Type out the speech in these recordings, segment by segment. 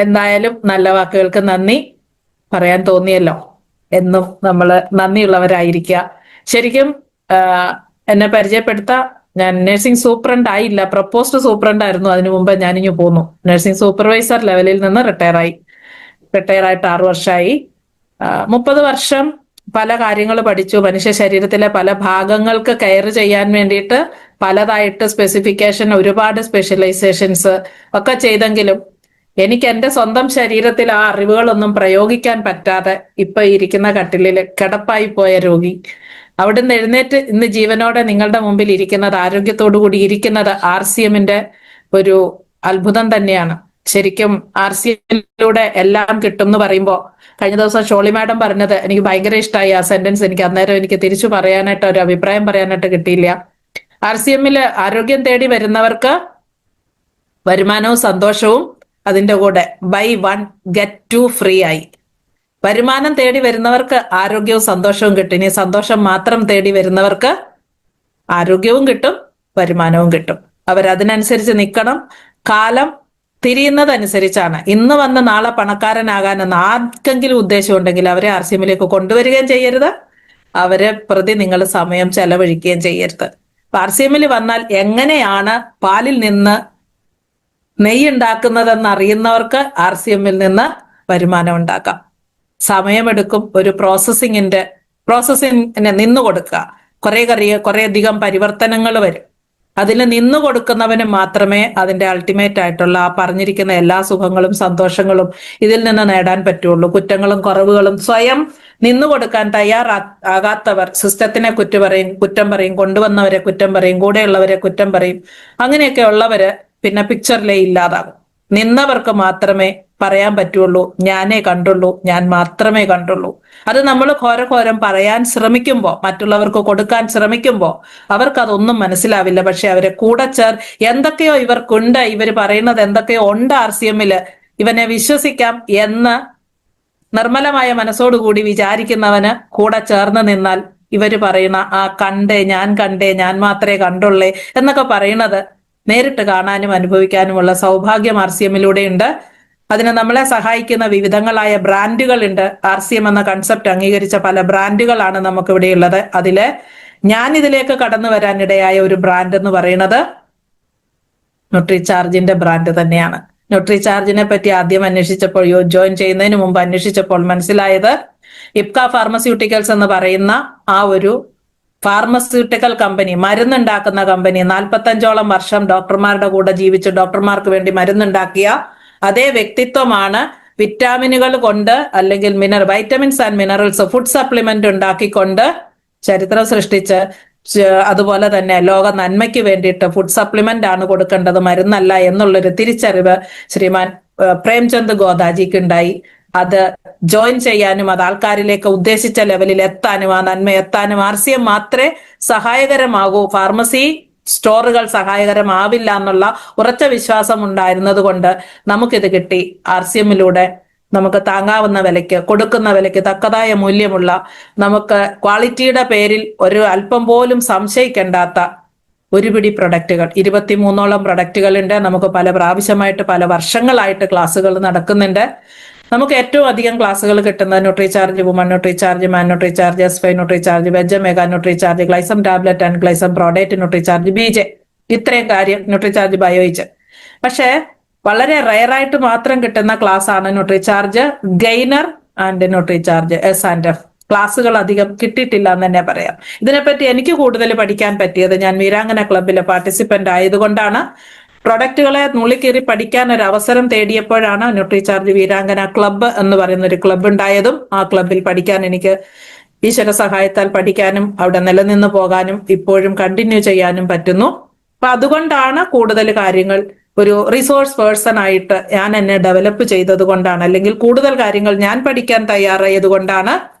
എന്തായാലും നല്ല വാക്കുകൾക്ക് നന്ദി പറയാൻ തോന്നിയല്ലോ. എന്നും നമ്മൾ നന്ദിയുള്ളവരായിരിക്കുക. ശരിക്കും എന്നെ പരിചയപ്പെടുത്ത ഞാൻ നഴ്സിംഗ് സൂപ്രണ്ട് ആയില്ല, പ്രപ്പോസ്റ്റ് സൂപ്രണ്ട് ആയിരുന്നു. അതിനു മുമ്പ് ഞാനിങ്ങ് പോന്നു. നഴ്സിംഗ് സൂപ്പർവൈസർ ലെവലിൽ നിന്ന് റിട്ടയർ ആയിട്ട് 6 വർഷമായി. 30 വർഷം പല കാര്യങ്ങൾ പഠിച്ചു. മനുഷ്യ ശരീരത്തിലെ പല ഭാഗങ്ങൾക്ക് കെയർ ചെയ്യാൻ വേണ്ടിയിട്ട് പലതായിട്ട് സ്പെസിഫിക്കേഷൻ, ഒരുപാട് സ്പെഷ്യലൈസേഷൻസ് ഒക്കെ ചെയ്തെങ്കിലും എനിക്ക് എന്റെ സ്വന്തം ശരീരത്തിൽ ആ അറിവുകളൊന്നും പ്രയോഗിക്കാൻ പറ്റാതെ ഇപ്പൊ ഇരിക്കുന്ന കട്ടിലിൽ കിടപ്പായി പോയ രോഗി. അവിടുന്ന് എഴുന്നേറ്റ് ഇന്ന് ജീവനോടെ നിങ്ങളുടെ മുമ്പിൽ ഇരിക്കുന്നത്, ആരോഗ്യത്തോടു കൂടി ഇരിക്കുന്നത് RCMന്റെ ഒരു അത്ഭുതം തന്നെയാണ്. ശരിക്കും RCMലൂടെ എല്ലാം കിട്ടും എന്ന് പറയുമ്പോൾ, കഴിഞ്ഞ ദിവസം ഷോളി മാഡം പറഞ്ഞത് എനിക്ക് ഭയങ്കര ഇഷ്ടമായി. ആ സെന്റൻസ് എനിക്ക് തിരിച്ചു പറയാനായിട്ട്, ഒരു അഭിപ്രായം പറയാനായിട്ട് കിട്ടിയില്ല. RCMല് ആരോഗ്യം തേടി വരുന്നവർക്ക് വരുമാനവും സന്തോഷവും, അതിന്റെ കൂടെ ബൈ 1 get 2 ഫ്രീ ആയി. വരുമാനം തേടി വരുന്നവർക്ക് ആരോഗ്യവും സന്തോഷവും കിട്ടും. ഇനി സന്തോഷം മാത്രം തേടി വരുന്നവർക്ക് ആരോഗ്യവും കിട്ടും, വരുമാനവും കിട്ടും. അവരതിനനുസരിച്ച് നിൽക്കണം. കാലം തിരിയുന്നതനുസരിച്ചാണ്. ഇന്ന് വന്ന് നാളെ പണക്കാരനാകാനെന്ന് ആർക്കെങ്കിലും ഉദ്ദേശം ഉണ്ടെങ്കിൽ അവരെ RCMലേക്ക് കൊണ്ടുവരികയും ചെയ്യരുത്, അവരെ പ്രതി നിങ്ങൾ സമയം ചെലവഴിക്കുകയും ചെയ്യരുത്. RCMൽ വന്നാൽ എങ്ങനെയാണ് പാലിൽ നിന്ന് നെയ്യ് ഉണ്ടാക്കുന്നതെന്ന് അറിയുന്നവർക്ക് RCMൽ നിന്ന് വരുമാനം ഉണ്ടാക്കാം. സമയമെടുക്കും. ഒരു പ്രോസസ്സിങ്ങിന് നിന്നു കൊടുക്കുക. കുറെ അധികം പരിവർത്തനങ്ങൾ വരും. അതിൽ നിന്നു കൊടുക്കുന്നവന് മാത്രമേ അതിന്റെ അൾട്ടിമേറ്റ് ആയിട്ടുള്ള ആ പറഞ്ഞിരിക്കുന്ന എല്ലാ സുഖങ്ങളും സന്തോഷങ്ങളും ഇതിൽ നിന്ന് നേടാൻ പറ്റുള്ളൂ. കുറ്റങ്ങളും കുറവുകളും സ്വയം നിന്നു കൊടുക്കാൻ തയ്യാറാകാത്തവർ സിസ്റ്റത്തിനെ കുറ്റം പറയും, കൊണ്ടുവന്നവരെ കുറ്റം പറയും, കൂടെയുള്ളവരെ കുറ്റം പറയും. അങ്ങനെയൊക്കെ ഉള്ളവര് പിന്നെ പിക്ചറിലേ ഇല്ലാതാകും. നിന്നവർക്ക് മാത്രമേ പറയാൻ പറ്റുള്ളൂ, ഞാനേ കണ്ടുള്ളൂ, ഞാൻ മാത്രമേ കണ്ടുള്ളൂ. അത് നമ്മൾ ഘോരം പറയാൻ ശ്രമിക്കുമ്പോൾ, മറ്റുള്ളവർക്ക് കൊടുക്കാൻ ശ്രമിക്കുമ്പോൾ അവർക്കതൊന്നും മനസ്സിലാവില്ല. പക്ഷെ അവരെ കൂടെ എന്തൊക്കെയോ ഇവർക്കുണ്ട്, ഇവർ പറയുന്നത് എന്തൊക്കെയോ ഉണ്ട് RCMല്, ഇവനെ വിശ്വസിക്കാം എന്ന് നിർമ്മലമായ മനസ്സോടുകൂടി വിചാരിക്കുന്നവന് കൂടെ ചേർന്ന് നിന്നാൽ ഇവര് പറയുന്ന ആ കണ്ടേ ഞാൻ മാത്രമേ കണ്ടുള്ളേ എന്നൊക്കെ പറയുന്നത് നേരിട്ട് കാണാനും അനുഭവിക്കാനുമുള്ള സൗഭാഗ്യം RCMലൂടെ ഉണ്ട്. അതിന് നമ്മളെ സഹായിക്കുന്ന വിവിധങ്ങളായ ബ്രാൻഡുകൾ ഉണ്ട്. RCM എന്ന കൺസെപ്റ്റ് അംഗീകരിച്ച പല ബ്രാൻഡുകളാണ് നമുക്കിവിടെ ഉള്ളത്. അതില് ഞാൻ ഇതിലേക്ക് കടന്നു വരാനിടയായ ഒരു ബ്രാൻഡ് എന്ന് പറയുന്നത് ന്യൂട്രിചാർജിന്റെ ബ്രാൻഡ് തന്നെയാണ്. ന്യൂട്രിചാർജിനെ പറ്റി ആദ്യം അന്വേഷിച്ചപ്പോൾ, ജോയിൻ ചെയ്യുന്നതിന് മുമ്പ് അന്വേഷിച്ചപ്പോൾ മനസ്സിലായത്, ഇപ്ക ഫാർമസ്യൂട്ടിക്കൽസ് എന്ന് പറയുന്ന ആ ഒരു ഫാർമസ്യൂട്ടിക്കൽ കമ്പനി, മരുന്നുണ്ടാക്കുന്ന കമ്പനി, 45ഓളം വർഷം ഡോക്ടർമാരുടെ കൂടെ ജീവിച്ച് ഡോക്ടർമാർക്ക് വേണ്ടി മരുന്നുണ്ടാക്കിയ അതേ വ്യക്തിത്വമാണ് വിറ്റാമിനുകൾ കൊണ്ട്, അല്ലെങ്കിൽ vitamins and minerals, food supplement ഉണ്ടാക്കിക്കൊണ്ട് ചരിത്രം സൃഷ്ടിച്ച്, അതുപോലെ തന്നെ ലോക നന്മയ്ക്ക് വേണ്ടിയിട്ട് ഫുഡ് സപ്ലിമെന്റ് ആണ് കൊടുക്കേണ്ടത്, മരുന്നല്ല എന്നുള്ളൊരു തിരിച്ചറിവ് ശ്രീമാൻ പ്രേംചന്ദ് ഗോദാജിക്ക് ഉണ്ടായി. അത് ജോയിൻ ചെയ്യാനും അത് ആൾക്കാരിലേക്ക് ഉദ്ദേശിച്ച ലെവലിൽ എത്താനും ആ നന്മ എത്താനും RCM മാത്രമേ സഹായകരമാകൂ. ഫാർമസി സ്റ്റോറുകൾ സഹായകരമാവില്ല എന്നുള്ള ഉറച്ച വിശ്വാസം ഉണ്ടായിരുന്നത് കൊണ്ട് നമുക്കിത് കിട്ടി. RCMലൂടെ നമുക്ക് താങ്ങാവുന്ന വിലയ്ക്ക്, കൊടുക്കുന്ന വിലയ്ക്ക് തക്കതായ മൂല്യമുള്ള, നമുക്ക് ക്വാളിറ്റിയുടെ പേരിൽ ഒരു അല്പം പോലും സംശയിക്കേണ്ടാത്ത ഒരുപിടി പ്രൊഡക്റ്റുകൾ, 23ഓളം പ്രൊഡക്റ്റുകളുണ്ട്. നമുക്ക് പല പ്രാവശ്യമായിട്ട് പല വർഷങ്ങളായിട്ട് ക്ലാസ്സുകൾ നടക്കുന്നുണ്ട്. നമുക്ക് ഏറ്റവും അധികം ക്ലാസ്സുകൾ കിട്ടുന്നത് Nutricharge woman Nutricharge, man Nutricharge, S5 Nutricharge, veg mega Nutricharge, Glycem tablet and Glycem product Nutricharge, BJ, ഇത്രയും കാര്യം ന്യൂട്രിചാർജ് ബയോയിച്ച്. പക്ഷേ വളരെ റയറായിട്ട് മാത്രം കിട്ടുന്ന ക്ലാസ് ആണ് Nutricharge gainer and Nutricharge S&F. ക്ലാസ്സുകൾ അധികം കിട്ടിയിട്ടില്ല എന്ന് തന്നെ പറയാം. ഇതിനെപ്പറ്റി എനിക്ക് കൂടുതൽ പഠിക്കാൻ പറ്റിയത് ഞാൻ വീരാങ്കന ക്ലബിലെ പാർട്ടിസിപ്പന്റ് ആയതുകൊണ്ടാണ്. പ്രൊഡക്റ്റുകളെ നുള്ളിക്കേറി പഠിക്കാൻ ഒരു അവസരം തേടിയപ്പോഴാണ് ന്യൂട്രിചാർജ് വീരാങ്കന ക്ലബ്ബ് എന്ന് പറയുന്ന ഒരു ക്ലബ്ബ് ഉണ്ടായതും ആ ക്ലബിൽ പഠിക്കാൻ എനിക്ക് ഈശ്വര സഹായത്താൽ പഠിക്കാനും അവിടെ നിലനിന്ന് പോകാനും ഇപ്പോഴും കണ്ടിന്യൂ ചെയ്യാനും പറ്റുന്നു. അപ്പൊ അതുകൊണ്ടാണ് കൂടുതൽ കാര്യങ്ങൾ ഒരു റിസോഴ്സ് പേഴ്സൺ ആയിട്ട് ഞാൻ എന്നെ ഡെവലപ്പ് ചെയ്തത് കൊണ്ടാണ്, അല്ലെങ്കിൽ കൂടുതൽ കാര്യങ്ങൾ ഞാൻ പഠിക്കാൻ തയ്യാറായത് കൊണ്ടാണ്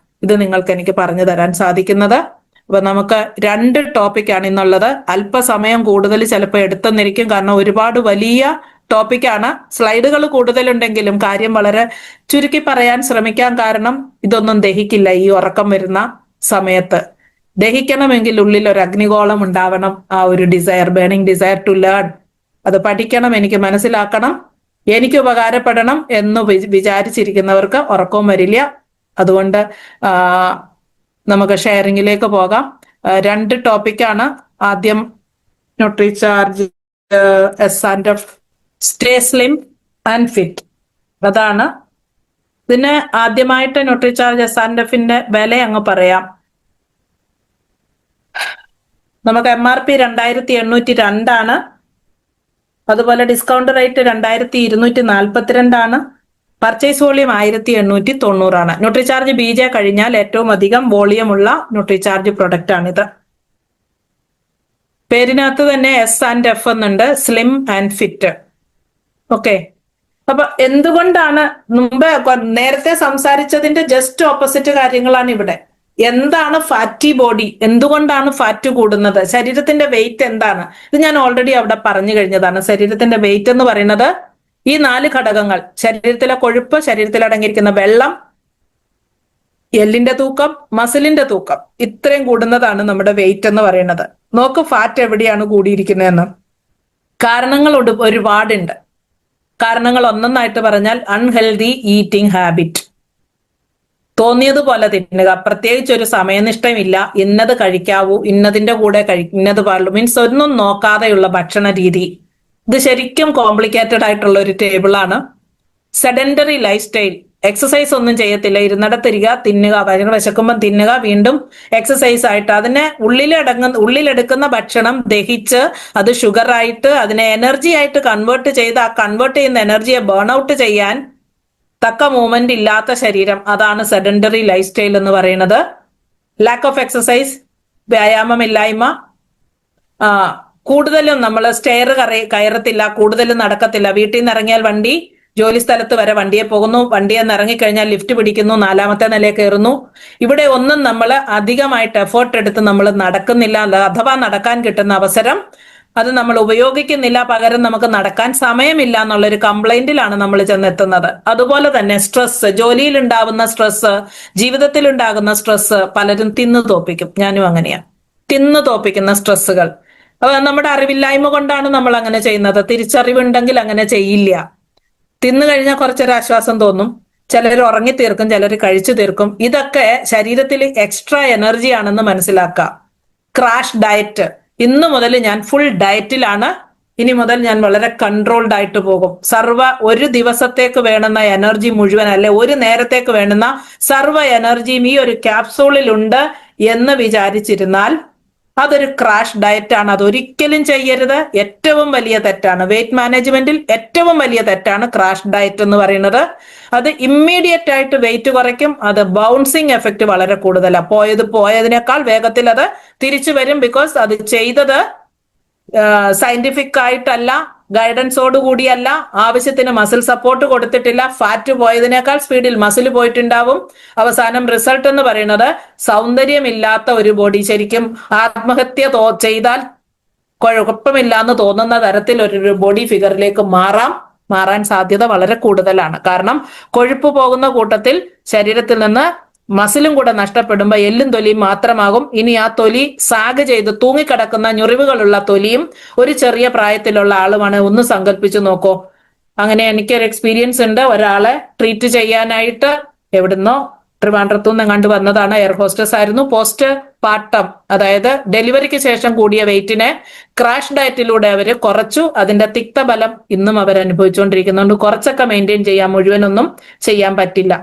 ഇത് നിങ്ങൾക്ക് എനിക്ക് പറഞ്ഞു തരാൻ സാധിക്കുന്നത്. അപ്പൊ നമുക്ക് 2 ടോപ്പിക്കാണ് ഇന്നുള്ളത്. അല്പസമയം കൂടുതൽ ചിലപ്പോൾ എടുത്തെന്നിരിക്കും, കാരണം ഒരുപാട് വലിയ ടോപ്പിക്കാണ്. സ്ലൈഡുകൾ കൂടുതലുണ്ടെങ്കിലും കാര്യം വളരെ ചുരുക്കി പറയാൻ ശ്രമിക്കാൻ, കാരണം ഇതൊന്നും ദഹിക്കില്ല ഈ ഉറക്കം വരുന്ന സമയത്ത്. ദഹിക്കണമെങ്കിൽ ഉള്ളിൽ ഒരു അഗ്നിഗോളം ഉണ്ടാവണം, ആ ഒരു ബേണിംഗ് ഡിസയർ ടു ലേൺ. അത് പഠിക്കണം, എനിക്ക് മനസ്സിലാക്കണം. എനിക്ക് ഉപകാരപ്പെടണം എന്ന് വിചാരിച്ചിരിക്കുന്നവർക്ക് ഉറക്കവും വരില്ല. അതുകൊണ്ട് നമുക്ക് ഷെയറിങ്ങിലേക്ക് പോകാം. 2 ടോപ്പിക്കാണ്. ആദ്യം Nutricharge S&F stay slim and fit. അതാണ്. ഇതിന് ആദ്യമായിട്ട് ന്യൂട്രിചാർജ് S&Fന്റെ വില അങ്ങ് പറയാം. നമുക്ക് MRP 2802 അതുപോലെ discount rate 2242 purchase volume 1890 Nutricharge BJ കഴിഞ്ഞാൽ ഏറ്റവും അധികം വോളിയം ഉള്ള ന്യൂട്രിചാർജ് പ്രൊഡക്റ്റ് ആണിത്. പേരിനകത്ത് തന്നെ S&F എന്നുണ്ട്, സ്ലിം ആൻഡ് ഫിറ്റ്. ഓക്കെ, അപ്പൊ എന്തുകൊണ്ടാണ് നേരത്തെ സംസാരിച്ചതിന്റെ ജസ്റ്റ് ഓപ്പോസിറ്റ് കാര്യങ്ങളാണ് ഇവിടെ. എന്താണ് ഫാറ്റി ബോഡി, എന്തുകൊണ്ടാണ് ഫാറ്റ് കൂടുന്നത്, ശരീരത്തിന്റെ വെയിറ്റ് എന്താണ്, ഇത് ഞാൻ ഓൾറെഡി അവിടെ പറഞ്ഞു കഴിഞ്ഞതാണ്. ശരീരത്തിന്റെ വെയിറ്റ് എന്ന് പറയുന്നത് ഈ 4 ഘടകങ്ങൾ, ശരീരത്തിലെ കൊഴുപ്പ്, ശരീരത്തിൽ അടങ്ങിയിരിക്കുന്ന വെള്ളം, എല്ലിന്റെ തൂക്കം, മസിലിന്റെ തൂക്കം, ഇത്രയും കൂടുന്നതാണ് നമ്മുടെ വെയിറ്റ് എന്ന് പറയുന്നത്. നോക്ക് ഫാറ്റ് എവിടെയാണ് കൂടിയിരിക്കുന്നതെന്ന്. കാരണങ്ങൾ ഒരുപാടുണ്ട്. കാരണങ്ങൾ ഒന്നൊന്നായിട്ട് പറഞ്ഞാൽ അൺഹെൽതി ഈറ്റിംഗ് ഹാബിറ്റ്. തോന്നിയതുപോലെ തിന്നുക, പ്രത്യേകിച്ച് ഒരു സമയനിഷ്ഠമില്ല, ഇന്നത് കഴിക്കാവൂ, ഇന്നതിന്റെ കൂടെ ഇന്നത് പാടുള്ളൂ, മീൻസ് ഒന്നും നോക്കാതെയുള്ള ഭക്ഷണ രീതി. ഇത് ശരിക്കും കോംപ്ലിക്കേറ്റഡ് ആയിട്ടുള്ള ഒരു ടേബിളാണ്. സെഡന്ററി ലൈഫ് സ്റ്റൈൽ, എക്സസൈസ് ഒന്നും ചെയ്യത്തില്ല, ഇരുന്നിടത്തിരിക, തിന്നുക, വയറ് വിശക്കുമ്പോൾ തിന്നുക, വീണ്ടും എക്സസൈസ് ആയിട്ട് അതിനെ ഉള്ളിലെടുക്കുന്ന ഭക്ഷണം ദഹിച്ച് അത് ഷുഗർ ആയിട്ട് അതിനെ എനർജി ആയിട്ട് കൺവേർട്ട് ചെയ്ത് ആ കൺവേർട്ട് ചെയ്യുന്ന എനർജിയെ ബേൺ ഔട്ട് ചെയ്യാൻ തക്ക മൂവ്മെന്റ് ഇല്ലാത്ത ശരീരം, അതാണ് സെഡന്ററി ലൈഫ് സ്റ്റൈൽ എന്ന് പറയുന്നത്. ലാക്ക് ഓഫ് എക്സസൈസ്, വ്യായാമമില്ലായ്മ, കൂടുതലും നമ്മൾ സ്റ്റെയർ കയറത്തില്ല, കൂടുതലും നടക്കത്തില്ല. വീട്ടിൽ നിന്ന് ഇറങ്ങിയാൽ വണ്ടി ജോലി സ്ഥലത്ത് വരെ വണ്ടിയെ പോകുന്നു, വണ്ടിയെ നിന്ന് ഇറങ്ങിക്കഴിഞ്ഞാൽ ലിഫ്റ്റ് പിടിക്കുന്നു, 4ാമത്തെ നിലയിൽ കയറുന്നു. ഇവിടെ ഒന്നും നമ്മൾ അധികമായിട്ട് എഫേർട്ട് എടുത്ത് നമ്മൾ നടക്കുന്നില്ല. അഥവാ നടക്കാൻ കിട്ടുന്ന അവസരം അത് നമ്മൾ ഉപയോഗിക്കുന്നില്ല, പകരം നമുക്ക് നടക്കാൻ സമയമില്ല എന്നുള്ളൊരു കംപ്ലൈന്റിലാണ് നമ്മൾ ചെന്നെത്തുന്നത്. അതുപോലെ തന്നെ സ്ട്രെസ്, ജോലിയിൽ ഉണ്ടാവുന്ന സ്ട്രെസ്, ജീവിതത്തിൽ ഉണ്ടാകുന്ന സ്ട്രെസ് പലരും തിന്നു തോപ്പിക്കും. ഞാനും അങ്ങനെയാ, തിന്നു തോപ്പിക്കുന്ന സ്ട്രെസ്സുകൾ. നമ്മുടെ അറിവില്ലായ്മ കൊണ്ടാണ് നമ്മൾ അങ്ങനെ ചെയ്യുന്നത്. തിരിച്ചറിവുണ്ടെങ്കിൽ അങ്ങനെ ചെയ്യില്ല. തിന്നു കഴിഞ്ഞാൽ കുറച്ചൊരു ആശ്വാസം തോന്നും, ചിലർ ഉറങ്ങി തീർക്കും, ചിലർ കഴിച്ചു തീർക്കും. ഇതൊക്കെ ശരീരത്തിൽ എക്സ്ട്രാ എനർജി ആണെന്ന് മനസ്സിലാക്കാം. ക്രാഷ് ഡയറ്റ്, ഇന്നു മുതൽ ഞാൻ ഫുൾ ഡയറ്റിലാണ്, ഇനി മുതൽ ഞാൻ വളരെ കൺട്രോൾഡ് ആയിട്ട് പോകും. ഒരു ദിവസത്തേക്ക് വേണ്ടുന്ന എനർജി മുഴുവൻ, അല്ലെ ഒരു നേരത്തേക്ക് വേണ്ടുന്ന സർവ്വ എനർജിയും ഈ ഒരു ക്യാപ്സൂളിൽ ഉണ്ട് എന്ന് വിചാരിച്ചിരുന്നാൽ അതൊരു ക്രാഷ് ഡയറ്റ് ആണ്. അതൊരിക്കലും ചെയ്യരുത്, ഏറ്റവും വലിയ തെറ്റാണ്. വെയിറ്റ് മാനേജ്മെന്റിൽ ഏറ്റവും വലിയ തെറ്റാണ് ക്രാഷ് ഡയറ്റ് എന്ന് പറയുന്നത്. അത് ഇമ്മീഡിയറ്റ് ആയിട്ട് വെയിറ്റ് കുറയ്ക്കും, അത് ബൗൺസിങ് എഫക്റ്റ് വളരെ കൂടുതലാണ്. പോയതിനേക്കാൾ വേഗത്തിൽ അത് തിരിച്ചു വരും. ബിക്കോസ് അത് ചെയ്തത് സയന്റിഫിക് ആയിട്ടല്ല, ഗൈഡൻസോട് കൂടിയല്ല, ആവശ്യത്തിന് മസിൽ സപ്പോർട്ട് കൊടുത്തിട്ടില്ല. ഫാറ്റ് പോയതിനേക്കാൾ സ്പീഡിൽ മസിൽ പോയിട്ടുണ്ടാവും. അവസാനം റിസൾട്ട് എന്ന് പറയുന്നത് സൗന്ദര്യമില്ലാത്ത ഒരു ബോഡി, ശരിക്കും ആത്മഹത്യ ചെയ്താൽ കുഴപ്പമില്ല എന്ന് തോന്നുന്ന തരത്തിൽ ഒരു ബോഡി ഫിഗറിലേക്ക് മാറാൻ സാധ്യത വളരെ കൂടുതലാണ്. കാരണം കൊഴുപ്പ് പോകുന്ന കൂട്ടത്തിൽ ശരീരത്തിൽ നിന്ന് മസിലും കൂടെ നഷ്ടപ്പെടുമ്പോൾ എല്ലും തൊലിയും മാത്രമാകും. ഇനി ആ തൊലി സാഗ് ചെയ്ത് തൂങ്ങിക്കിടക്കുന്ന ഞൊറിവുകളുള്ള തൊലിയും ഒരു ചെറിയ പ്രായത്തിലുള്ള ആളുമാണ്. ഒന്ന് സങ്കല്പിച്ചു നോക്കോ. അങ്ങനെ എനിക്കൊരു എക്സ്പീരിയൻസ് ഉണ്ട്. ഒരാളെ ട്രീറ്റ് ചെയ്യാനായിട്ട് എവിടുന്നോ ട്രിവാൻഡ്രത്തു നിന്ന് കണ്ടു വന്നതാണ്. എയർ ഹോസ്റ്റസ് ആയിരുന്നു. പോസ്റ്റ് പാർട്ടം, അതായത് ഡെലിവറിക്ക് ശേഷം കൂടിയ വെയിറ്റിനെ ക്രാഷ് ഡയറ്റിലൂടെ അവർ കുറച്ചു. അതിന്റെ തിക്തഫലം ഇന്നും അവർ അനുഭവിച്ചുകൊണ്ടിരിക്കുന്നുണ്ട്. കുറച്ചൊക്കെ മെയിൻറ്റെയിൻ ചെയ്യാം, മുഴുവനൊന്നും ചെയ്യാൻ പറ്റില്ല.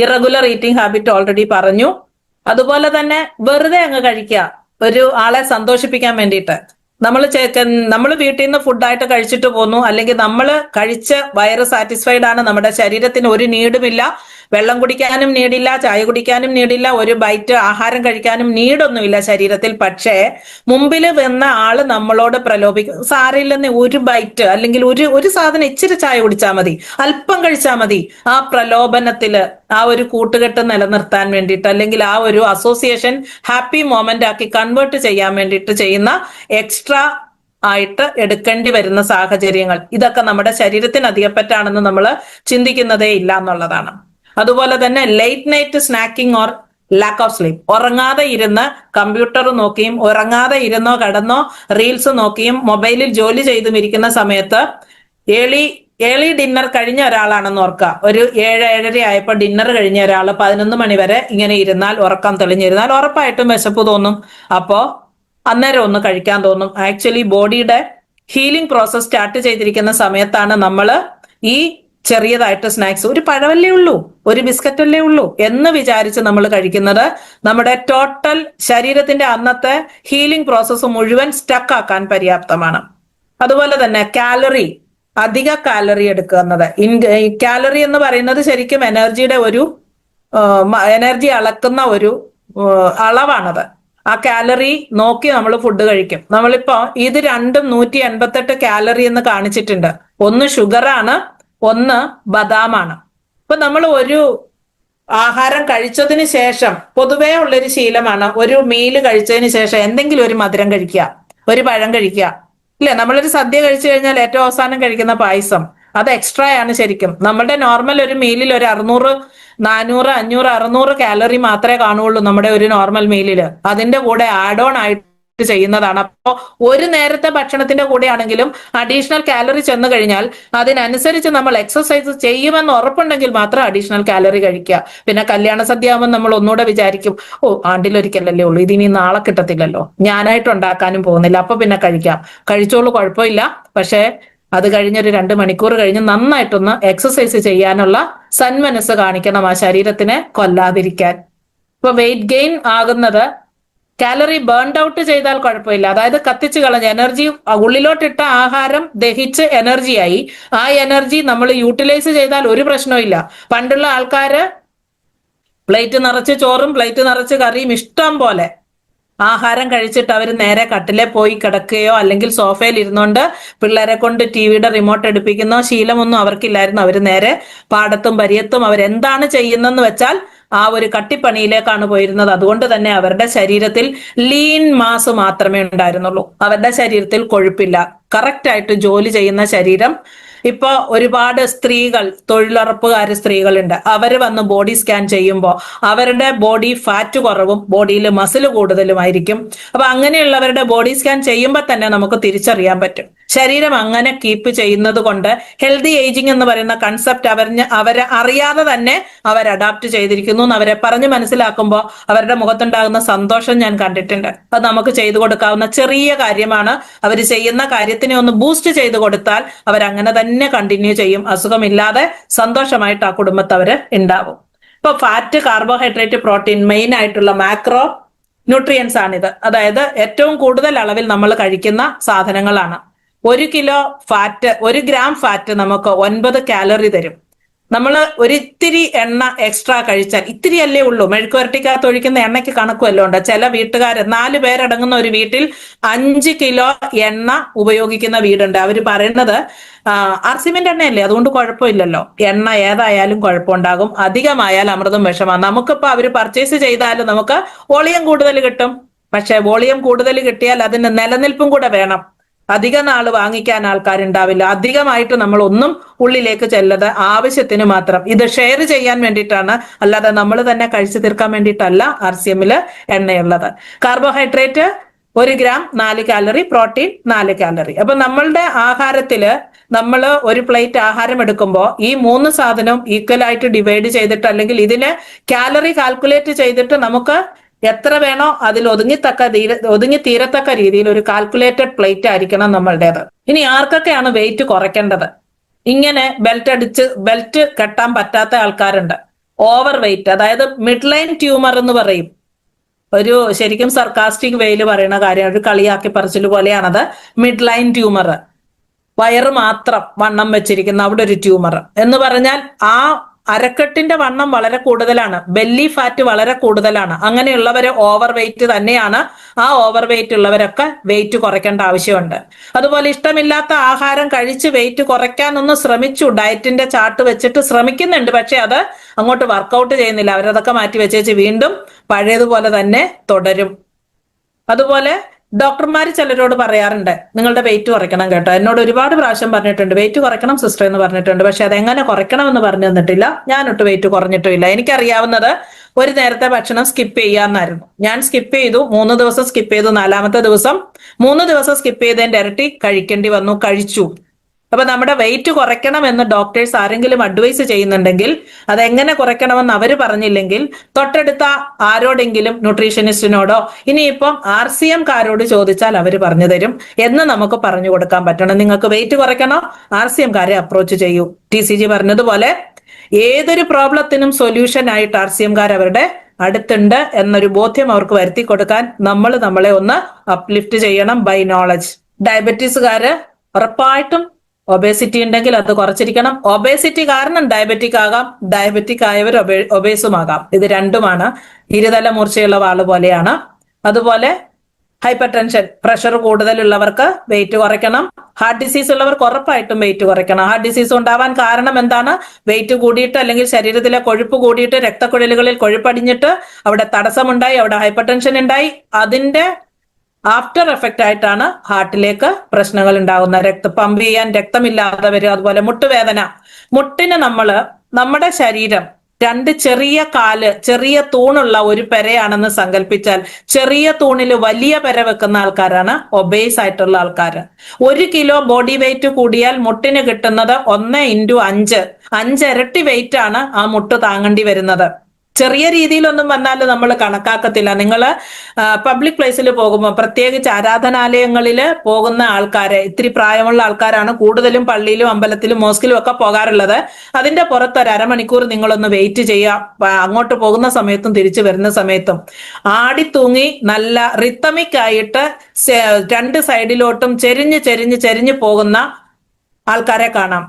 ഇറഗുലർ ഈറ്റിംഗ് ഹാബിറ്റ് ഓൾറെഡി പറഞ്ഞു. അതുപോലെ തന്നെ വെറുതെ അങ്ങ് കഴിക്കുക, ഒരു ആളെ സന്തോഷിപ്പിക്കാൻ വേണ്ടിയിട്ട്. നമ്മൾ വീട്ടിൽ നിന്ന് ഫുഡായിട്ട് കഴിച്ചിട്ട് പോന്നു, അല്ലെങ്കിൽ നമ്മൾ കഴിച്ച വയറ് സാറ്റിസ്ഫൈഡ് ആണ്, നമ്മുടെ ശരീരത്തിന് ഒരു നീടുമില്ല, വെള്ളം കുടിക്കാനും നീടില്ല, ചായ കുടിക്കാനും നീടില്ല, ഒരു ബൈറ്റ് ആഹാരം കഴിക്കാനും നീടൊന്നുമില്ല ശരീരത്തിൽ. പക്ഷേ മുമ്പിൽ വന്ന ആള് നമ്മളോട് പ്രലോഭിക്കും, സാരയില്ലെന്ന് ഒരു ബൈറ്റ് അല്ലെങ്കിൽ ഒരു സാധനം ഇച്ചിരി ചായ കുടിച്ചാൽ മതി, അല്പം കഴിച്ചാൽ മതി. ആ പ്രലോഭനത്തില് ആ ഒരു കൂട്ടുകെട്ട് നിലനിർത്താൻ വേണ്ടിയിട്ട്, അല്ലെങ്കിൽ ആ ഒരു അസോസിയേഷൻ ഹാപ്പി മൊമെന്റ് ആക്കി കൺവേർട്ട് ചെയ്യാൻ വേണ്ടിയിട്ട് ചെയ്യുന്ന എക്സ്ട്രാ ആയിട്ട് എടുക്കേണ്ടി വരുന്ന സാഹചര്യങ്ങൾ, ഇതൊക്കെ നമ്മുടെ ശരീരത്തിന് അധികപ്പറ്റാണെന്ന് നമ്മൾ ചിന്തിക്കുന്നതേ ഇല്ല എന്നുള്ളതാണ്. അതുപോലെ തന്നെ late night snacking or lack of sleep, ഉറങ്ങാതെ ഇരുന്ന് കമ്പ്യൂട്ടർ നോക്കിയും ഉറങ്ങാതെ ഇരുന്നോ കിടന്നോ റീൽസ് നോക്കിയും മൊബൈലിൽ ജോലി ചെയ്തും ഇരിക്കുന്ന സമയത്ത് ഏളി ഏളി ഡിന്നർ കഴിഞ്ഞ ഒരാളാണെന്ന് ഓർക്കുക. ഒരു 7-7:30 ആയപ്പോൾ ഡിന്നർ കഴിഞ്ഞ ഒരാൾ 11 മണി വരെ ഇങ്ങനെ ഇരുന്നാൽ, ഉറക്കം തെളിഞ്ഞിരുന്നാൽ ഉറപ്പായിട്ടും വിശപ്പ് തോന്നും. അപ്പോ അന്നേരം ഒന്ന് കഴിക്കാൻ തോന്നും. ആക്ച്വലി ബോഡിയുടെ ഹീലിംഗ് പ്രോസസ് സ്റ്റാർട്ട് ചെയ്തിരിക്കുന്ന സമയത്താണ് നമ്മൾ ഈ ചെറിയതായിട്ട് സ്നാക്സ്, ഒരു പഴമല്ലേ ഉള്ളൂ, ഒരു ബിസ്ക്കറ്റ് അല്ലേ ഉള്ളൂ എന്ന് വിചാരിച്ച് നമ്മൾ കഴിക്കുന്നത് നമ്മുടെ ടോട്ടൽ ശരീരത്തിന്റെ അന്നത്തെ ഹീലിംഗ് പ്രോസസ്സ് മുഴുവൻ സ്റ്റക്ക് ആക്കാൻ പര്യാപ്തമാണ്. അതുപോലെ തന്നെ കാലറി, അധിക കാലറി എടുക്കുന്നത്, കാലറി എന്ന് പറയുന്നത് ശരിക്കും എനർജിയുടെ ഒരു എനർജി അളക്കുന്ന ഒരു അളവാണത്. ആ കാലറി നോക്കി നമ്മൾ ഫുഡ് കഴിക്കും. നമ്മളിപ്പോ ഇത് രണ്ടും 188 കാലറി എന്ന് കാണിച്ചിട്ടുണ്ട്. ഒന്ന് ഷുഗറാണ്, ഒന്ന് ബദാമാണ്. ഇപ്പൊ നമ്മൾ ഒരു ആഹാരം കഴിച്ചതിന് ശേഷം പൊതുവേ ഉള്ളൊരു ശീലമാണ് ഒരു മീല് കഴിച്ചതിന് ശേഷം എന്തെങ്കിലും ഒരു മധുരം കഴിക്കുക, ഒരു പഴം കഴിക്കുക. ഇല്ലേ, നമ്മളൊരു സദ്യ കഴിച്ചു കഴിഞ്ഞാൽ ഏറ്റവും അവസാനം കഴിക്കുന്ന പായസം അത് എക്സ്ട്രാ ആണ്. ശരിക്കും നമ്മുടെ നോർമൽ ഒരു മീലിൽ ഒരു 600, 400, 500, 600 കാലറി മാത്രമേ കാണുള്ളൂ നമ്മുടെ ഒരു നോർമൽ മീലില്. അതിന്റെ കൂടെ ആഡ് ഓൺ ആയിട്ട് ചെയ്യുന്നതാണ്. അപ്പോ ഒരു നേരത്തെ ഭക്ഷണത്തിന്റെ കൂടെ ആണെങ്കിലും അഡീഷണൽ കാലറി ചെന്ന് കഴിഞ്ഞാൽ അതിനനുസരിച്ച് നമ്മൾ എക്സസൈസ് ചെയ്യുമെന്ന് ഉറപ്പുണ്ടെങ്കിൽ മാത്രം അഡീഷണൽ കാലറി കഴിക്കുക. പിന്നെ കല്യാണ സദ്യ ആകുമ്പോൾ നമ്മൾ ഒന്നുകൂടെ വിചാരിക്കും, ആണ്ടിലൊരിക്കലല്ലേ ഉള്ളൂ, ഇതിനി നാളെ കിട്ടത്തില്ലല്ലോ, ഞാനായിട്ട് ഉണ്ടാക്കാനും പോകുന്നില്ല, അപ്പൊ പിന്നെ കഴിച്ചോളൂ, കുഴപ്പമില്ല. പക്ഷെ അത് കഴിഞ്ഞൊരു 2 മണിക്കൂർ കഴിഞ്ഞ് നന്നായിട്ടൊന്ന് എക്സസൈസ് ചെയ്യാനുള്ള സന്മനസ് കാണിക്കണം, ആ ശരീരത്തിനെ കൊല്ലാതിരിക്കാൻ. ഇപ്പൊ വെയിറ്റ് ഗെയിൻ ആകുന്നത് കാലറി ബേൺഡ് ഔട്ട് ചെയ്താൽ കുഴപ്പമില്ല. അതായത് കത്തിച്ച് കളഞ്ഞ എനർജി, ഉള്ളിലോട്ടിട്ട ആഹാരം ദഹിച്ച് എനർജിയായി, ആ എനർജി നമ്മൾ യൂട്ടിലൈസ് ചെയ്താൽ ഒരു പ്രശ്നവും ഇല്ല. പണ്ടുള്ള ആൾക്കാര് പ്ലേറ്റ് നിറച്ച് ചോറും പ്ലേറ്റ് നിറച്ച് കറിയും ഇഷ്ടം പോലെ ആഹാരം കഴിച്ചിട്ട് അവർ നേരെ കട്ടിലെ പോയി കിടക്കുകയോ അല്ലെങ്കിൽ സോഫയിൽ ഇരുന്നുകൊണ്ട് പിള്ളേരെ കൊണ്ട് ടിവിയുടെ റിമോട്ട് എടുപ്പിക്കുന്ന ശീലമൊന്നും അവർക്കില്ലായിരുന്നു. അവർ നേരെ പാടത്തും പരിയത്തും അവരെന്താണ് ചെയ്യുന്നതെന്ന് വെച്ചാൽ ആ ഒരു കട്ടിപ്പണിയിലേക്കാണ് പോയിരുന്നത്. അതുകൊണ്ട് തന്നെ അവരുടെ ശരീരത്തിൽ ലീൻ മാസ് മാത്രമേ ഉണ്ടായിരുന്നുള്ളൂ. അവരുടെ ശരീരത്തിൽ കൊഴുപ്പില്ല. കറക്റ്റ് ആയിട്ട് ജോലി ചെയ്യുന്ന ശരീരം. ഇപ്പൊ ഒരുപാട് സ്ത്രീകൾ, തൊഴിലുറപ്പുകാർ സ്ത്രീകളുണ്ട്, അവര് വന്ന് ബോഡി സ്കാൻ ചെയ്യുമ്പോൾ അവരുടെ ബോഡി ഫാറ്റ് കുറവും ബോഡിയിൽ മസിൽ കൂടുതലുമായിരിക്കും. അപ്പൊ അങ്ങനെയുള്ളവരുടെ ബോഡി സ്കാൻ ചെയ്യുമ്പോൾ തന്നെ നമുക്ക് തിരിച്ചറിയാൻ പറ്റും. ശരീരം അങ്ങനെ കീപ്പ് ചെയ്യുന്നത് കൊണ്ട് ഹെൽത്തി ഏജിങ് എന്ന് പറയുന്ന കൺസെപ്റ്റ് അവരെ അറിയാതെ തന്നെ അവർ അഡാപ്റ്റ് ചെയ്തിരിക്കുന്നു എന്ന് അവരെ പറഞ്ഞ് മനസ്സിലാക്കുമ്പോൾ അവരുടെ മുഖത്തുണ്ടാകുന്ന സന്തോഷം ഞാൻ കണ്ടിട്ടുണ്ട്. അത് നമുക്ക് ചെയ്തു കൊടുക്കാവുന്ന ചെറിയ കാര്യമാണ്. അവർ ചെയ്യുന്ന കാര്യത്തിനെ ഒന്ന് ബൂസ്റ്റ് ചെയ്ത് കൊടുത്താൽ അവരങ്ങനെ തന്നെ കണ്ടിന്യൂ ചെയ്യും. അസുഖമില്ലാതെ സന്തോഷമായിട്ട് ആ കുടുംബത്ത് അവര് ഉണ്ടാവും. ഇപ്പൊ ഫാറ്റ്, കാർബോഹൈഡ്രേറ്റ്, പ്രോട്ടീൻ, മെയിൻ ആയിട്ടുള്ള മാക്രോ ന്യൂട്രിയൻസ് ആണിത്. അതായത് ഏറ്റവും കൂടുതൽ അളവിൽ നമ്മൾ കഴിക്കുന്ന സാധനങ്ങളാണ്. 1 കിലോ ഫാറ്റ്, 1 ഗ്രാം ഫാറ്റ് നമുക്ക് 9 കാലറി തരും. നമ്മൾ ഒരിത്തിരി എണ്ണ എക്സ്ട്രാ കഴിച്ചാൽ, ഇത്തിരി അല്ലേ ഉള്ളൂ, മെഴുക്കുവരട്ടിക്കകത്ത് ഒഴിക്കുന്ന എണ്ണയ്ക്ക് കണക്കുമല്ലോ ഉണ്ട്. ചില വീട്ടുകാർ 4 പേരടങ്ങുന്ന ഒരു വീട്ടിൽ 5 കിലോ എണ്ണ ഉപയോഗിക്കുന്ന വീടുണ്ട്. അവർ പറയുന്നത് ആർസിമെന്റ് എണ്ണയല്ലേ, അതുകൊണ്ട് കുഴപ്പമില്ലല്ലോ, എണ്ണ ഏതായാലും കുഴപ്പമുണ്ടാകും, അധികമായാൽ അമൃതും വിഷമാണ്. നമുക്കിപ്പോ അവർ പർച്ചേസ് ചെയ്താൽ നമുക്ക് വോളിയം കൂടുതൽ കിട്ടും. പക്ഷെ വോളിയം കൂടുതൽ കിട്ടിയാൽ അതിന് നിലനിൽപ്പും കൂടെ വേണം. അധിക നാള് വാങ്ങിക്കാൻ ആൾക്കാരുണ്ടാവില്ല. അധികമായിട്ട് നമ്മൾ ഒന്നും ഉള്ളിലേക്ക് ചെല്ലത് ആവശ്യത്തിന് മാത്രം. ഇത് ഷെയർ ചെയ്യാൻ വേണ്ടിയിട്ടാണ്, അല്ലാതെ നമ്മൾ തന്നെ കഴിച്ചു തീർക്കാൻ വേണ്ടിയിട്ടല്ല RCM എണ്ണയുള്ളത്. Carbohydrate 1 gram 4 calorie, protein 4 calorie. അപ്പൊ നമ്മളുടെ ആഹാരത്തില് നമ്മൾ ഒരു പ്ലേറ്റ് ആഹാരം എടുക്കുമ്പോൾ ഈ 3 സാധനവും ഈക്വൽ ആയിട്ട് ഡിവൈഡ് ചെയ്തിട്ട്, അല്ലെങ്കിൽ ഇതിന് കാലറി കാൽക്കുലേറ്റ് ചെയ്തിട്ട് നമുക്ക് എത്ര വേണോ അതിൽ ഒതുങ്ങി തീരത്തക്ക രീതിയിൽ ഒരു കാൽക്കുലേറ്റഡ് പ്ലേറ്റ് ആയിരിക്കണം നമ്മളുടേത്. ഇനി ആർക്കൊക്കെയാണ് വെയിറ്റ് കുറയ്ക്കേണ്ടത്? ഇങ്ങനെ ബെൽറ്റ് കെട്ടാൻ പറ്റാത്ത ആൾക്കാരുണ്ട്. ഓവർ വെയിറ്റ്, അതായത് മിഡ് ലൈൻ ട്യൂമർ എന്ന് പറയും. ഒരു ശരിക്കും സർക്കാസ്റ്റിക് വേയിൽ പറയുന്ന കാര്യം, ഒരു കളിയാക്കി പറച്ചിൽ പോലെയാണത്. മിഡ് ലൈൻ ട്യൂമർ, വയറ് മാത്രം വണ്ണം വെച്ചിരിക്കുന്ന അവിടെ ഒരു ട്യൂമർ എന്ന് പറഞ്ഞാൽ ആ അരക്കെട്ടിന്റെ വണ്ണം വളരെ കൂടുതലാണ്, ബെല്ലി ഫാറ്റ് വളരെ കൂടുതലാണ്. അങ്ങനെയുള്ളവര് ഓവർ വെയിറ്റ് തന്നെയാണ്. ആ ഓവർ വെയിറ്റ് ഉള്ളവരൊക്കെ വെയിറ്റ് കുറയ്ക്കേണ്ട ആവശ്യമുണ്ട്. അതുപോലെ ഇഷ്ടമില്ലാത്ത ആഹാരം കഴിച്ച് വെയിറ്റ് കുറയ്ക്കാനൊന്ന് ശ്രമിച്ചു, ഡയറ്റിന്റെ ചാർട്ട് വെച്ചിട്ട് ശ്രമിക്കുന്നുണ്ട്, പക്ഷെ അത് അങ്ങോട്ട് വർക്കൗട്ട് ചെയ്യുന്നില്ല. അവരതൊക്കെ മാറ്റി വെച്ചേച്ച് വീണ്ടും പഴയതുപോലെ തന്നെ തുടരും. അതുപോലെ ഡോക്ടർമാർ ചിലരോട് പറയാറുണ്ട്, നിങ്ങളുടെ വെയിറ്റ് കുറയ്ക്കണം കേട്ടോ. എന്നോട് ഒരുപാട് പ്രാവശ്യം പറഞ്ഞിട്ടുണ്ട്, വെയിറ്റ് കുറയ്ക്കണം സിസ്റ്റർ എന്ന് പറഞ്ഞിട്ടുണ്ട്. പക്ഷെ അതെങ്ങനെ കുറയ്ക്കണമെന്ന് പറഞ്ഞു തന്നിട്ടില്ല. ഞാനൊട്ട് വെയിറ്റ് കുറഞ്ഞിട്ടുമില്ല. എനിക്കറിയാവുന്നത് ഒരു നേരത്തെ ഭക്ഷണം സ്കിപ്പ് ചെയ്യാന്നായിരുന്നു. ഞാൻ സ്കിപ്പ് ചെയ്തു, 3 ദിവസം സ്കിപ്പ് ചെയ്തു. 4-മത്തെ ദിവസം 3 ദിവസം സ്കിപ്പ് ചെയ്തതിന്റെ ഇരട്ടി കഴിക്കേണ്ടി വന്നു, കഴിച്ചു. അപ്പൊ നമ്മുടെ വെയിറ്റ് കുറയ്ക്കണം എന്ന് ഡോക്ടേഴ്സ് ആരെങ്കിലും അഡ്വൈസ് ചെയ്യുന്നുണ്ടെങ്കിൽ അതെങ്ങനെ കുറയ്ക്കണമെന്ന് അവർ പറഞ്ഞില്ലെങ്കിൽ തൊട്ടടുത്ത ആരോടെങ്കിലും ന്യൂട്രീഷനിസ്റ്റിനോടോ ഇനിയിപ്പം RCM കാരോട് ചോദിച്ചാൽ അവർ പറഞ്ഞു തരും എന്ന് നമുക്ക് പറഞ്ഞു കൊടുക്കാൻ പറ്റണം. നിങ്ങൾക്ക് വെയിറ്റ് കുറയ്ക്കണോ, RCM കാരെ അപ്രോച്ച് ചെയ്യൂ. TCG പറഞ്ഞതുപോലെ ഏതൊരു പ്രോബ്ലത്തിനും സൊല്യൂഷൻ ആയിട്ട് RCM കാർ അവരുടെ അടുത്തുണ്ട് എന്നൊരു ബോധ്യം അവർക്ക് വരുത്തി കൊടുക്കാൻ നമ്മളെ ഒന്ന് അപ്ലിഫ്റ്റ് ചെയ്യണം ബൈ നോളജ്. ഡയബറ്റീസുകാര് ഉറപ്പായിട്ടും ഒബേസിറ്റി ഉണ്ടെങ്കിൽ അത് കുറച്ചിരിക്കണം. ഒബേസിറ്റി കാരണം ഡയബറ്റിക് ആകാം, ഡയബറ്റിക് ആയവർ ഒബേസുമാകാം. ഇത് രണ്ടുമാണ് ഇരുതല മൂർച്ചയുള്ള വാള് പോലെയാണ്. അതുപോലെ ഹൈപ്പർ ടെൻഷൻ, പ്രഷർ കൂടുതലുള്ളവർക്ക് വെയിറ്റ് കുറയ്ക്കണം. ഹാർട്ട് ഡിസീസ് ഉള്ളവർക്ക് ഉറപ്പായിട്ടും വെയിറ്റ് കുറയ്ക്കണം. ഹാർട്ട് ഡിസീസ് ഉണ്ടാവാൻ കാരണം എന്താണ്? വെയിറ്റ് കൂടിയിട്ട് അല്ലെങ്കിൽ ശരീരത്തിലെ കൊഴുപ്പ് കൂടിയിട്ട് രക്തക്കുഴലുകളിൽ കൊഴുപ്പടിഞ്ഞിട്ട് അവിടെ തടസ്സമുണ്ടായി, അവിടെ ഹൈപ്പർ ടെൻഷൻ ഉണ്ടായി. അതിന്റെ ആഫ്റ്റർ എഫക്റ്റ് ആയിട്ടാണ് ഹാർട്ടിലേക്ക് പ്രശ്നങ്ങൾ ഉണ്ടാകുന്നത്. പമ്പ് ചെയ്യാൻ രക്തമില്ലാതെ വരും. അതുപോലെ മുട്ടുവേദന. മുട്ടിന് നമ്മുടെ ശരീരം രണ്ട് ചെറിയ തൂണുള്ള ഒരു പെരയാണെന്ന് സങ്കല്പിച്ചാൽ ചെറിയ തൂണിൽ വലിയ പെര വെക്കുന്ന ആൾക്കാരാണ് ഒബേസ് ആയിട്ടുള്ള ആൾക്കാർ. 1 കിലോ ബോഡി വെയിറ്റ് കൂടിയാൽ മുട്ടിന് കിട്ടുന്നത് 1 × 5 ഇരട്ടി വെയിറ്റ് ആണ് ആ മുട്ട് താങ്ങേണ്ടി വരുന്നത്. ചെറിയ രീതിയിലൊന്നും വന്നാൽ നമ്മൾ കണക്കാക്കത്തില്ല. നിങ്ങൾ പബ്ലിക് പ്ലേസിൽ പോകുമ്പോൾ, പ്രത്യേകിച്ച് ആരാധനാലയങ്ങളിൽ പോകുന്ന ആൾക്കാരെ, ഇത്തിരി പ്രായമുള്ള ആൾക്കാരാണ് കൂടുതലും പള്ളിയിലും അമ്പലത്തിലും മോസ്കിലും ഒക്കെ പോകാറുള്ളത്. അതിന്റെ പുറത്ത് ഒരു അരമണിക്കൂർ നിങ്ങളൊന്ന് വെയിറ്റ് ചെയ്യുക. അങ്ങോട്ട് പോകുന്ന സമയത്തും തിരിച്ചു വരുന്ന സമയത്തും ആടിത്തൂങ്ങി നല്ല റിത്തമിക് ആയിട്ട് രണ്ട് സൈഡിലോട്ടും ചെരിഞ്ഞ് പോകുന്ന ആൾക്കാരെ കാണാം.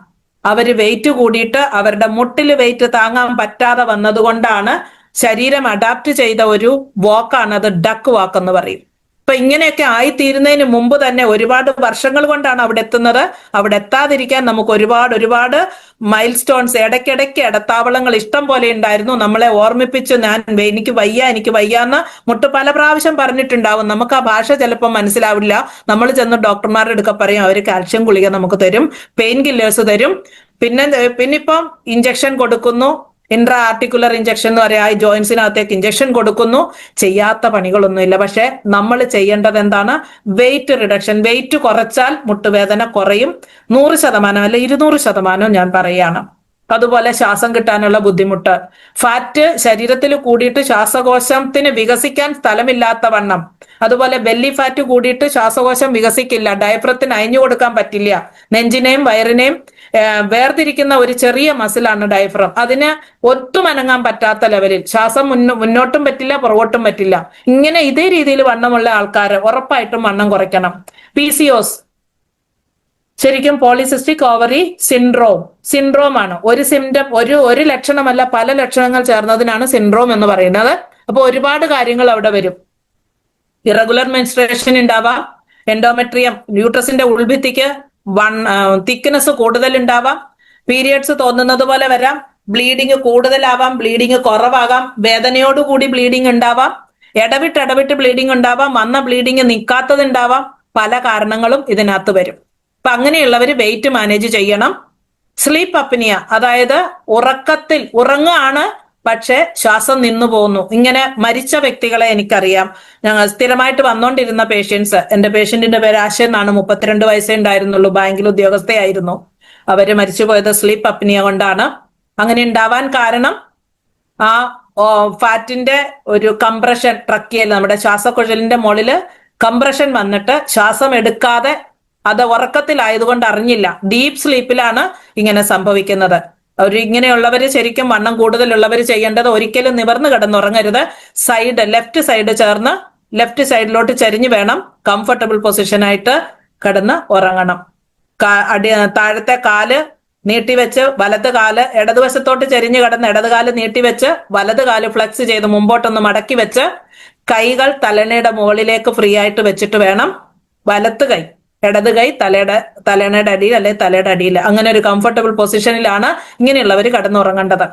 അവര് വെയിറ്റ് കൂടിയിട്ട് അവരുടെ മുട്ടിൽ വെയിറ്റ് താങ്ങാൻ പറ്റാതെ വന്നതുകൊണ്ടാണ് ശരീരം അഡാപ്റ്റ് ചെയ്ത ഒരു വാക്കാണ് അത് ഡക്ക് വാക്ക് എന്ന് പറയും. അപ്പൊ ഇങ്ങനെയൊക്കെ ആയിത്തീരുന്നതിന് മുമ്പ് തന്നെ ഒരുപാട് വർഷങ്ങൾ കൊണ്ടാണ് അവിടെ എത്തുന്നത്. അവിടെ എത്താതിരിക്കാൻ നമുക്ക് ഒരുപാട് മൈൽ സ്റ്റോൺസ്, ഇടയ്ക്കിടയ്ക്ക് ഇടത്താവളങ്ങൾ ഇഷ്ടം പോലെ ഉണ്ടായിരുന്നു. നമ്മളെ ഓർമ്മിപ്പിച്ച് എനിക്ക് വയ്യ എന്ന് മുട്ട് പല പ്രാവശ്യം പറഞ്ഞിട്ടുണ്ടാവും. നമുക്ക് ആ ഭാഷ ചിലപ്പോൾ മനസ്സിലാവില്ല. നമ്മൾ ചെന്ന് ഡോക്ടർമാരുടെ അടുക്ക പറയും, അവർ കാൽഷ്യം ഗുളിക നമുക്ക് തരും, പെയിൻ കില്ലേഴ്സ് തരും. പിന്നിപ്പം ഇഞ്ചക്ഷൻ കൊടുക്കുന്നു, ഇൻട്രാ ആർട്ടിക്കുലർ ഇഞ്ചക്ഷൻ എന്ന് പറയാം. ഈ ജോയിന്റ്സിനകത്തേക്ക് ഇഞ്ചക്ഷൻ കൊടുക്കുന്നു. ചെയ്യാത്ത പണികളൊന്നുമില്ല. പക്ഷെ നമ്മൾ ചെയ്യേണ്ടത് എന്താണ്? Weight reduction. വെയിറ്റ് കുറച്ചാൽ മുട്ടുവേദന കുറയും. 100% അല്ല 200% ഞാൻ പറയുകയാണ്. അതുപോലെ ശ്വാസം കിട്ടാനുള്ള ബുദ്ധിമുട്ട്, ഫാറ്റ് ശരീരത്തിൽ കൂടിയിട്ട് ശ്വാസകോശത്തിന് വികസിക്കാൻ സ്ഥലമില്ലാത്ത വണ്ണം. അതുപോലെ ബെല്ലി ഫാറ്റ് കൂടിയിട്ട് ശ്വാസകോശം വികസിക്കില്ല, ഡയഫ്രത്തിന് അയഞ്ഞു കൊടുക്കാൻ പറ്റില്ല. നെഞ്ചിനെയും വയറിനെയും വേർതിരിക്കുന്ന ഒരു ചെറിയ മസിലാണ് ഡയഫ്രം. അതിന് ഒട്ടും അനങ്ങാൻ പറ്റാത്ത ലെവലിൽ ശ്വാസം മുന്നോട്ടും പറ്റില്ല, പുറകോട്ടും പറ്റില്ല. ഇങ്ങനെ ഇതേ രീതിയിൽ വണ്ണമുള്ള ആൾക്കാർ ഉറപ്പായിട്ടും വണ്ണം കുറയ്ക്കണം. PCOS ശരിക്കും പോളിസിസ്റ്റിക് ഓവറി സിൻഡ്രോം ആണ്. ഒരു സിംറ്റം, ഒരു ലക്ഷണമല്ല, പല ലക്ഷണങ്ങൾ ചേർന്നതിനാണ് സിൻഡ്രോം എന്ന് പറയുന്നത്. അപ്പൊ ഒരുപാട് കാര്യങ്ങൾ അവിടെ വരും. ഇറഗുലർ മെൻസ്ട്രേഷൻ ഉണ്ടാവാം, എൻഡോമെട്രിയം യൂട്രസിന്റെ ഉൾഭിത്തിക്ക് തിക്നെസ് കൂടുതൽ ഉണ്ടാവാം, പീരിയഡ്സ് തോന്നുന്നത് പോലെ വരാം, ബ്ലീഡിങ് കൂടുതലാവാം, ബ്ലീഡിങ് കുറവാകാം, വേദനയോടുകൂടി ബ്ലീഡിങ് ഉണ്ടാവാം, ഇടവിട്ട് ബ്ലീഡിങ് ഉണ്ടാവാം, വന്ന ബ്ലീഡിങ് നിൽക്കാത്തത് ഉണ്ടാവാം. പല കാരണങ്ങളും ഇതിനകത്ത് വരും. അപ്പൊ അങ്ങനെയുള്ളവര് വെയിറ്റ് മാനേജ് ചെയ്യണം. സ്ലീപ്പ് അപ്നിയ, അതായത് ഉറക്കത്തിൽ ഉറങ്ങാണ് പക്ഷെ ശ്വാസം നിന്നു പോകുന്നു. ഇങ്ങനെ മരിച്ച വ്യക്തികളെ എനിക്കറിയാം. ഞങ്ങൾ സ്ഥിരമായിട്ട് വന്നോണ്ടിരുന്ന പേഷ്യൻസ്, എന്റെ പേഷ്യന്റിന്റെ പേര് ആശ എന്നാണ്, 32 വയസ്സേ ഉണ്ടായിരുന്നുള്ളൂ, ബാങ്കിൽ ഉദ്യോഗസ്ഥയായിരുന്നു. അവര് മരിച്ചുപോയത് സ്ലീപ്പ് അപ്നിയ കൊണ്ടാണ്. അങ്ങനെ ഉണ്ടാവാൻ കാരണം ആ ഫാറ്റിന്റെ ഒരു കംപ്രഷൻ, ട്രക്കിയൽ നമ്മുടെ ശ്വാസക്കുഴലിന്റെ മുകളില് കംപ്രഷൻ വന്നിട്ട് ശ്വാസം എടുക്കാതെ, അത് ഉറക്കത്തിലായതുകൊണ്ട് അറിഞ്ഞില്ല. ഡീപ്പ് സ്ലീപ്പിലാണ് ഇങ്ങനെ സംഭവിക്കുന്നത്. ഇങ്ങനെയുള്ളവര് ശരിക്കും വണ്ണം കൂടുതലുള്ളവർ ചെയ്യേണ്ടത് ഒരിക്കലും നിവർന്നു കിടന്നുറങ്ങരുത്. ലെഫ്റ്റ് സൈഡ് ചേർന്ന് ലെഫ്റ്റ് സൈഡിലോട്ട് ചരിഞ്ഞു വേണം കംഫർട്ടബിൾ പൊസിഷനായിട്ട് കിടന്ന് ഉറങ്ങണം. താഴത്തെ കാല് നീട്ടിവെച്ച് വലത് കാല് ഇടതുവശത്തോട്ട് ചരിഞ്ഞു കിടന്ന് ഇടത് കാല് നീട്ടിവെച്ച് വലത് കാല് ഫ്ലെക്സ് ചെയ്ത് മുമ്പോട്ടൊന്ന് മടക്കി വെച്ച് കൈകൾ തലണയുടെ മുകളിലേക്ക് ഫ്രീ ആയിട്ട് വെച്ചിട്ട് വേണം വലത്ത് കൈ, ഇടത് കൈ തലയുടെ അടിയിൽ അല്ലെ തലയുടെ അടിയിൽ, അങ്ങനെ ഒരു കംഫർട്ടബിൾ പൊസിഷനിലാണ് ഇങ്ങനെയുള്ളവർ കടന്നുറങ്ങേണ്ടത്.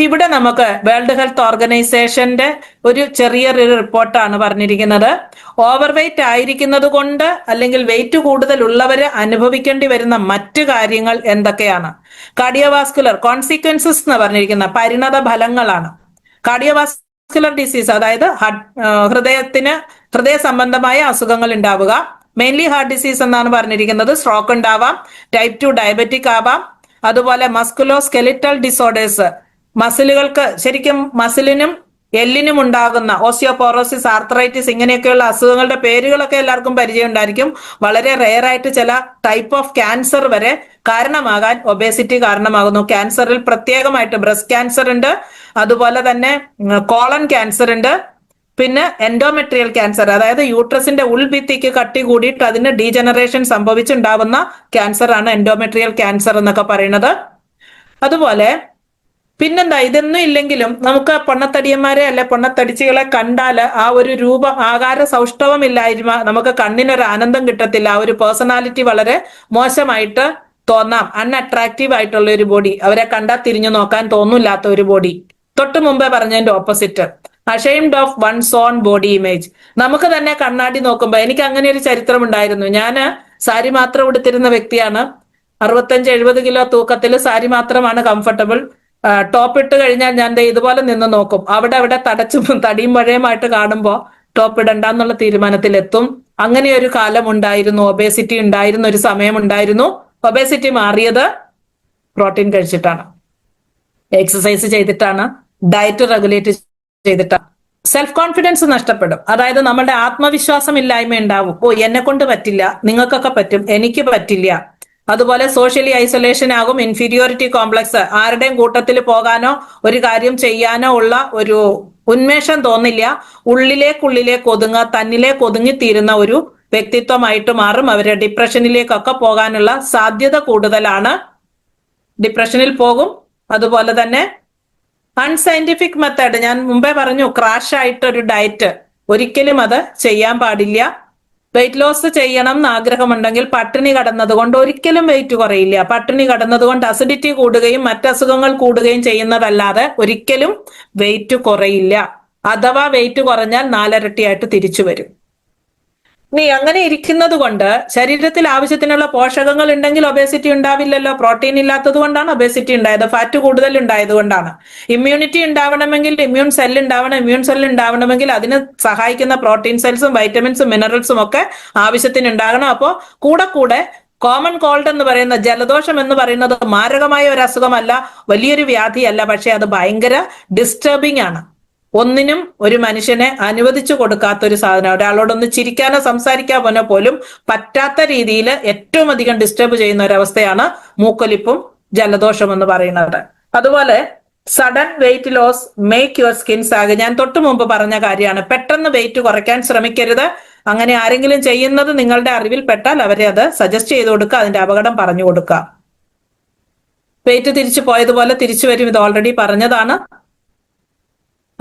ഇവിടെ നമുക്ക് വേൾഡ് ഹെൽത്ത് ഓർഗനൈസേഷന്റെ ഒരു ചെറിയൊരു റിപ്പോർട്ടാണ് പറഞ്ഞിരിക്കുന്നത്. ഓവർ വെയിറ്റ് ആയിരിക്കുന്നത് കൊണ്ട് അല്ലെങ്കിൽ വെയിറ്റ് കൂടുതലുള്ളവര് അനുഭവിക്കേണ്ടി വരുന്ന മറ്റു കാര്യങ്ങൾ എന്തൊക്കെയാണ്? കാർഡിയോവാസ്കുലർ കോൺസിക്വൻസസ് എന്ന് പറഞ്ഞിരിക്കുന്ന പരിണത ഫലങ്ങളാണ്. കാർഡിയോവാസ്കുലർ ഡിസീസ്, അതായത് ഹൃദയ സംബന്ധമായ അസുഖങ്ങൾ ഉണ്ടാവുക, മെയിൻലി ഹാർട്ട് ഡിസീസ് എന്നാണ് പറഞ്ഞിരിക്കുന്നത്. സ്ട്രോക്ക് ഉണ്ടാവാം, ടൈപ്പ് 2 ഡയബറ്റിക് ആവാം, അതുപോലെ മസ്കുലോ സ്കെലിറ്റൽ ഡിസോർഡേഴ്സ്, മസിലുകൾക്ക് ശരിക്കും മസിലിനും എല്ലിനും ഉണ്ടാകുന്ന ഓസ്റ്റിയോപോറോസിസ്, ആർത്രൈറ്റിസ്, ഇങ്ങനെയൊക്കെയുള്ള അസുഖങ്ങളുടെ പേരുകളൊക്കെ എല്ലാവർക്കും പരിചയം ഉണ്ടായിരിക്കും. വളരെ റെയർ ആയിട്ട് ചില ടൈപ്പ് ഓഫ് ക്യാൻസർ വരെ കാരണമാകാൻ ഒബേസിറ്റി കാരണമാകുന്നു. ക്യാൻസറിൽ പ്രത്യേകമായിട്ട് ബ്രസ്റ്റ് ക്യാൻസർ ഉണ്ട്, അതുപോലെ തന്നെ കോളൻ ക്യാൻസർ ഉണ്ട്, പിന്നെ എൻഡോമെട്രിയൽ ക്യാൻസർ, അതായത് യൂട്രസിന്റെ ഉൾഭിത്തിക്ക് കട്ടി കൂടിയിട്ട് അതിന് ഡീജനറേഷൻ സംഭവിച്ചുണ്ടാവുന്ന ക്യാൻസർ ആണ് എൻഡോമെട്രിയൽ ക്യാൻസർ എന്നൊക്കെ പറയുന്നത്. അതുപോലെ പിന്നെന്താ, ഇതൊന്നും ഇല്ലെങ്കിലും നമുക്ക് പൊണ്ണത്തടിയന്മാരെ അല്ലെ പൊണ്ണത്തടിച്ചുകളെ കണ്ടാൽ ആ ഒരു രൂപം, ആകാര സൗഷ്ഠവമില്ലായ്മ, നമുക്ക് കണ്ണിനൊരു ആനന്ദം കിട്ടത്തില്ല, ആ ഒരു പേഴ്സണാലിറ്റി വളരെ മോശമായിട്ട് തോന്നാം, അൺഅട്രാക്റ്റീവ് ആയിട്ടുള്ള ഒരു ബോഡി, അവരെ കണ്ടാൽ തിരിഞ്ഞു നോക്കാൻ തോന്നില്ലാത്ത ഒരു ബോഡി. തൊട്ട് മുമ്പേ പറഞ്ഞതിന്റെ opposite, ashamed of one's on body image. നമുക്ക് തന്നെ കണ്ണാടി നോക്കുമ്പോ, എനിക്ക് അങ്ങനെ ഒരു ചരിത്രം ഉണ്ടായിരുന്നു. ഞാൻ സാരി മാത്രം ഉടുത്തിരുന്ന വ്യക്തിയാണ്. 65-70 കിലോ തൂക്കത്തിൽ സാരി മാത്രമാണ് കംഫർട്ടബിൾ. ടോപ്പ് ഇട്ട് കഴിഞ്ഞാൽ ഞാൻ ഇതുപോലെ നിന്ന് നോക്കും, അവിടെ തടച്ചും തടിയും മഴയുമായിട്ട് കാണുമ്പോൾ ടോപ്പ് ഇടണ്ടെന്നുള്ള തീരുമാനത്തിലെത്തും. അങ്ങനെ ഒരു കാലം ഉണ്ടായിരുന്നു. ഒബേസിറ്റി ഉണ്ടായിരുന്ന ഒരു സമയം ഉണ്ടായിരുന്നു. ഒബേസിറ്റി മാറിയത് പ്രോട്ടീൻ കഴിച്ചിട്ടാണ്, എക്സസൈസ് ചെയ്തിട്ടാണ്, ഡയറ്റ് റെഗുലേറ്റ് ചെയ്തിട്ടാണ്. സെൽഫ് കോൺഫിഡൻസ് നഷ്ടപ്പെടും, അതായത് നമ്മളുടെ ആത്മവിശ്വാസം ഇല്ലായ്മ ഉണ്ടാവും. എന്നെ കൊണ്ട് പറ്റില്ല, നിങ്ങൾക്കൊക്കെ പറ്റും, എനിക്ക് പറ്റില്ല. അതുപോലെ സോഷ്യലി ഐസൊലേഷൻ ആകും, ഇൻഫീരിയോറിറ്റി കോംപ്ലക്സ്, ആരുടെയും കൂട്ടത്തിൽ പോകാനോ ഒരു കാര്യം ചെയ്യാനോ ഉള്ള ഒരു ഉന്മേഷം തോന്നില്ല, ഉള്ളിലേക്ക് തന്നിലേക്ക് ഒതുങ്ങിത്തീരുന്ന ഒരു വ്യക്തിത്വമായിട്ട് മാറും. അവര് ഡിപ്രഷനിലേക്കൊക്കെ പോകാനുള്ള സാധ്യത കൂടുതലാണ്, ഡിപ്രഷനിൽ പോകും. അതുപോലെ തന്നെ അൺസയന്റിഫിക് മെത്തേഡ്, ഞാൻ മുമ്പേ പറഞ്ഞു, ക്രാഷ് ആയിട്ടൊരു ഡയറ്റ്, ഒരിക്കലും അത് ചെയ്യാൻ പാടില്ല. വെയിറ്റ് ലോസ് ചെയ്യണം എന്ന് ആഗ്രഹമുണ്ടെങ്കിൽ പട്ടിണി കടന്നത് കൊണ്ട് ഒരിക്കലും വെയിറ്റ് കുറയില്ല. പട്ടിണി കടന്നത് കൊണ്ട് അസിഡിറ്റി കൂടുകയും മറ്റസുഖങ്ങൾ കൂടുകയും ചെയ്യുന്നതല്ലാതെ ഒരിക്കലും വെയിറ്റ് കുറയില്ല. അഥവാ വെയിറ്റ് കുറഞ്ഞാൽ 4 ഇരട്ടിയായിട്ട് തിരിച്ചു വരും. ഇനി അങ്ങനെ ഇരിക്കുന്നത് കൊണ്ട് ശരീരത്തിൽ ആവശ്യത്തിനുള്ള പോഷകങ്ങൾ ഉണ്ടെങ്കിൽ ഒബേസിറ്റി ഉണ്ടാവില്ലല്ലോ. പ്രോട്ടീൻ ഇല്ലാത്തത് കൊണ്ടാണ് ഒബേസിറ്റി ഉണ്ടായത്, ഫാറ്റ് കൂടുതൽ ഉണ്ടായത് കൊണ്ടാണ്. ഇമ്മ്യൂണിറ്റി ഉണ്ടാവണമെങ്കിൽ ഇമ്മ്യൂൺ സെൽ ഉണ്ടാവണം. ഇമ്മ്യൂൺ സെൽ ഉണ്ടാവണമെങ്കിൽ അതിന് സഹായിക്കുന്ന പ്രോട്ടീൻ സെൽസും വൈറ്റമിൻസും മിനറൽസും ഒക്കെ ആവശ്യത്തിന് ഉണ്ടാകണം. അപ്പോൾ കൂടെ കോമൺ കോൾഡ് എന്ന് പറയുന്ന ജലദോഷം എന്ന് പറയുന്നത് മാരകമായ ഒരു അസുഖമല്ല, വലിയൊരു വ്യാധിയല്ല, പക്ഷെ അത് ഭയങ്കര ഡിസ്റ്റർബിംഗ് ആണ്. ഒന്നിനും ഒരു മനുഷ്യനെ അനുവദിച്ചു കൊടുക്കാത്ത ഒരു സാധനം. ഒരാളോടൊന്ന് ചിരിക്കാനോ സംസാരിക്കാനോ പോലും പറ്റാത്ത രീതിയിൽ ഏറ്റവും അധികം ഡിസ്റ്റർബ് ചെയ്യുന്ന ഒരവസ്ഥയാണ് മൂക്കൊലിപ്പും ജലദോഷം എന്ന് പറയുന്നത്. അതുപോലെ sudden weight loss make your skin sag, ഞാൻ തൊട്ടു മുമ്പ് പറഞ്ഞ കാര്യമാണ്. പെട്ടെന്ന് വെയിറ്റ് കുറയ്ക്കാൻ ശ്രമിക്കരുത്. അങ്ങനെ ആരെങ്കിലും ചെയ്യുന്നത് നിങ്ങളുടെ അറിവിൽ പെട്ടാൽ അവരെ അത് സജസ്റ്റ് ചെയ്ത് കൊടുക്കുക, അതിന്റെ അപകടം പറഞ്ഞു കൊടുക്കുക. വെയിറ്റ് തിരിച്ചു പോയതുപോലെ തിരിച്ചു വരും, ഇത് ഓൾറെഡി പറഞ്ഞതാണ്.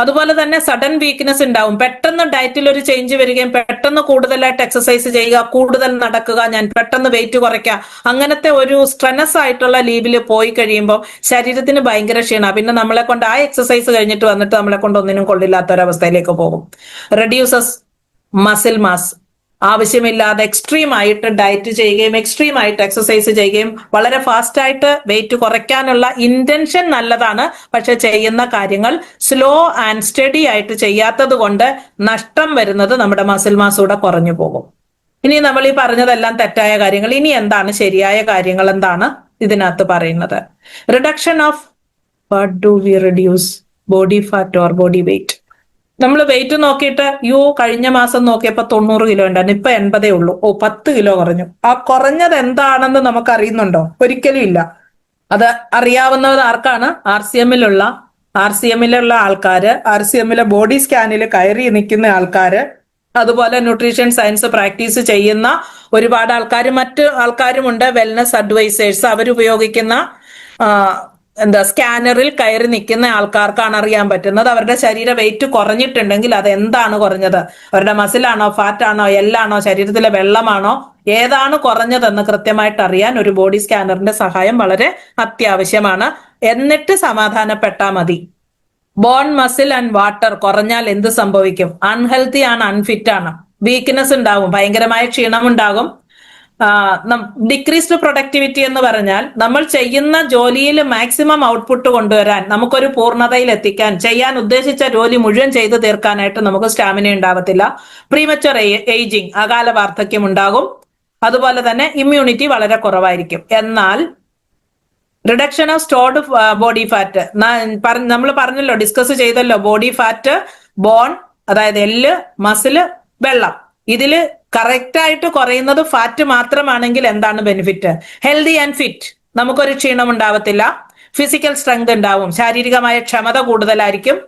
അതുപോലെ തന്നെ സഡൻ വീക്ക്നെസ് ഉണ്ടാവും. പെട്ടെന്ന് ഡയറ്റിൽ ഒരു ചേഞ്ച് വരികയും പെട്ടെന്ന് കൂടുതലായിട്ട് എക്സസൈസ് ചെയ്യുക, കൂടുതൽ നടക്കുക, ഞാൻ പെട്ടെന്ന് വെയിറ്റ് കുറയ്ക്കുക, അങ്ങനത്തെ ഒരു സ്ട്രെസ് ആയിട്ടുള്ള ലീവിൽ പോയി കഴിയുമ്പോൾ ശരീരത്തിന് ഭയങ്കര ക്ഷീണമാണ്. പിന്നെ നമ്മളെ കൊണ്ട് ആ എക്സസൈസ് കഴിഞ്ഞിട്ട് വന്നിട്ട് നമ്മളെ കൊണ്ട് ഒന്നിനും കൊള്ളില്ലാത്ത ഒരവസ്ഥയിലേക്ക് പോകും. റെഡ്യൂസസ് മസിൽ മാസ്, ആവശ്യമില്ലാതെ എക്സ്ട്രീം ആയിട്ട് ഡയറ്റ് ചെയ്യുകയും എക്സ്ട്രീം ആയിട്ട് എക്സസൈസ് ചെയ്യുകയും വളരെ ഫാസ്റ്റ് ആയിട്ട് വെയിറ്റ് കുറയ്ക്കാനുള്ള ഇന്റൻഷൻ നല്ലതാണ്, പക്ഷെ ചെയ്യുന്ന കാര്യങ്ങൾ സ്ലോ ആൻഡ് സ്റ്റഡി ആയിട്ട് ചെയ്യാത്തത് കൊണ്ട് നഷ്ടം വരുന്നത് നമ്മുടെ മസിൽ മാസ് കൂടെ കുറഞ്ഞു പോകും. ഇനി നമ്മൾ ഈ പറഞ്ഞതെല്ലാം തെറ്റായ കാര്യങ്ങൾ. ഇനി എന്താണ് ശരിയായ കാര്യങ്ങൾ, എന്താണ് ഇതിനകത്ത് പറയുന്നത്? Reduction of what do we reduce, body fat or body weight. നമ്മൾ വെയിറ്റ് നോക്കിയിട്ട് കഴിഞ്ഞ മാസം നോക്കിയപ്പോ 90 കിലോ ഉണ്ടായിരുന്നു, ഇപ്പൊ 80 ഉള്ളൂ. 10 കിലോ കുറഞ്ഞു. ആ കുറഞ്ഞത് എന്താണെന്ന് നമുക്ക് അറിയുന്നുണ്ടോ? ഒരിക്കലും ഇല്ല. അത് അറിയാവുന്നത് ആർക്കാണ്? RCMലുള്ള ആൾക്കാര്, RCMലെ ബോഡി സ്കാനിൽ കയറി നിൽക്കുന്ന ആൾക്കാര്, അതുപോലെ ന്യൂട്രീഷൻ സയൻസ് പ്രാക്ടീസ് ചെയ്യുന്ന ഒരുപാട് ആൾക്കാർ, മറ്റ് ആൾക്കാരുമുണ്ട്, വെൽനസ് അഡ്വൈസേഴ്സ്, അവരുപയോഗിക്കുന്ന സ്കാനറിൽ കയറി നിൽക്കുന്ന ആൾക്കാർക്കാണ് അറിയാൻ പറ്റുന്നത്. അവരുടെ ശരീര വെയിറ്റ് കുറഞ്ഞിട്ടുണ്ടെങ്കിൽ അത് എന്താണ് കുറഞ്ഞത്, അവരുടെ മസിലാണോ, ഫാറ്റാണോ, എല്ലാണോ, ശരീരത്തിലെ വെള്ളമാണോ, ഏതാണ് കുറഞ്ഞതെന്ന് കൃത്യമായിട്ട് അറിയാൻ ഒരു ബോഡി സ്കാനറിന്റെ സഹായം വളരെ അത്യാവശ്യമാണ്. എന്നിട്ട് സമാധാനപ്പെട്ടാൽ മതി. ബോൺ മസിൽ ആൻഡ് വാട്ടർ കുറഞ്ഞാൽ എന്ത് സംഭവിക്കും? അൺഹെൽത്തി ആണ്, അൺഫിറ്റ് ആണ്, വീക്ക്നെസ് ഉണ്ടാവും, ഭയങ്കരമായ ക്ഷീണം ഉണ്ടാകും, ഡിക്രീസ്ഡ് പ്രൊഡക്ടിവിറ്റി എന്ന് പറഞ്ഞാൽ നമ്മൾ ചെയ്യുന്ന ജോലിയിൽ മാക്സിമം ഔട്ട്പുട്ട് കൊണ്ടുവരാൻ, നമുക്കൊരു പൂർണ്ണതയിൽ എത്തിക്കാൻ, ചെയ്യാൻ ഉദ്ദേശിച്ച ജോലി മുഴുവൻ ചെയ്തു തീർക്കാനായിട്ട് നമുക്ക് സ്റ്റാമിന ഉണ്ടാവത്തില്ല. പ്രീമച്വർ ഏജിങ്, അകാല വാർദ്ധക്യം ഉണ്ടാകും. അതുപോലെ തന്നെ ഇമ്മ്യൂണിറ്റി വളരെ കുറവായിരിക്കും. എന്നാൽ reduction of stored body fat, നമ്മൾ പറഞ്ഞല്ലോ, ഡിസ്കസ് ചെയ്തല്ലോ, ബോഡി ഫാറ്റ്, ബോൺ, അതായത് എല്ല്, മസില്, വെള്ളം, ഇതില് കറക്റ്റ് ആയിട്ട് കുറയുന്നത് ഫാറ്റ് മാത്രമാണെങ്കിൽ എന്താണ് ബെനിഫിറ്റ്? ഹെൽത്തി ആൻഡ് ഫിറ്റ്, നമുക്കൊരു ക്ഷീണം ഉണ്ടാവത്തില്ല, ഫിസിക്കൽ സ്ട്രെങ്ത് ഉണ്ടാവും, ശാരീരികമായ ക്ഷമത കൂടുതലായിരിക്കും,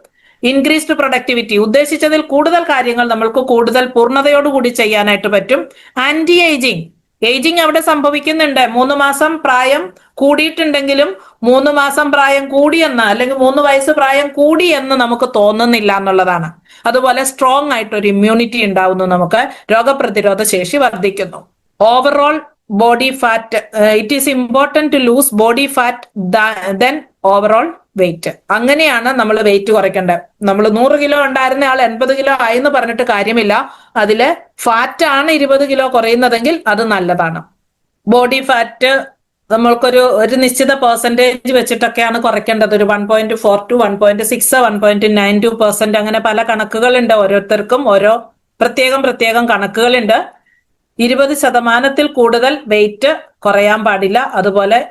ഇൻക്രീസ്ഡ് പ്രൊഡക്ടിവിറ്റി, ഉദ്ദേശിച്ചതിൽ കൂടുതൽ കാര്യങ്ങൾ നമ്മൾക്ക് കൂടുതൽ പൂർണ്ണതയോടുകൂടി ചെയ്യാനായിട്ട് പറ്റും. ആന്റി ഏജിങ്, ഏജിങ് അവിടെ സംഭവിക്കുന്നുണ്ട്. 3 മാസം പ്രായം കൂടിയിട്ടുണ്ടെങ്കിലും 3 മാസം പ്രായം കൂടിയെന്ന്, അല്ലെങ്കിൽ 3 വയസ്സ് പ്രായം കൂടി എന്ന് നമുക്ക് തോന്നുന്നില്ല എന്നുള്ളതാണ്. അതുപോലെ സ്ട്രോങ് ആയിട്ട് ഒരു ഇമ്മ്യൂണിറ്റി ഉണ്ടാവുന്നു, നമുക്ക് രോഗപ്രതിരോധ ശേഷി വർദ്ധിക്കുന്നു. Overall body fat, it is important to lose body fat then overall weight. അങ്ങനെയാണ് നമ്മൾ വെയിറ്റ് കുറയ്ക്കേണ്ടത്. നമ്മൾ 100 കിലോ ഉണ്ടായിരുന്ന ആൾ 80 കിലോ ആയെന്ന് പറഞ്ഞിട്ട് കാര്യമില്ല. അതില് ഫാറ്റ് ആണ് 20 കിലോ കുറയുന്നതെങ്കിൽ അത് നല്ലതാണ്. ബോഡി ഫാറ്റ് നമ്മൾക്കൊരു നിശ്ചിത പെർസെന്റേജ് വെച്ചിട്ടൊക്കെയാണ് കുറയ്ക്കേണ്ടത്. ഒരു 1.4 to 1.6, 1.92%, അങ്ങനെ പല കണക്കുകളുണ്ട്. ഓരോരുത്തർക്കും ഓരോ പ്രത്യേകം കണക്കുകളുണ്ട്. 20% കൂടുതൽ വെയിറ്റ് കുറയാൻ പാടില്ല. അതുപോലെ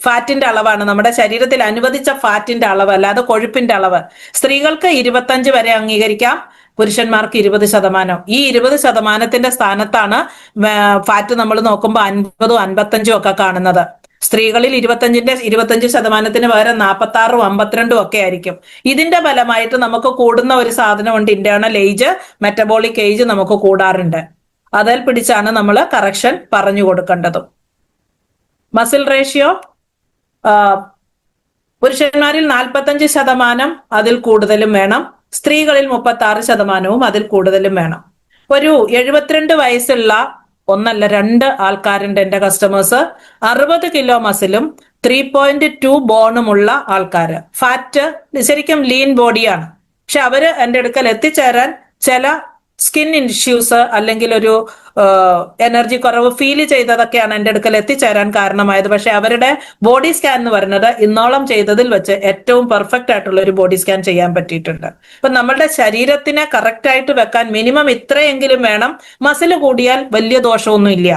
ഫാറ്റിന്റെ അളവാണ്, നമ്മുടെ ശരീരത്തിൽ അനുവദിച്ച ഫാറ്റിന്റെ അളവ്, അല്ലാതെ കൊഴുപ്പിന്റെ അളവ്. സ്ത്രീകൾക്ക് 25 വരെ അംഗീകരിക്കാം, പുരുഷന്മാർക്ക് 20%. ഈ 20%ത്തിന്റെ സ്ഥാനത്താണ് ഫാറ്റ് നമ്മൾ നോക്കുമ്പോൾ 50ഉം 55ഉം ഒക്കെ കാണുന്നത്. സ്ത്രീകളിൽ 25% പകരം 46ഉം 52ഉം ഒക്കെ ആയിരിക്കും. ഇതിന്റെ ഫലമായിട്ട് നമുക്ക് കൂടുന്ന ഒരു സാധനമുണ്ട്, ഇന്റേണൽ ഏജ്, മെറ്റബോളിക് ഏജ് നമുക്ക് കൂടാറുണ്ട്. അതിൽ പിടിച്ചാണ് നമ്മൾ കറക്ഷൻ പറഞ്ഞു കൊടുക്കേണ്ടതും. മസിൽ റേഷ്യോ പുരുഷന്മാരിൽ 45% അതിൽ കൂടുതലും വേണം, സ്ത്രീകളിൽ 36% അതിൽ കൂടുതലും വേണം. ഒരു 72 വയസ്സുള്ള ഒന്നല്ല 2 ആൾക്കാരുണ്ട് എന്റെ കസ്റ്റമേഴ്സ്. 60 കിലോ മസിലും 3.2 ബോണുമുള്ള ആൾക്കാര്. ഫാറ്റ് ശരിക്കും ലീൻ ബോഡിയാണ്, പക്ഷെ അവര് എന്റെ അടുക്കൽ എത്തിച്ചേരാൻ ചില സ്കിൻ ഇഷ്യൂസ് അല്ലെങ്കിൽ ഒരു എനർജി കുറവ് ഫീൽ ചെയ്തതൊക്കെയാണ് എന്റെ അടുക്കൽ എത്തിച്ചേരാൻ കാരണമായത്. പക്ഷെ അവരുടെ ബോഡി സ്കാൻ എന്ന് പറയുന്നത് ഇന്നോളം ചെയ്തതിൽ വെച്ച് ഏറ്റവും പെർഫെക്റ്റ് ആയിട്ടുള്ള ഒരു ബോഡി സ്കാൻ ചെയ്യാൻ പറ്റിയിട്ടുണ്ട്. അപ്പൊ നമ്മളുടെ ശരീരത്തിനെ കറക്റ്റ് ആയിട്ട് വെക്കാൻ മിനിമം ഇത്രയെങ്കിലും വേണം. മസിൽ കൂടിയാൽ വലിയ ദോഷമൊന്നും ഇല്ല,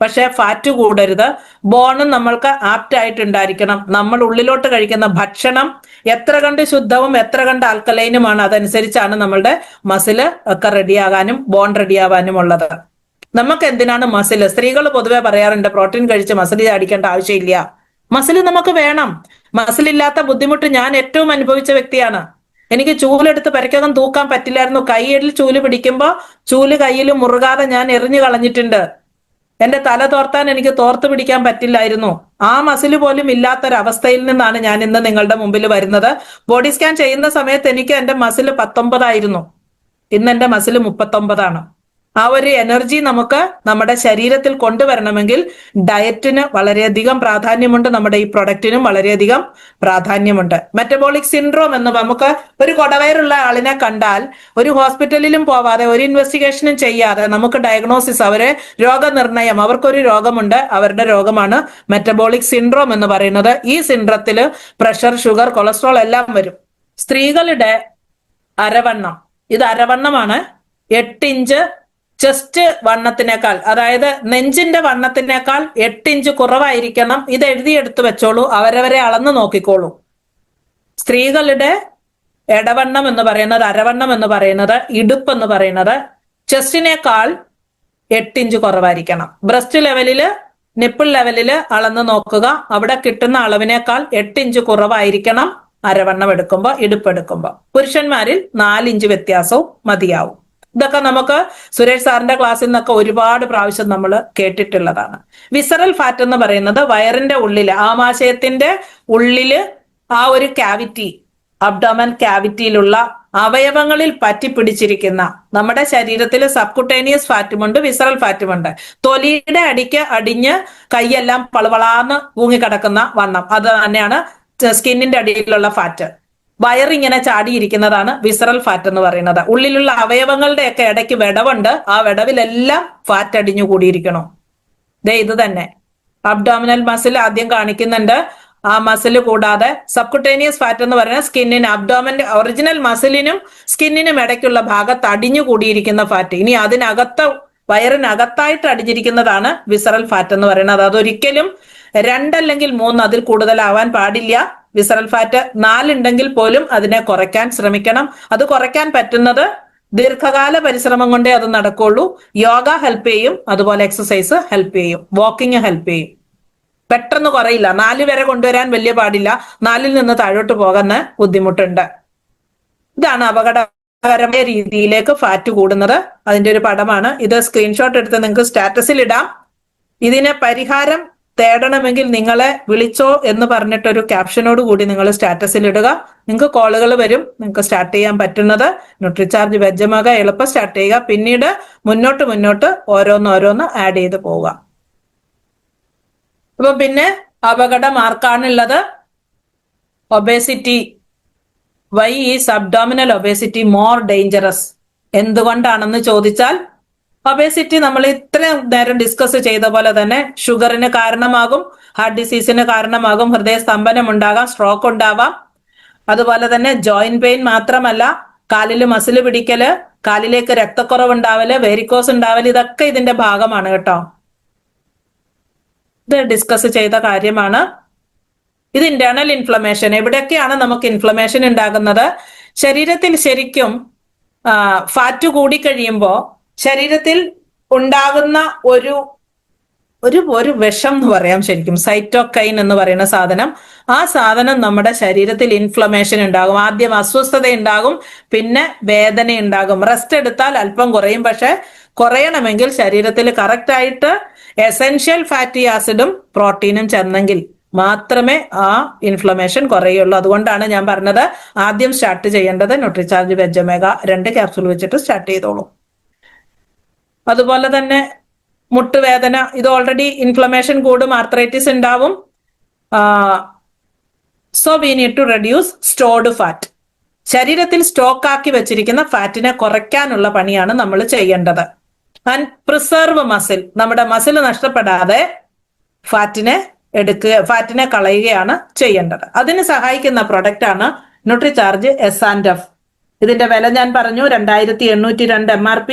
പക്ഷെ ഫാറ്റ് കൂടരുത്. ബോണും നമ്മൾക്ക് ആപ്റ്റ് ആയിട്ടുണ്ടായിരിക്കണം. നമ്മൾ ഉള്ളിലോട്ട് കഴിക്കുന്ന ഭക്ഷണം എത്ര കണ്ട് ശുദ്ധവും എത്ര കണ്ട് ആൽക്കലൈനുമാണ്, അതനുസരിച്ചാണ് നമ്മളുടെ മസില് ഒക്കെ റെഡിയാകാനും ബോൺ റെഡിയാവാനും ഉള്ളത്. നമുക്ക് എന്തിനാണ് മസിൽ? സ്ത്രീകൾ പൊതുവെ പറയാറുണ്ട് പ്രോട്ടീൻ കഴിച്ച് മസിൽ ചാടിക്കേണ്ട ആവശ്യമില്ല. മസിൽ നമുക്ക് വേണം. മസിലില്ലാത്ത ബുദ്ധിമുട്ട് ഞാൻ ഏറ്റവും അനുഭവിച്ച വ്യക്തിയാണ്. എനിക്ക് ചൂലെടുത്ത് പെരക്കകം തൂക്കാൻ പറ്റില്ലായിരുന്നു. കൈയിൽ ചൂല് പിടിക്കുമ്പോ ചൂല് കയ്യിൽ മുറുകാതെ ഞാൻ എറിഞ്ഞു കളഞ്ഞിട്ടുണ്ട്. എന്റെ തല തോർത്താൻ എനിക്ക് തോർത്ത് പിടിക്കാൻ പറ്റില്ലായിരുന്നു. ആ മസിൽ പോലും ഇല്ലാത്തൊരവസ്ഥയിൽ നിന്നാണ് ഞാൻ ഇന്ന് നിങ്ങളുടെ മുമ്പിൽ വരുന്നത്. ബോഡി സ്കാൻ ചെയ്യുന്ന സമയത്ത് എനിക്ക് എന്റെ മസിൽ 19 ആയിരുന്നു, ഇന്ന് എന്റെ മസിൽ 39 ആ ഒരു എനർജി നമുക്ക് നമ്മുടെ ശരീരത്തിൽ കൊണ്ടുവരണമെങ്കിൽ ഡയറ്റിന് വളരെയധികം പ്രാധാന്യമുണ്ട്, നമ്മുടെ ഈ പ്രൊഡക്റ്റിനും വളരെയധികം പ്രാധാന്യമുണ്ട്. മെറ്റബോളിക് സിൻഡ്രോം എന്ന് നമുക്ക് ഒരു കൊടവയറുള്ള ആളിനെ കണ്ടാൽ ഒരു ഹോസ്പിറ്റലിലും പോവാതെ ഒരു ഇൻവെസ്റ്റിഗേഷനും ചെയ്യാതെ നമുക്ക് ഡയഗ്നോസിസ്, അവരെ രോഗനിർണയം, അവർക്കൊരു രോഗമുണ്ട്, അവരുടെ രോഗമാണ് മെറ്റബോളിക് സിൻഡ്രോം എന്ന് പറയുന്നത്. ഈ സിൻഡ്രത്തില് പ്രഷർ, ഷുഗർ, കൊളസ്ട്രോൾ എല്ലാം വരും. സ്ത്രീകളുടെ അരവണ്ണം, ഇത് അരവണ്ണമാണ്. 8 ഇഞ്ച് ചെസ്റ്റ് വണ്ണത്തിനേക്കാൾ, അതായത് നെഞ്ചിന്റെ വണ്ണത്തിനേക്കാൾ 8 ഇഞ്ച് കുറവായിരിക്കണം. ഇത് എഴുതിയെടുത്ത് വെച്ചോളൂ, അവരവരെ അളന്ന് നോക്കിക്കോളൂ. സ്ത്രീകളുടെ ഇടവണ്ണം എന്ന് പറയുന്നത്, അരവണ്ണം എന്ന് പറയുന്നത്, ഇടുപ്പ് എന്ന് പറയുന്നത് ചെസ്റ്റിനേക്കാൾ 8 ഇഞ്ച് കുറവായിരിക്കണം. ബ്രസ്റ്റ് ലെവലില്, നിപ്പിൾ ലെവലില് അളന്ന് നോക്കുക, അവിടെ കിട്ടുന്ന അളവിനേക്കാൾ 8 ഇഞ്ച് കുറവായിരിക്കണം അരവണ്ണം എടുക്കുമ്പോ, ഇടുപ്പ് എടുക്കുമ്പോ. പുരുഷന്മാരിൽ 4 ഇഞ്ച് വ്യത്യാസവും മതിയാവും. ഇതൊക്കെ നമുക്ക് സുരേഷ് സാറിന്റെ ക്ലാസ്സിൽ നിന്നൊക്കെ ഒരുപാട് പ്രാവശ്യം നമ്മൾ കേട്ടിട്ടുള്ളതാണ്. വിസറൽ ഫാറ്റ് എന്ന് പറയുന്നത് വയറിന്റെ ഉള്ളില്, ആമാശയത്തിന്റെ ഉള്ളില് ആ ഒരു ക്യാവിറ്റി, അബ്ഡോമൻ ക്യാവിറ്റിയിലുള്ള അവയവങ്ങളിൽ പറ്റിപ്പിടിച്ചിരിക്കുന്ന, നമ്മുടെ ശരീരത്തിൽ സബ്കുട്ടേനിയസ് ഫാറ്റുമുണ്ട്, വിസറൽ ഫാറ്റുമുണ്ട്. തൊലിയുടെ അടിക്ക് അടിഞ്ഞ് കൈയെല്ലാം പളവളാന്ന് തൂങ്ങിക്കിടക്കുന്ന വണ്ണം, അത് തന്നെയാണ് സ്കിന്നിന്റെ അടിയിലുള്ള ഫാറ്റ്. വയറിങ്ങനെ ചാടിയിരിക്കുന്നതാണ് വിസറൽ ഫാറ്റ് എന്ന് പറയുന്നത്. ഉള്ളിലുള്ള അവയവങ്ങളുടെയൊക്കെ ഇടയ്ക്ക് വിടവുണ്ട്, ആ വിടവിലെല്ലാം ഫാറ്റ് അടിഞ്ഞു കൂടിയിരിക്കണം. ഇത് തന്നെ അബ്ഡോമിനൽ മസിൽ ആദ്യം കാണിക്കുന്നുണ്ട്. ആ മസിൽ കൂടാതെ സബ്കുട്ടേനിയസ് ഫാറ്റ് എന്ന് പറയുന്നത് സ്കിന്നിന്, അബ്ഡോമന്റെ ഒറിജിനൽ മസിലിനും സ്കിന്നിനും ഇടയ്ക്കുള്ള ഭാഗത്ത് അടിഞ്ഞു കൂടിയിരിക്കുന്ന ഫാറ്റ്. ഇനി അതിനകത്ത് വയറിനകത്തായിട്ട് അടിഞ്ഞിരിക്കുന്നതാണ് വിസറൽ ഫാറ്റ് എന്ന് പറയുന്നത്. അതൊരിക്കലും 2 അല്ലെങ്കിൽ 3 അതിൽ കൂടുതലാവാൻ പാടില്ല. വിസറൽ ഫാറ്റ് 4 ഉണ്ടെങ്കിൽ പോലും അതിനെ കുറയ്ക്കാൻ ശ്രമിക്കണം. അത് കുറയ്ക്കാൻ പറ്റുന്നത് ദീർഘകാല പരിശ്രമം കൊണ്ടേ അത് നടക്കുള്ളൂ. യോഗ ഹെൽപ്പ് ചെയ്യും, അതുപോലെ എക്സസൈസ് ഹെൽപ്പ് ചെയ്യും, വാക്കിംഗ് ഹെൽപ്പ് ചെയ്യും. പെട്ടെന്ന് കുറയില്ല. 4 വരെ കൊണ്ടുവരാൻ വലിയ പാടില്ല, 4ൽ നിന്ന് താഴോട്ട് പോകുന്ന ബുദ്ധിമുട്ടുണ്ട്. ഇതാണ് അപകടകരമായ രീതിയിലേക്ക് ഫാറ്റ് കൂടുന്നത്. അതിന്റെ ഒരു പടമാണ് ഇത്. സ്ക്രീൻഷോട്ട് എടുത്ത് നിങ്ങൾക്ക് സ്റ്റാറ്റസിൽ ഇടാം. ഇതിന് പരിഹാരം തേടണമെങ്കിൽ നിങ്ങളെ വിളിച്ചോ എന്ന് പറഞ്ഞിട്ടൊരു ക്യാപ്ഷനോട് കൂടി നിങ്ങൾ സ്റ്റാറ്റസിൽ ഇടുക. നിങ്ങൾക്ക് കോളുകൾ വരും. നിങ്ങൾക്ക് സ്റ്റാർട്ട് ചെയ്യാൻ പറ്റുന്നത് ന്യൂട്രിചാർജ് വെജ്ജമക എളുപ്പം സ്റ്റാർട്ട് ചെയ്യുക. പിന്നീട് മുന്നോട്ട് ഓരോന്ന് ആഡ് ചെയ്ത് പോവുക. അപ്പൊ പിന്നെ അപകടം ആർക്കാണുള്ളത്? Obesity. Why is abdominal obesity more dangerous? എന്തുകൊണ്ടാണെന്ന് ചോദിച്ചാൽ, ഒബേസിറ്റി നമ്മൾ ഇത്രയും നേരം ഡിസ്കസ് ചെയ്ത പോലെ തന്നെ ഷുഗറിന് കാരണമാകും, ഹാർട്ട് ഡിസീസിന് കാരണമാകും, ഹൃദയസ്തംഭനം ഉണ്ടാകാം, സ്ട്രോക്ക് ഉണ്ടാവാം. അതുപോലെ തന്നെ ജോയിന്റ് പെയിൻ മാത്രമല്ല, കാലില് മസിൽ പിടിക്കല്, കാലിലേക്ക് രക്തക്കുറവ് ഉണ്ടാവല്, വെരിക്കോസ് ഉണ്ടാവല്, ഇതൊക്കെ ഇതിന്റെ ഭാഗമാണ് കേട്ടോ. ഇത് ഡിസ്കസ് ചെയ്ത കാര്യമാണ്. ഇത് ഇന്റേണൽ ഇൻഫ്ലമേഷൻ. എവിടെയൊക്കെയാണ് നമുക്ക് ഇൻഫ്ലമേഷൻ ഉണ്ടാകുന്നത്? ശരീരത്തിൽ ശരിക്കും ഫാറ്റ് കൂടിക്കഴിയുമ്പോൾ ശരീരത്തിൽ ഉണ്ടാകുന്ന ഒരു ഒരു വിഷം എന്ന് പറയാം ശരിക്കും, സൈറ്റോകൈൻ എന്ന് പറയുന്ന സാധനം. ആ സാധനം നമ്മുടെ ശരീരത്തിൽ ഇൻഫ്ലമേഷൻ ഉണ്ടാകും. ആദ്യം അസ്വസ്ഥത ഉണ്ടാകും, പിന്നെ വേദന ഉണ്ടാകും. റെസ്റ്റ് എടുത്താൽ അല്പം കുറയും. പക്ഷെ കുറയണമെങ്കിൽ ശരീരത്തിൽ കറക്റ്റ് ആയിട്ട് എസെൻഷ്യൽ ഫാറ്റി ആസിഡും പ്രോട്ടീനും ചെന്നെങ്കിൽ മാത്രമേ ആ ഇൻഫ്ലമേഷൻ കുറയുള്ളൂ. അതുകൊണ്ടാണ് ഞാൻ പറഞ്ഞത് ആദ്യം സ്റ്റാർട്ട് ചെയ്യേണ്ടത് ന്യൂട്രിചാർജ് വെജ്ജമേഗ 2 ക്യാപ്സൂൾ വെച്ചിട്ട് സ്റ്റാർട്ട് ചെയ്തോളൂ. അതുപോലെ തന്നെ മുട്ടുവേദന, ഇത് ഓൾറെഡി ഇൻഫ്ലമേഷൻ കൂടും, ആർത്രൈറ്റിസ് ഉണ്ടാവും. So we need to reduce stored fat. ശരീരത്തിൽ സ്റ്റോക്ക് ആക്കി വെച്ചിരിക്കുന്ന ഫാറ്റിനെ കുറയ്ക്കാനുള്ള പണിയാണ് നമ്മൾ ചെയ്യേണ്ടത്. And preserve muscle. നമ്മുടെ മസിൽ നഷ്ടപ്പെടാതെ ഫാറ്റിനെ കളയുകയാണ് ചെയ്യേണ്ടത്. അതിന് സഹായിക്കുന്ന പ്രൊഡക്റ്റ് ആണ് ന്യൂട്രിചാർജ് S&F. ഇതിന്റെ വില ഞാൻ പറഞ്ഞു, 2802 MRP.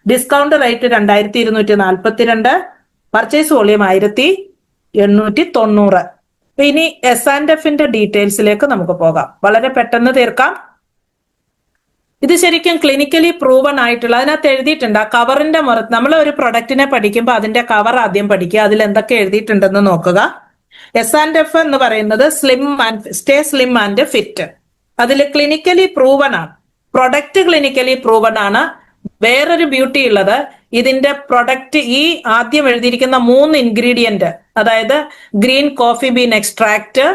Discount rate 2242. Purchase volume 1890. ഇനി S&Fന്റെ ഡീറ്റെയിൽസിലേക്ക് നമുക്ക് പോകാം. വളരെ പെട്ടെന്ന് തീർക്കാം. ഇത് ശരിക്കും ക്ലിനിക്കലി പ്രൂവൺ ആയിട്ടുള്ള, അതിനകത്ത് എഴുതിയിട്ടുണ്ട്. ആ കവറിന്റെ നമ്മൾ ഒരു പ്രൊഡക്റ്റിനെ പഠിക്കുമ്പോൾ അതിന്റെ കവർ ആദ്യം പഠിക്കുക, അതിൽ എന്തൊക്കെ എഴുതിയിട്ടുണ്ടെന്ന് നോക്കുക. S&F എന്ന് പറയുന്നത് സ്റ്റേ സ്ലിം ആൻഡ് ഫിറ്റ്. അതിൽ ക്ലിനിക്കലി പ്രൂവൺ ആണ്. പ്രൊഡക്റ്റ് ക്ലിനിക്കലി പ്രൂവൺ ആണ്. വേറൊരു ബ്യൂട്ടി ഉള്ളത്, ഇതിന്റെ പ്രൊഡക്റ്റ് ഈ ആദ്യം എഴുതിയിരിക്കുന്ന 3 ഇൻഗ്രീഡിയന്റ്, അതായത് ഗ്രീൻ കോഫി ബീൻ എക്സ്ട്രാക്ട്,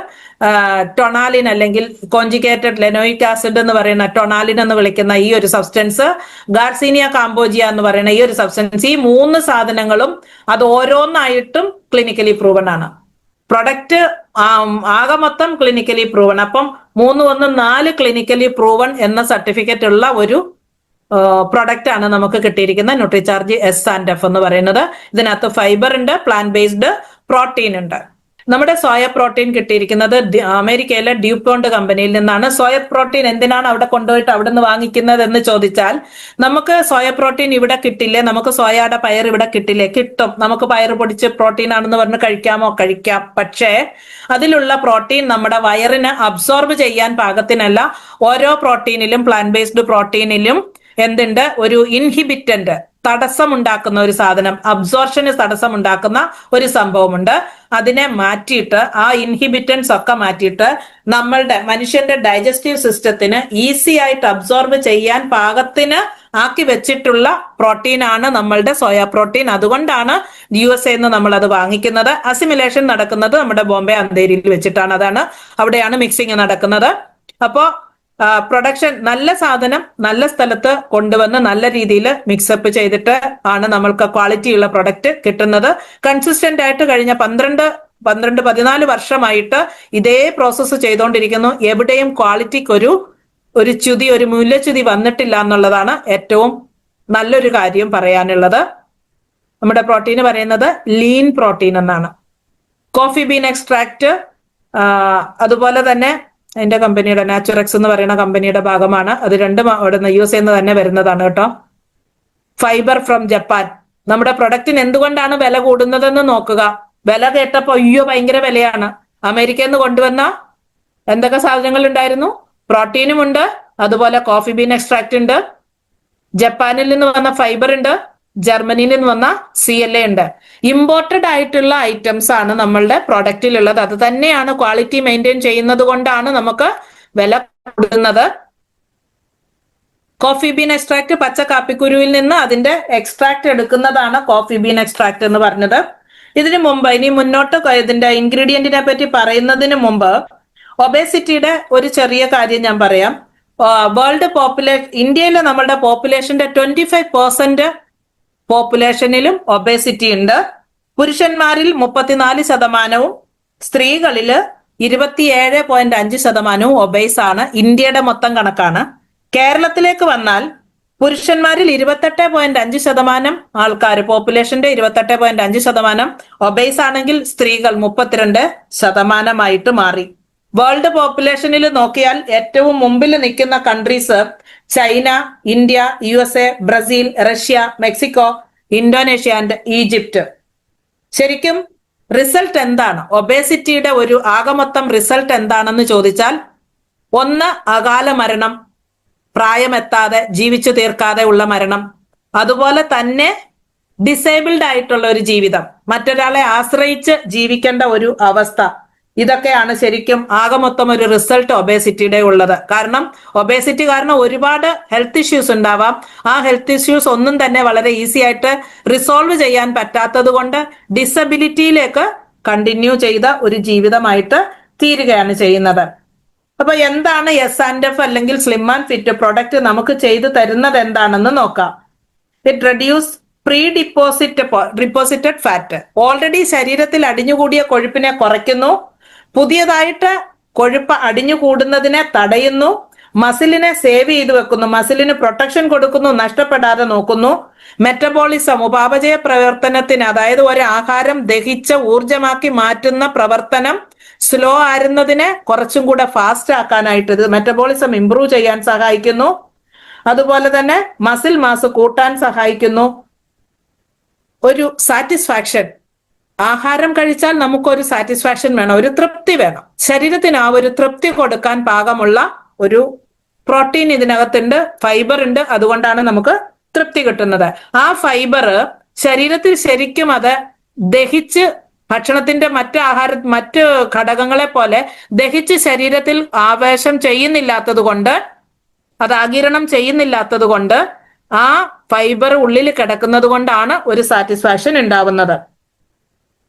ടൊണാലിൻ അല്ലെങ്കിൽ കോഞ്ചുഗേറ്റഡ് ലെനോയിക് ആസിഡ് എന്ന് പറയുന്ന ടൊണാലിൻ എന്ന് വിളിക്കുന്ന ഈ ഒരു സബ്സ്റ്റൻസ്, ഗാർസീനിയ കാമ്പോജിയ എന്ന് പറയുന്ന ഈ ഒരു സബ്സ്റ്റൻസ്, ഈ 3 സാധനങ്ങളും അത് ഓരോന്നായിട്ടും ക്ലിനിക്കലി പ്രൂവൺ ആണ്. പ്രൊഡക്റ്റ് ആകെ മൊത്തം ക്ലിനിക്കലി പ്രൂവൺ. അപ്പം 4 ക്ലിനിക്കലി പ്രൂവൺ എന്ന സർട്ടിഫിക്കറ്റ് ഉള്ള ഒരു പ്രൊഡക്റ്റ് ആണ് നമുക്ക് കിട്ടിയിരിക്കുന്ന ന്യൂട്രിചാർജ് S&F എന്ന് പറയുന്നത്. ഇതിനകത്ത് ഫൈബർ ഉണ്ട്, പ്ലാന്റ് ബേസ്ഡ് പ്രോട്ടീൻ ഉണ്ട്. നമ്മുടെ സോയ പ്രോട്ടീൻ കിട്ടിയിരിക്കുന്നത് അമേരിക്കയിലെ ഡ്യൂപോണ്ട് കമ്പനിയിൽ നിന്നാണ്. സോയ പ്രോട്ടീൻ എന്തിനാണ് അവിടെ കൊണ്ടുപോയിട്ട് അവിടെ നിന്ന് വാങ്ങിക്കുന്നത് എന്ന് ചോദിച്ചാൽ, നമുക്ക് സോയ പ്രോട്ടീൻ ഇവിടെ കിട്ടില്ലേ, നമുക്ക് സോയയുടെ പയർ ഇവിടെ കിട്ടില്ലേ? കിട്ടും. നമുക്ക് പയർ പൊടിച്ച് പ്രോട്ടീൻ ആണെന്ന് പറഞ്ഞ് കഴിക്കാമോ? കഴിക്കാം. പക്ഷേ അതിലുള്ള പ്രോട്ടീൻ നമ്മുടെ വയറിന് അബ്സോർബ് ചെയ്യാൻ പാകത്തിനല്ല. ഓരോ പ്രോട്ടീനിലും, പ്ലാന്റ് ബേസ്ഡ് പ്രോട്ടീനിലും എന്തുണ്ട്? ഒരു ഇൻഹിബിറ്റന്റ്, തടസ്സമുണ്ടാക്കുന്ന ഒരു സാധനം, അബ്സോർഷന് തടസ്സമുണ്ടാക്കുന്ന ഒരു സംഭവമുണ്ട്. അതിനെ മാറ്റിയിട്ട്, ആ ഇൻഹിബിറ്റൻസ് ഒക്കെ മാറ്റിയിട്ട് നമ്മളുടെ മനുഷ്യന്റെ ഡൈജസ്റ്റീവ് സിസ്റ്റത്തിന് ഈസി ആയിട്ട് അബ്സോർബ് ചെയ്യാൻ പാകത്തിന് ആക്കി വെച്ചിട്ടുള്ള പ്രോട്ടീനാണ് നമ്മളുടെ സോയ പ്രോട്ടീൻ. അതുകൊണ്ടാണ് USA നമ്മൾ അത് വാങ്ങിക്കുന്നത്. അസിമിലേഷൻ നടക്കുന്നത് നമ്മുടെ ബോംബെ അന്തേരിയിൽ വെച്ചിട്ടാണ്. അവിടെയാണ് മിക്സിങ് നടക്കുന്നത്. അപ്പോ പ്രൊഡക്ഷൻ, നല്ല സാധനം നല്ല സ്ഥലത്ത് കൊണ്ടുവന്ന് നല്ല രീതിയിൽ മിക്സപ്പ് ചെയ്തിട്ട് ആണ് നമ്മൾക്ക് ക്വാളിറ്റി ഉള്ള പ്രൊഡക്റ്റ് കിട്ടുന്നത്. കൺസിസ്റ്റന്റ് ആയിട്ട് കഴിഞ്ഞ 12 14 വർഷമായിട്ട് ഇതേ പ്രോസസ്സ് ചെയ്തുകൊണ്ടിരിക്കുന്നു. എവിടെയും ക്വാളിറ്റിക്ക് ഒരു മൂല്യച്യുതി വന്നിട്ടില്ല എന്നുള്ളതാണ് ഏറ്റവും നല്ലൊരു കാര്യം പറയാനുള്ളത്. നമ്മുടെ പ്രോട്ടീൻ പറയുന്നത് ലീൻ പ്രോട്ടീൻ എന്നാണ്. കോഫി ബീൻ എക്സ്ട്രാക്ട് അതുപോലെ തന്നെ അതിന്റെ കമ്പനിയുടെ നാച്ചുറക്സ് എന്ന് പറയുന്ന കമ്പനിയുടെ ഭാഗമാണ്. അത് രണ്ടും അവിടെ നിന്ന് യൂസ് ചെയ്യുന്നത് തന്നെ വരുന്നതാണ് കേട്ടോ. Fibre from Japan. നമ്മുടെ പ്രൊഡക്റ്റിന് എന്തുകൊണ്ടാണ് വില കൂടുന്നതെന്ന് നോക്കുക. വില കേട്ടപ്പോ അയ്യോ ഭയങ്കര വിലയാണ്. അമേരിക്കയിൽ നിന്ന് കൊണ്ടുവന്ന എന്തൊക്കെ സാധനങ്ങൾ ഉണ്ടായിരുന്നു? പ്രോട്ടീനും ഉണ്ട്, അതുപോലെ കോഫി ബീൻ എക്സ്ട്രാക്ട് ഉണ്ട്, ജപ്പാനിൽ നിന്ന് വന്ന ഫൈബർ ഉണ്ട്, ജർമ്മനിയിൽ നിന്ന് വന്ന CLA ഉണ്ട്. ഇമ്പോർട്ടഡ് ആയിട്ടുള്ള ഐറ്റംസ് ആണ് നമ്മളുടെ പ്രൊഡക്റ്റിലുള്ളത്. അത് തന്നെയാണ് ക്വാളിറ്റി മെയിൻറ്റെയിൻ ചെയ്യുന്നത് കൊണ്ടാണ് നമുക്ക് വില കൂടുന്നത്. കോഫി ബീൻ എക്സ്ട്രാക്ട് പച്ച കാപ്പിക്കുരുവിൽ നിന്ന് അതിന്റെ എക്സ്ട്രാക്ട് എടുക്കുന്നതാണ് കോഫി ബീൻ എക്സ്ട്രാക്ട് എന്ന് പറഞ്ഞത്. ഇതിനു മുമ്പ് ഇനി മുന്നോട്ട് ഇതിന്റെ ഇൻഗ്രീഡിയന്റിനെ പറ്റി പറയുന്നതിന് മുമ്പ് ഒബേസിറ്റിയുടെ ഒരു ചെറിയ കാര്യം ഞാൻ പറയാം. വേൾഡ് ഇന്ത്യയിലെ നമ്മളുടെ പോപ്പുലേഷന്റെ 25% പോപ്പുലേഷനിലും ഒബേസിറ്റി ഉണ്ട്. പുരുഷന്മാരിൽ 34%, സ്ത്രീകളില് 27.5% ഒബേസ് ആണ്. ഇന്ത്യയുടെ മൊത്തം കണക്കാണ്. കേരളത്തിലേക്ക് വന്നാൽ പുരുഷന്മാരിൽ 28.5% ആൾക്കാർ, പോപ്പുലേഷന്റെ 28.5% ഒബേസ് ആണെങ്കിൽ സ്ത്രീകൾ 32% മാറി. വേൾഡ് പോപ്പുലേഷനിൽ നോക്കിയാൽ ഏറ്റവും മുമ്പിൽ നിൽക്കുന്ന countries China, India, USA, Brazil, Russia, Mexico, Indonesia and Egypt. ശരിക്കും റിസൾട്ട് എന്താണ്? ഒബേസിറ്റിയുടെ ഒരു ആകമൊത്തം റിസൾട്ട് എന്താണെന്ന് ചോദിച്ചാൽ, ഒന്ന് അകാല മരണം, പ്രായമെത്താതെ ജീവിച്ചു തീർക്കാതെ ഉള്ള മരണം, അതുപോലെ തന്നെ ഡിസേബിൾഡ് ആയിട്ടുള്ള ഒരു ജീവിതം, മറ്റൊരാളെ ആശ്രയിച്ച് ജീവിക്കേണ്ട ഒരു അവസ്ഥ. ഇതൊക്കെയാണ് ശരിക്കും ആകമൊത്തം ഒരു റിസൾട്ട് ഒബേസിറ്റിയുടെ ഉള്ളത്. കാരണം ഒബേസിറ്റി കാരണം ഒരുപാട് ഹെൽത്ത് ഇഷ്യൂസ് ഉണ്ടാവാം. ആ ഹെൽത്ത് ഇഷ്യൂസ് ഒന്നും തന്നെ വളരെ ഈസി ആയിട്ട് റിസോൾവ് ചെയ്യാൻ പറ്റാത്തത് കൊണ്ട് ഡിസബിലിറ്റിയിലേക്ക് കണ്ടിന്യൂ ചെയ്ത ഒരു ജീവിതമായിട്ട് തീരുകയാണ് ചെയ്യുന്നത്. അപ്പൊ എന്താണ് S&F അല്ലെങ്കിൽ സ്ലിം ആൻഡ് ഫിറ്റ് പ്രൊഡക്റ്റ് നമുക്ക് ചെയ്തു തരുന്നത് എന്താണെന്ന് നോക്കാം. It reduce deposited fat. Already ശരീരത്തിൽ അടിഞ്ഞുകൂടിയ കൊഴുപ്പിനെ കുറയ്ക്കുന്നു, പുതിയതായിട്ട് കൊഴുപ്പ് അടിഞ്ഞുകൂടുന്നതിനെ തടയുന്നു, മസിലിനെ സേവ് ചെയ്തു വെക്കുന്നു, മസിലിന് പ്രൊട്ടക്ഷൻ കൊടുക്കുന്നു, നഷ്ടപ്പെടാതെ നോക്കുന്നു. മെറ്റബോളിസം, ഉപാപചയ പ്രവർത്തനത്തിന്, അതായത് ഒരു ആഹാരം ദഹിച്ച ഊർജമാക്കി മാറ്റുന്ന പ്രവർത്തനം സ്ലോ ആയിരുന്നതിനെ കുറച്ചും കൂടെ ഫാസ്റ്റ് ആക്കാനായിട്ട് ഇത് മെറ്റബോളിസം ഇംപ്രൂവ് ചെയ്യാൻ സഹായിക്കുന്നു. അതുപോലെ തന്നെ മസിൽ മാസ് കൂട്ടാൻ സഹായിക്കുന്നു. ഒരു സാറ്റിസ്ഫാക്ഷൻ, ആഹാരം കഴിച്ചാൽ നമുക്കൊരു സാറ്റിസ്ഫാക്ഷൻ വേണം, ഒരു തൃപ്തി വേണം. ശരീരത്തിന് ആ ഒരു തൃപ്തി കൊടുക്കാൻ പാകമുള്ള ഒരു പ്രോട്ടീൻ ഇതിനകത്തുണ്ട്, ഫൈബർ ഉണ്ട്. അതുകൊണ്ടാണ് നമുക്ക് തൃപ്തി കിട്ടുന്നത്. ആ ഫൈബർ ശരീരത്തിൽ ശരിക്കും അത് ദഹിച്ച് ഭക്ഷണത്തിന്റെ മറ്റ് ഘടകങ്ങളെ പോലെ ദഹിച്ച് ശരീരത്തിൽ ആവേശം ചെയ്യുന്നില്ലാത്തത് കൊണ്ട്, അത് ആഗിരണം ചെയ്യുന്നില്ലാത്തത് കൊണ്ട്, ആ ഫൈബർ ഉള്ളിൽ കിടക്കുന്നത് കൊണ്ടാണ് ഒരു സാറ്റിസ്ഫാക്ഷൻ ഉണ്ടാവുന്നത്.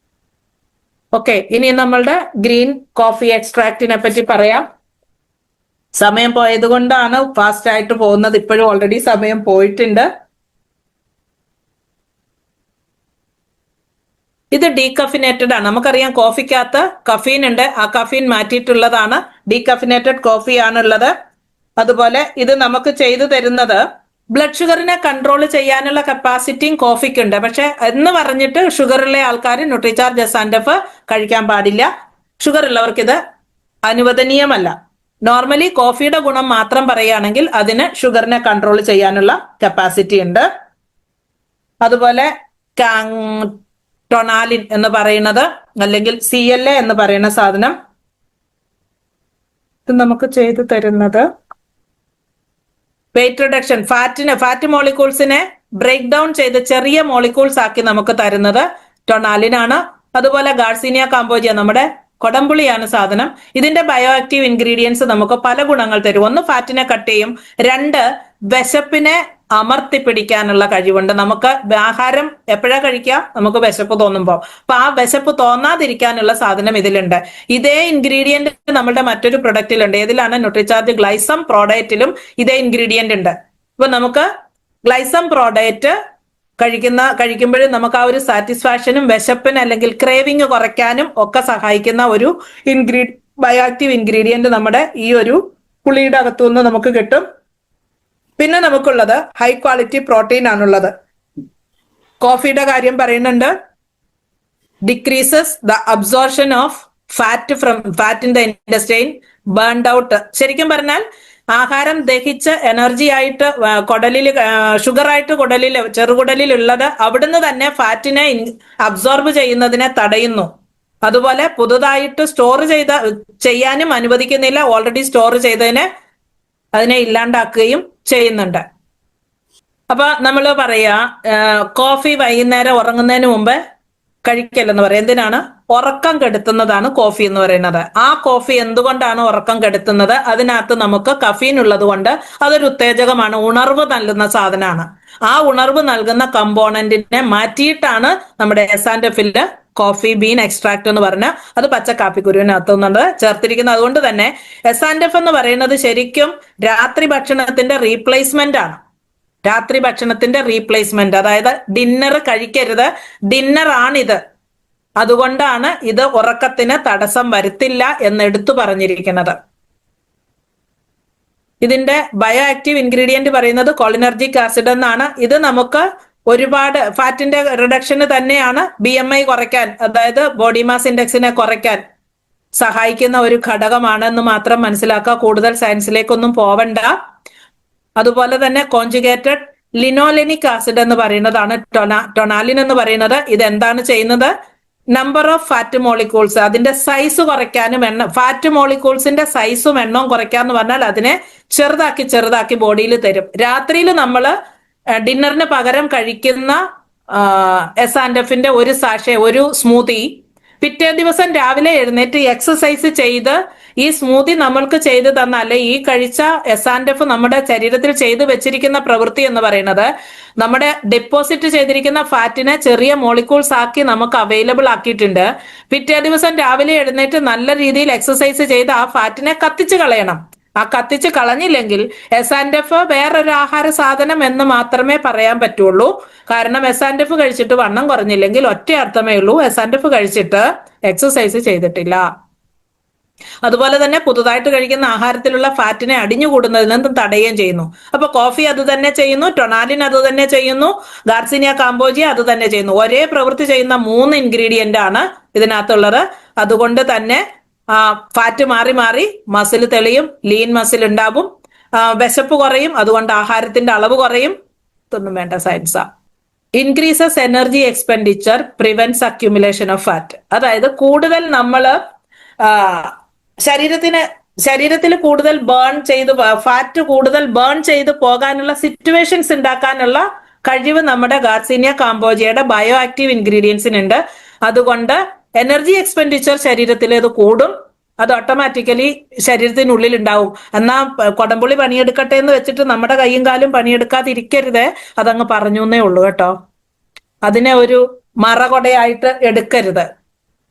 ഓക്കെ, ഇനി നമ്മളുടെ ഗ്രീൻ കോഫി എക്സ്ട്രാക്റ്റിനെ പറ്റി പറയാം. സമയം പോയത് കൊണ്ടാണ് ഫാസ്റ്റ് ആയിട്ട് പോകുന്നത്. ഇപ്പോഴും ഓൾറെഡി സമയം പോയിട്ടുണ്ട്. ഇത് ഡീകഫിനേറ്റഡ് ആണ്. നമുക്കറിയാം കോഫിക്കകത്ത് കഫീൻ ഉണ്ട്. ആ കഫീൻ മാറ്റിയിട്ടുള്ളതാണ്. ഡീകഫിനേറ്റഡ് കോഫി ആണുള്ളത്. അതുപോലെ ഇത് നമുക്ക് ചെയ്തു തരുന്നത് ബ്ലഡ് ഷുഗറിനെ കൺട്രോൾ ചെയ്യാനുള്ള കപ്പാസിറ്റിയും കോഫിക്കുണ്ട്. പക്ഷെ എന്ന് പറഞ്ഞിട്ട് ഷുഗറുള്ള ആൾക്കാർ ന്യൂട്രിചാർജ് S&F കഴിക്കാൻ പാടില്ല. ഷുഗർ ഉള്ളവർക്ക് ഇത് അനുവദനീയമല്ല. നോർമലി കോഫിയുടെ ഗുണം മാത്രം പറയുകയാണെങ്കിൽ അതിന് ഷുഗറിനെ കൺട്രോൾ ചെയ്യാനുള്ള കപ്പാസിറ്റി ഉണ്ട്. അതുപോലെ ടൊണാലിൻ എന്ന് പറയുന്നത്, അല്ലെങ്കിൽ CLA എന്ന് പറയുന്ന സാധനം, ഇത് നമുക്ക് ചെയ്തു തരുന്നത് വെയിറ്റ് റിഡക്ഷൻ, ഫാറ്റ് മോളിക്യൂൾസിനെ ബ്രേക്ക് ഡൗൺ ചെയ്ത് ചെറിയ മോളിക്യൂൾസ് ആക്കി നമുക്ക് തരുന്നത് ടൊണാലിൻ ആണ്. അതുപോലെ ഗാർസീനിയ കാമ്പോജിയ, നമ്മുടെ കൊടംപുളിയാണ് സാധനം. ഇതിന്റെ ബയോ ആക്റ്റീവ് ഇൻഗ്രീഡിയൻസ് നമുക്ക് പല ഗുണങ്ങൾ തരും. ഒന്ന്, ഫാറ്റിനെ കട്ട് ചെയ്യും. രണ്ട്, വിശപ്പിനെ അമർത്തി പിടിക്കാനുള്ള കഴിവുണ്ട്. നമുക്ക് ആഹാരം എപ്പോഴാ കഴിക്കുക? നമുക്ക് വിശപ്പ് തോന്നുമ്പോൾ. അപ്പൊ ആ വിശപ്പ് തോന്നാതിരിക്കാനുള്ള സാധനം ഇതിലുണ്ട്. ഇതേ ഇൻഗ്രീഡിയന്റ് നമ്മുടെ മറ്റൊരു പ്രൊഡക്റ്റിലുണ്ട്. ഏതിലാണ്? ന്യൂട്രിചാർജ് ഗ്ലൈസം പ്രോഡക്റ്റിലും ഇതേ ഇൻഗ്രീഡിയന്റ് ഉണ്ട്. ഇപ്പൊ നമുക്ക് ഗ്ലൈസം പ്രോഡക്റ്റ് കഴിക്കുമ്പോഴും നമുക്ക് ആ ഒരു സാറ്റിസ്ഫാക്ഷനും വിശപ്പിന് അല്ലെങ്കിൽ ക്രേവിങ് കുറയ്ക്കാനും ഒക്കെ സഹായിക്കുന്ന ഒരു ബയോആക്റ്റീവ് ഇൻഗ്രീഡിയന്റ് നമ്മുടെ ഈ ഒരു പുളിയുടെ അകത്തുനിന്ന് നമുക്ക് കിട്ടും. പിന്നെ നമുക്കുള്ളത് ഹൈ ക്വാളിറ്റി പ്രോട്ടീൻ ആണുള്ളത്. കോഫിയുടെ കാര്യം പറയുന്നുണ്ട്, decreases the absorption of fat in the intestine, burned out. ശരിക്കും പറഞ്ഞാൽ ആഹാരം ദഹിച്ച് എനർജി ആയിട്ട് കുടലിൽ ഷുഗറായിട്ട് ചെറുകുടലിൽ ഉള്ളത് അവിടുന്ന് തന്നെ ഫാറ്റിനെ അബ്സോർബ് ചെയ്യുന്നതിനെ തടയുന്നു. അതുപോലെ പുതുതായിട്ട് ചെയ്യാനും അനുവദിക്കുന്നില്ല, ഓൾറെഡി സ്റ്റോർ ചെയ്തതിനെ അതിനെ ഇല്ലാണ്ടാക്കുകയും ചെയ്യുന്നുണ്ട്. അപ്പൊ നമ്മൾ പറയാ കോഫി വൈകുന്നേരം ഉറങ്ങുന്നതിന് മുമ്പ് കഴിക്കല്ലെന്ന് പറയാം. എന്തിനാണ്? ഉറക്കം കെടുത്തുന്നതാണ് കോഫി എന്ന് പറയുന്നത്. ആ കോഫി എന്തുകൊണ്ടാണ് ഉറക്കം കെടുത്തുന്നത്? അതിനകത്ത് നമുക്ക് കഫീൻ ഉള്ളത് കൊണ്ട് അതൊരു ഉത്തേജകമാണ്, ഉണർവ് നൽകുന്ന സാധനമാണ്. ആ ഉണർവ് നൽകുന്ന കമ്പോണന്റിനെ മാറ്റിയിട്ടാണ് നമ്മുടെ എസാൻഡെഫില് കോഫി ബീൻ എക്സ്ട്രാക്ട് എന്ന് പറഞ്ഞ അത് പച്ച കാപ്പിക്കുരുവിനകത്തുന്നുണ്ട് ചേർത്തിരിക്കുന്നത്. അതുകൊണ്ട് തന്നെ എസാൻഡെഫ് എന്ന് പറയുന്നത് ശരിക്കും രാത്രി ഭക്ഷണത്തിന്റെ റീപ്ലേസ്മെന്റ് ആണ്. രാത്രി ഭക്ഷണത്തിന്റെ റീപ്ലേസ്മെന്റ്, അതായത് ഡിന്നർ കഴിക്കരുത്, ഡിന്നർ ആണിത്. അതുകൊണ്ടാണ് ഇത് ഉറക്കത്തിന് തടസ്സം വരുത്തില്ല എന്ന് എടുത്തു പറഞ്ഞിരിക്കുന്നത്. ഇതിന്റെ ബയോ ആക്റ്റീവ് ഇൻഗ്രീഡിയന്റ് പറയുന്നത് കോളിനർജിക് ആസിഡ് എന്നാണ്. ഇത് നമുക്ക് ഒരുപാട് ഫാറ്റിന്റെ റിഡക്ഷന് തന്നെയാണ്, BMI കുറയ്ക്കാൻ, അതായത് ബോഡി മാസ് ഇൻഡെക്സിനെ കുറയ്ക്കാൻ സഹായിക്കുന്ന ഒരു ഘടകമാണെന്ന് മാത്രം മനസ്സിലാക്കുക. കൂടുതൽ സയൻസിലേക്കൊന്നും പോവണ്ട. അതുപോലെ തന്നെ കോൺജുഗേറ്റഡ് ലിനോലെനിക് ആസിഡ് എന്ന് പറയുന്നതാണ് ടൊണാലിൻ എന്ന് പറയുന്നത്. ഇത് എന്താണ് ചെയ്യുന്നത്? നമ്പർ ഓഫ് ഫാറ്റ് മോളിക്യൂൾസ്, അതിന്റെ സൈസ് കുറയ്ക്കാനും ഫാറ്റ് മോളിക്യൂൾസിന്റെ സൈസും എണ്ണവും കുറയ്ക്കാന്ന് പറഞ്ഞാൽ അതിനെ ചെറുതാക്കി ബോഡിയിൽ തരും. രാത്രിയിൽ നമ്മൾ ഡിന്നറിന് പകരം കഴിക്കുന്ന എസാൻഡെഫിന്റെ ഒരു ഒരു സ്മൂത്തി പിറ്റേ ദിവസം രാവിലെ എഴുന്നേറ്റ് എക്സസൈസ് ചെയ്ത് ഈ സ്മൂത്തി നമ്മൾക്ക് ചെയ്തു തന്നാൽ ഈ കഴിച്ച എസാൻഡെഫ് നമ്മുടെ ശരീരത്തിൽ ചെയ്തു വെച്ചിരിക്കുന്ന പ്രവൃത്തി എന്ന് പറയുന്നത് നമ്മുടെ ഡെപ്പോസിറ്റ് ചെയ്തിരിക്കുന്ന ഫാറ്റിനെ ചെറിയ മോളിക്യൂൾസ് ആക്കി നമുക്ക് അവൈലബിൾ ആക്കിയിട്ടുണ്ട്. പിറ്റേ ദിവസം രാവിലെ എഴുന്നേറ്റ് നല്ല രീതിയിൽ എക്സസൈസ് ചെയ്ത് ആ ഫാറ്റിനെ കത്തിച്ചു കളയണം. ആ കത്തിച്ച് കളഞ്ഞില്ലെങ്കിൽ എസാൻഡെഫ് വേറൊരു ആഹാര സാധനം എന്ന് മാത്രമേ പറയാൻ പറ്റുള്ളൂ. കാരണം എസാൻഡെഫ് കഴിച്ചിട്ട് വണ്ണം കുറഞ്ഞില്ലെങ്കിൽ ഒറ്റ അർത്ഥമേ ഉള്ളൂ, എസാൻഡെഫ് കഴിച്ചിട്ട് എക്സസൈസ് ചെയ്തിട്ടില്ല. അതുപോലെ തന്നെ പുതുതായിട്ട് കഴിക്കുന്ന ആഹാരത്തിലുള്ള ഫാറ്റിനെ അടിഞ്ഞുകൂടുന്നതിൽ നിന്നും തടയുകയും ചെയ്യുന്നു. അപ്പൊ കോഫി അത് തന്നെ ചെയ്യുന്നു, ടൊണാലിൻ അത് തന്നെ ചെയ്യുന്നു, ഗാർസിനിയ കാമ്പോജിയ അത് തന്നെ ചെയ്യുന്നു. ഒരേ പ്രവൃത്തി ചെയ്യുന്ന 3 ഇൻഗ്രീഡിയന്റ് ആണ് ഇതിനകത്തുള്ളത്. അതുകൊണ്ട് തന്നെ ഫാറ്റ് മാറി മാറി മസിൽ തെളിയും, ലീൻ മസിൽ ഉണ്ടാവും, വിശപ്പ് കുറയും, അതുകൊണ്ട് ആഹാരത്തിന്റെ അളവ് കുറയും. ഇതൊന്നും വേണ്ട സയൻസാ. Increases energy expenditure, prevents accumulation of fat. അതായത് കൂടുതൽ നമ്മള് ശരീരത്തിൽ കൂടുതൽ ഫാറ്റ് കൂടുതൽ ബേൺ ചെയ്ത് പോകാനുള്ള സിറ്റുവേഷൻസ് ഉണ്ടാക്കാനുള്ള കഴിവ് നമ്മുടെ ഗാർസിനിയ കാമ്പോജിയയുടെ ബയോ ആക്റ്റീവ് ഇൻഗ്രീഡിയൻസിനുണ്ട്. അതുകൊണ്ട് എനർജി എക്സ്പെൻഡിച്ചർ ശരീരത്തിൽ അത് കൂടും, അത് ഓട്ടോമാറ്റിക്കലി ശരീരത്തിനുള്ളിൽ ഉണ്ടാവും. എന്നാ കൊടംപുളി പണിയെടുക്കട്ടെ എന്ന് വെച്ചിട്ട് നമ്മുടെ കൈയും കാലും പണിയെടുക്കാതിരിക്കരുതേ, അതങ്ങ് പറഞ്ഞു എന്നേ ഉള്ളൂ കേട്ടോ. അതിനെ ഒരു മറകൊടയായിട്ട് എടുക്കരുത്.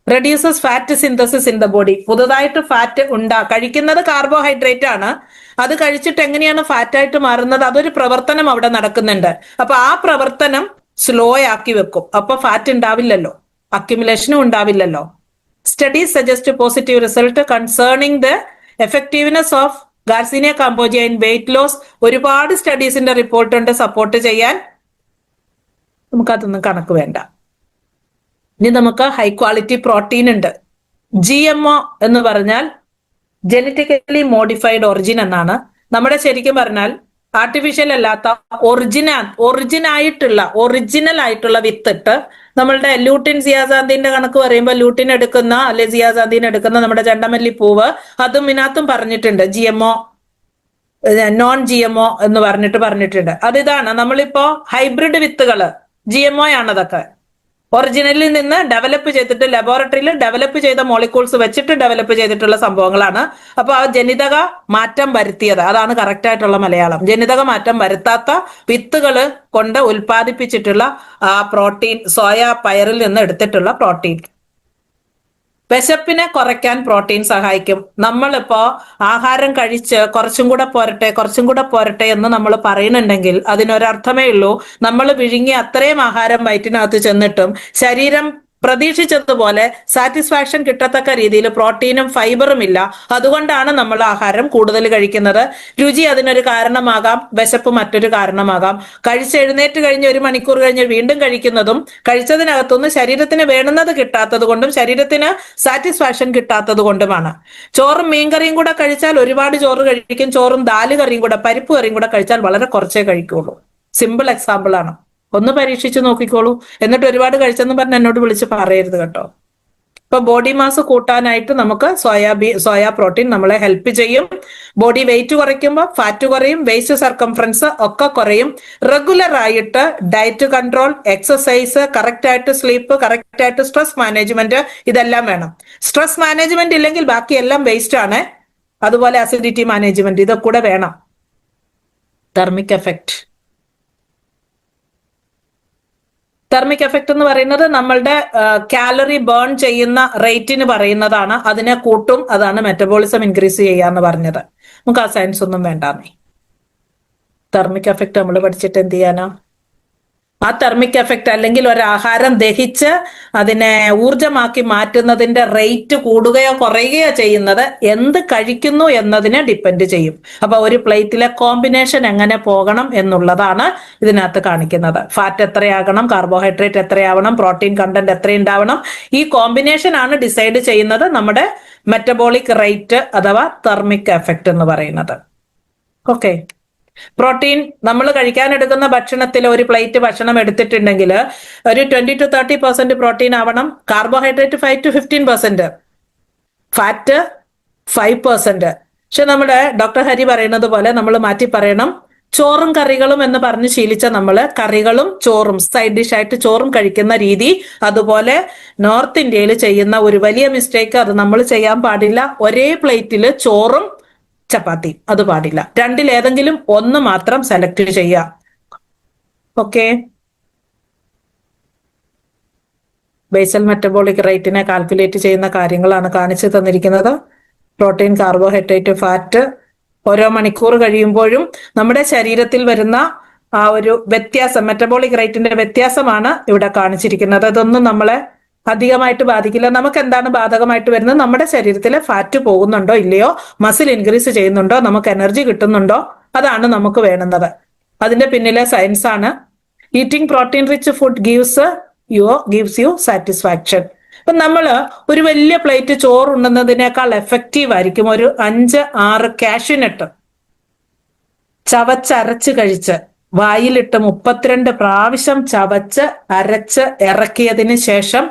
Reduces fat synthesis in the body. പുതുതായിട്ട് ഫാറ്റ് കഴിക്കുന്നത് കാർബോഹൈഡ്രേറ്റ് ആണ്. അത് കഴിച്ചിട്ട് എങ്ങനെയാണ് ഫാറ്റായിട്ട് മാറുന്നത്? അതൊരു പ്രവർത്തനം അവിടെ നടക്കുന്നുണ്ട്. അപ്പൊ ആ പ്രവർത്തനം സ്ലോ ആക്കി വെക്കും. അപ്പൊ ഫാറ്റ് ഉണ്ടാവില്ലല്ലോ, അക്യുമുലേഷനും ഉണ്ടാവില്ലല്ലോ. Studies suggest positive result concerning the effectiveness of Garcinia Cambogia in weight loss. ഒരുപാട് സ്റ്റഡീസിന്റെ റിപ്പോർട്ട് ഉണ്ട് സപ്പോർട്ട് ചെയ്യാൻ. നമുക്കതൊന്നും കണക്ക് വേണ്ട. ഇനി നമുക്ക് ഹൈ ക്വാളിറ്റി പ്രോട്ടീൻ ഉണ്ട്. GMO എന്ന് പറഞ്ഞാൽ ജനറ്റിക്കലി മോഡിഫൈഡ് ഒറിജിൻ എന്നാണ്. നമ്മുടെ ശരിക്കും പറഞ്ഞാൽ ആർട്ടിഫിഷ്യൽ അല്ലാത്ത ഒറിജിനൽ ആയിട്ടുള്ള വിത്തിട്ട് നമ്മളുടെ ലൂട്ടിൻ സിയാസാന്തിന്റെ കണക്ക് പറയുമ്പോൾ ലൂട്ടിൻ എടുക്കുന്ന അല്ലെ സിയാസാന്തിൻ എടുക്കുന്ന നമ്മുടെ ചെണ്ടമല്ലി പൂവ് അതും ഇതിനകത്തും പറഞ്ഞിട്ടുണ്ട്. GMO നോൺ GMO എന്ന് പറഞ്ഞിട്ടുണ്ട്. അതിതാണ് നമ്മളിപ്പോ ഹൈബ്രിഡ് വിത്തുകള് GMO ആണ്. അതൊക്കെ ഒറിജിനലിൽ നിന്ന് ഡെവലപ്പ് ചെയ്തിട്ട് ലബോറട്ടറിയിൽ ഡെവലപ്പ് ചെയ്ത മോളിക്യൂൾസ് വെച്ചിട്ട് ഡെവലപ്പ് ചെയ്തിട്ടുള്ള സംഭവങ്ങളാണ്. അപ്പൊ ആ ജനിതക മാറ്റം വരുത്തിയത്, അതാണ് കറക്റ്റ് ആയിട്ടുള്ള മലയാളം. ജനിതക മാറ്റം വരുത്താത്ത വിത്തുകൾ കൊണ്ട് ഉൽപ്പാദിപ്പിച്ചിട്ടുള്ള ആ പ്രോട്ടീൻ, സോയ പയറിൽ നിന്ന് എടുത്തിട്ടുള്ള പ്രോട്ടീൻ. വിശപ്പിനെ കുറയ്ക്കാൻ പ്രോട്ടീൻ സഹായിക്കും. നമ്മളിപ്പോ ആഹാരം കഴിച്ച് കുറച്ചും കൂടെ പോരട്ടെ എന്ന് നമ്മൾ പറയുന്നുണ്ടെങ്കിൽ അതിനൊരർത്ഥമേ ഉള്ളൂ, നമ്മൾ വിഴുങ്ങി അത്രയും ആഹാരം വയറ്റിനകത്ത് ചെന്നിട്ടും ശരീരം പ്രതീക്ഷിച്ചതുപോലെ സാറ്റിസ്ഫാക്ഷൻ കിട്ടത്തക്ക രീതിയിൽ പ്രോട്ടീനും ഫൈബറും ഇല്ല. അതുകൊണ്ടാണ് നമ്മൾ ആഹാരം കൂടുതൽ കഴിക്കുന്നത്. രുചി അതിനൊരു കാരണമാകാം, വിശപ്പ് മറ്റൊരു കാരണമാകാം. കഴിച്ചെഴുന്നേറ്റ് കഴിഞ്ഞ് 1 മണിക്കൂർ കഴിഞ്ഞ് വീണ്ടും കഴിക്കുന്നതും കഴിച്ചതിനകത്തുനിന്ന് ശരീരത്തിന് വേണ്ടുന്നത് കിട്ടാത്തത് കൊണ്ടും ശരീരത്തിന് സാറ്റിസ്ഫാക്ഷൻ കിട്ടാത്തത് കൊണ്ടുമാണ്. ചോറും മീൻകറിയും കൂടെ കഴിച്ചാൽ ഒരുപാട് ചോറ് കഴിക്കും. ചോറും ദാല് കറിയും കൂടെ, പരിപ്പ് കറിയും കൂടെ കഴിച്ചാൽ വളരെ കുറച്ചേ കഴിക്കുള്ളൂ. സിമ്പിൾ എക്സാമ്പിൾ ആണ്. ഒന്ന് പരീക്ഷിച്ച് നോക്കിക്കോളൂ. എന്നിട്ട് ഒരുപാട് കഴിച്ചെന്ന് പറഞ്ഞ് എന്നോട് വിളിച്ച് പറയരുത് കേട്ടോ. ഇപ്പൊ ബോഡി മാസ് കൂട്ടാനായിട്ട് നമുക്ക് സോയാ പ്രോട്ടീൻ നമ്മളെ ഹെൽപ്പ് ചെയ്യും. ബോഡി വെയിറ്റ് കുറയ്ക്കുമ്പോൾ ഫാറ്റ് കുറയും, വേസ്റ്റ് സർക്കംഫറൻസ് ഒക്കെ കുറയും. റെഗുലർ ആയിട്ട് ഡയറ്റ് കൺട്രോൾ, എക്സസൈസ്, കറക്റ്റ് ആയിട്ട് സ്ലീപ്പ്, കറക്റ്റ് ആയിട്ട് സ്ട്രെസ് മാനേജ്മെന്റ്, ഇതെല്ലാം വേണം. സ്ട്രെസ് മാനേജ്മെന്റ് ഇല്ലെങ്കിൽ ബാക്കിയെല്ലാം വേസ്റ്റ് ആണ്. അതുപോലെ അസിഡിറ്റി മാനേജ്മെന്റ്, ഇതൊക്കെ കൂടെ വേണം. തെർമിക് എഫക്ട് എന്ന് പറയുന്നത് നമ്മളുടെ കാലറി ബേൺ ചെയ്യുന്ന റേറ്റിന് പറയുന്നതാണ്. അതിനെ കൂട്ടും, അതാണ് മെറ്റബോളിസം ഇൻക്രീസ് ചെയ്യാന്ന് പറഞ്ഞത്. നമുക്ക് ആ സയൻസ് ഒന്നും വേണ്ടാന്നേ. തെർമിക് എഫക്ട് നമ്മൾ പഠിച്ചിട്ട് എന്ത് ചെയ്യാനാ? ആ തെർമിക് എഫക്ട് അല്ലെങ്കിൽ ഒരു ആഹാരം ദഹിച്ച് അതിനെ ഊർജമാക്കി മാറ്റുന്നതിന്റെ റേറ്റ് കൂടുകയോ കുറയുകയോ ചെയ്യുന്നത് എന്ത് കഴിക്കുന്നു എന്നതിനെ ഡിപ്പെൻഡ് ചെയ്യും. അപ്പൊ ഒരു പ്ലേറ്റിലെ കോമ്പിനേഷൻ എങ്ങനെ പോകണം എന്നുള്ളതാണ് ഇതിനകത്ത് കാണിക്കുന്നത്. ഫാറ്റ് എത്രയാകണം, കാർബോഹൈഡ്രേറ്റ് എത്രയാവണം, പ്രോട്ടീൻ കണ്ടന്റ് എത്രയുണ്ടാവണം, ഈ കോമ്പിനേഷൻ ആണ് ഡിസൈഡ് ചെയ്യുന്നത് നമ്മുടെ മെറ്റബോളിക് റേറ്റ് അഥവാ തെർമിക് എഫക്ട് എന്ന് പറയുന്നത്. ഓക്കെ. പ്രോട്ടീൻ നമ്മൾ കഴിക്കാനെടുക്കുന്ന ഭക്ഷണത്തിൽ ഒരു പ്ലേറ്റ് ഭക്ഷണം എടുത്തിട്ടുണ്ടെങ്കിൽ ഒരു 20 to 30% പ്രോട്ടീൻ ആവണം. Carbohydrate 5 to 15%, fat 5%. പക്ഷെ നമ്മുടെ ഡോക്ടർ ഹരി പറയുന്നത് പോലെ നമ്മൾ മാറ്റി പറയണം, ചോറും കറികളും എന്ന് പറഞ്ഞ് ശീലിച്ച നമ്മൾ കറികളും ചോറും സൈഡ് ഡിഷ് ആയിട്ട് ചോറും കഴിക്കുന്ന രീതി. അതുപോലെ നോർത്ത് ഇന്ത്യയിൽ ചെയ്യുന്ന ഒരു വലിയ മിസ്റ്റേക്ക്, അത് നമ്മൾ ചെയ്യാൻ പാടില്ല. ഒരേ പ്ലേറ്റിൽ ചോറും ചപ്പാത്തി, അത് പാടില്ല. രണ്ടിലേതെങ്കിലും ഒന്ന് മാത്രം സെലക്ട് ചെയ്യുക. ഓക്കെ. ബേസൽ മെറ്റബോളിക് റേറ്റിനെ കാൽക്കുലേറ്റ് ചെയ്യുന്ന കാര്യങ്ങളാണ് കാണിച്ചു തന്നിരിക്കുന്നത്. പ്രോട്ടീൻ, കാർബോഹൈഡ്രേറ്റ്, ഫാറ്റ് ഓരോ മണിക്കൂർ കഴിയുമ്പോഴും നമ്മുടെ ശരീരത്തിൽ വരുന്ന ആ ഒരു വ്യത്യാസം, മെറ്റബോളിക് റേറ്റിന്റെ വ്യത്യാസമാണ് ഇവിടെ കാണിച്ചിരിക്കുന്നത്. അതൊന്നും നമ്മളെ അധികമായിട്ട് ബാധിക്കില്ല. നമുക്ക് എന്താണ് ബാധകമായിട്ട് വരുന്നത്? നമ്മുടെ ശരീരത്തിലെ ഫാറ്റ് പോകുന്നുണ്ടോ ഇല്ലയോ, മസിൽ ഇൻക്രീസ് ചെയ്യുന്നുണ്ടോ, നമുക്ക് എനർജി കിട്ടുന്നുണ്ടോ, അതാണ് നമുക്ക് വേണ്ടുന്നത്. അതിന്റെ പിന്നിലെ സയൻസ് ആണ്. Eating protein rich food gives you satisfaction. ഇപ്പൊ നമ്മള് ഒരു വലിയ പ്ലേറ്റ് ചോറ് ഉണ്ണുന്നതിനേക്കാൾ എഫക്റ്റീവ് ആയിരിക്കും ഒരു 5-6 കാഷ്യൂനട്ട് ചവച്ചരച്ച് കഴിച്ച് വായിലിട്ട് 32 പ്രാവശ്യം ചവച്ച് അരച്ച് ഇറക്കിയതിന് ശേഷം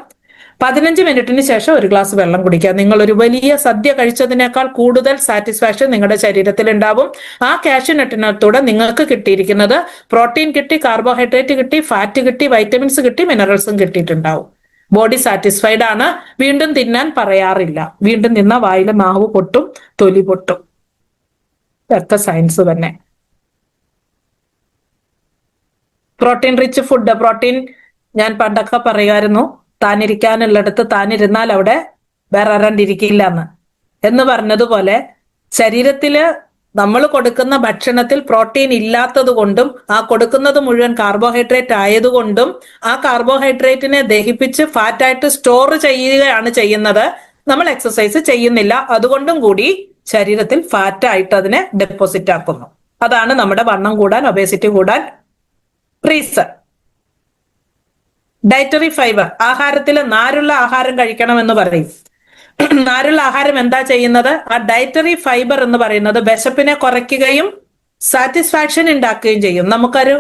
15 മിനിറ്റിന് ശേഷം ഒരു ഗ്ലാസ് വെള്ളം കുടിക്കുക. നിങ്ങൾ ഒരു വലിയ സദ്യ കഴിച്ചതിനേക്കാൾ കൂടുതൽ സാറ്റിസ്ഫാക്ഷൻ നിങ്ങളുടെ ശരീരത്തിൽ ഉണ്ടാവും. ആ കാഷ്യൂനട്ടിനകത്തൂടെ നിങ്ങൾക്ക് കിട്ടിയിരിക്കുന്നത് പ്രോട്ടീൻ കിട്ടി, കാർബോഹൈഡ്രേറ്റ് കിട്ടി, ഫാറ്റ് കിട്ടി, വൈറ്റമിൻസ് കിട്ടി, മിനറൽസും കിട്ടിയിട്ടുണ്ടാവും. ബോഡി സാറ്റിസ്ഫൈഡ് ആണ്. വീണ്ടും തിന്നാൻ പറയാറില്ല. വീണ്ടും തിന്ന വായിലെ മാവ് പൊട്ടും, തൊലി പൊട്ടും. ഇതൊക്കെ സയൻസ് തന്നെ. Protein rich food. പ്രോട്ടീൻ ഞാൻ പണ്ടൊക്കെ പറയുമായിരുന്നു, താനിരിക്കാനുള്ളിടത്ത് താനിരുന്നാൽ അവിടെ വേറെ ആരാണ്ടിരിക്കില്ല എന്ന് പറഞ്ഞതുപോലെ ശരീരത്തില് നമ്മൾ കൊടുക്കുന്ന ഭക്ഷണത്തിൽ പ്രോട്ടീൻ ഇല്ലാത്തത് കൊണ്ടും ആ കൊടുക്കുന്നത് മുഴുവൻ കാർബോഹൈഡ്രേറ്റ് ആയതുകൊണ്ടും ആ കാർബോഹൈഡ്രേറ്റിനെ ദഹിപ്പിച്ച് ഫാറ്റായിട്ട് സ്റ്റോർ ചെയ്യുകയാണ് ചെയ്യുന്നത്. നമ്മൾ എക്സസൈസ് ചെയ്യുന്നില്ല, അതുകൊണ്ടും കൂടി ശരീരത്തിൽ ഫാറ്റായിട്ട് അതിനെ ഡെപ്പോസിറ്റ് ആക്കുന്നു. അതാണ് നമ്മുടെ വണ്ണം കൂടാൻ, ഒബേസിറ്റി കൂടാൻ റീസൺ. Dietary fibre. ആഹാരത്തിൽ നാരുള്ള ആഹാരം കഴിക്കണം എന്ന് പറയും. നാരുള്ള ആഹാരം എന്താ ചെയ്യുന്നത്? ആ ഡയറ്ററി ഫൈബർ എന്ന് പറയുന്നത് വിശപ്പിനെ കുറയ്ക്കുകയും സാറ്റിസ്ഫാക്ഷൻ ഉണ്ടാക്കുകയും ചെയ്യും. നമുക്കൊരു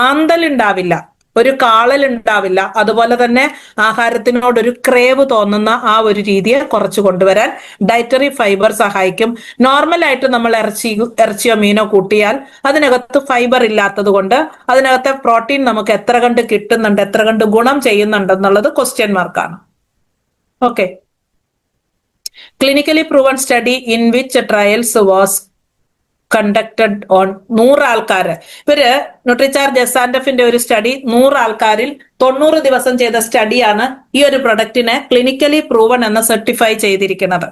ആന്തൽ ഉണ്ടാവില്ല, ഒരു കാളൽ ഉണ്ടാവില്ല. അതുപോലെ തന്നെ ആഹാരത്തിനോടൊരു ക്രേവ് തോന്നുന്ന ആ ഒരു രീതിയെ കുറച്ചു കൊണ്ടുവരാൻ ഡയറ്ററി ഫൈബർ സഹായിക്കും. നോർമലായിട്ട് നമ്മൾ ഇറച്ചിയോ മീനോ കൂട്ടിയാൽ അതിനകത്ത് ഫൈബർ ഇല്ലാത്തത് കൊണ്ട് അതിനകത്തെ പ്രോട്ടീൻ നമുക്ക് എത്ര കണ്ട് കിട്ടുന്നുണ്ട്, എത്ര കണ്ട് ഗുണം ചെയ്യുന്നുണ്ടെന്നുള്ളത് ക്വസ്റ്റ്യൻ മാർക്കാണ്. Okay. Clinically proven study in which trials was conducted on 100 ആൾക്കാര്. ഇവര് ന്യൂട്രിചാർജ് എസാൻഡഫിന്റെ ഒരു സ്റ്റഡി 100 ആൾക്കാരിൽ 90 ദിവസം ചെയ്ത സ്റ്റഡിയാണ് ഈ ഒരു പ്രൊഡക്റ്റിനെ ക്ലിനിക്കലി പ്രൂവൺ എന്ന് സർട്ടിഫൈ ചെയ്തിരിക്കുന്നത്.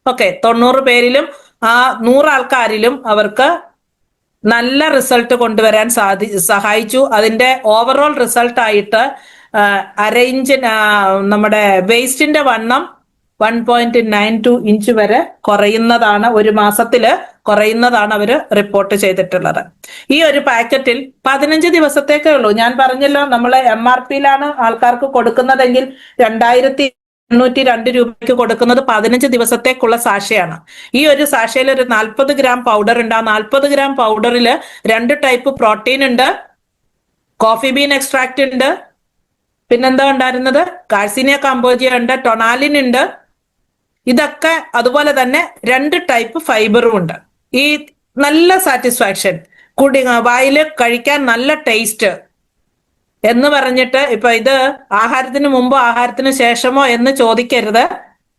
ഓക്കെ, 90 പേരിലും ആ 100 ആൾക്കാരിലും അവർക്ക് നല്ല റിസൾട്ട് കൊണ്ടുവരാൻ സഹായിച്ചു. അതിന്റെ ഓവറോൾ റിസൾട്ട് ആയിട്ട് നമ്മുടെ വേസ്റ്റിന്റെ വണ്ണം 1.92 ഇഞ്ച് വരെ കുറയുന്നതാണ്, ഒരു മാസത്തില് കുറയുന്നതാണ് അവര് റിപ്പോർട്ട് ചെയ്തിട്ടുള്ളത്. ഈ ഒരു പാക്കറ്റിൽ 15 ദിവസത്തേക്കേ ഉള്ളൂ. ഞാൻ പറഞ്ഞല്ലോ, നമ്മള് MRPയിലാണ് ആൾക്കാർക്ക് കൊടുക്കുന്നതെങ്കിൽ 2802 രൂപയ്ക്ക് കൊടുക്കുന്നത് 15 ദിവസത്തേക്കുള്ള സാഷയാണ്. ഈ ഒരു സാഷയിൽ ഒരു 40 ഗ്രാം പൗഡർ ഉണ്ട്. ആ 40 ഗ്രാം പൗഡറിൽ 2 ടൈപ്പ് പ്രോട്ടീൻ ഉണ്ട്, കോഫി ബീൻ എക്സ്ട്രാക്ട് ഉണ്ട്, പിന്നെന്താ ഉണ്ടായിരുന്നത്, കാഴ്സിനിയ കാമ്പോജിയ ഉണ്ട്, ടൊണാലിൻ ഉണ്ട്. ഇതൊക്കെ അതുപോലെ തന്നെ 2 ടൈപ്പ് ഫൈബറും ഉണ്ട്. ഈ നല്ല സാറ്റിസ്ഫാക്ഷൻ, വായില് കഴിക്കാൻ നല്ല ടേസ്റ്റ് എന്ന് പറഞ്ഞിട്ട് ഇപ്പൊ ഇത് ആഹാരത്തിന് മുമ്പോ ആഹാരത്തിന് ശേഷമോ എന്ന് ചോദിക്കരുത്.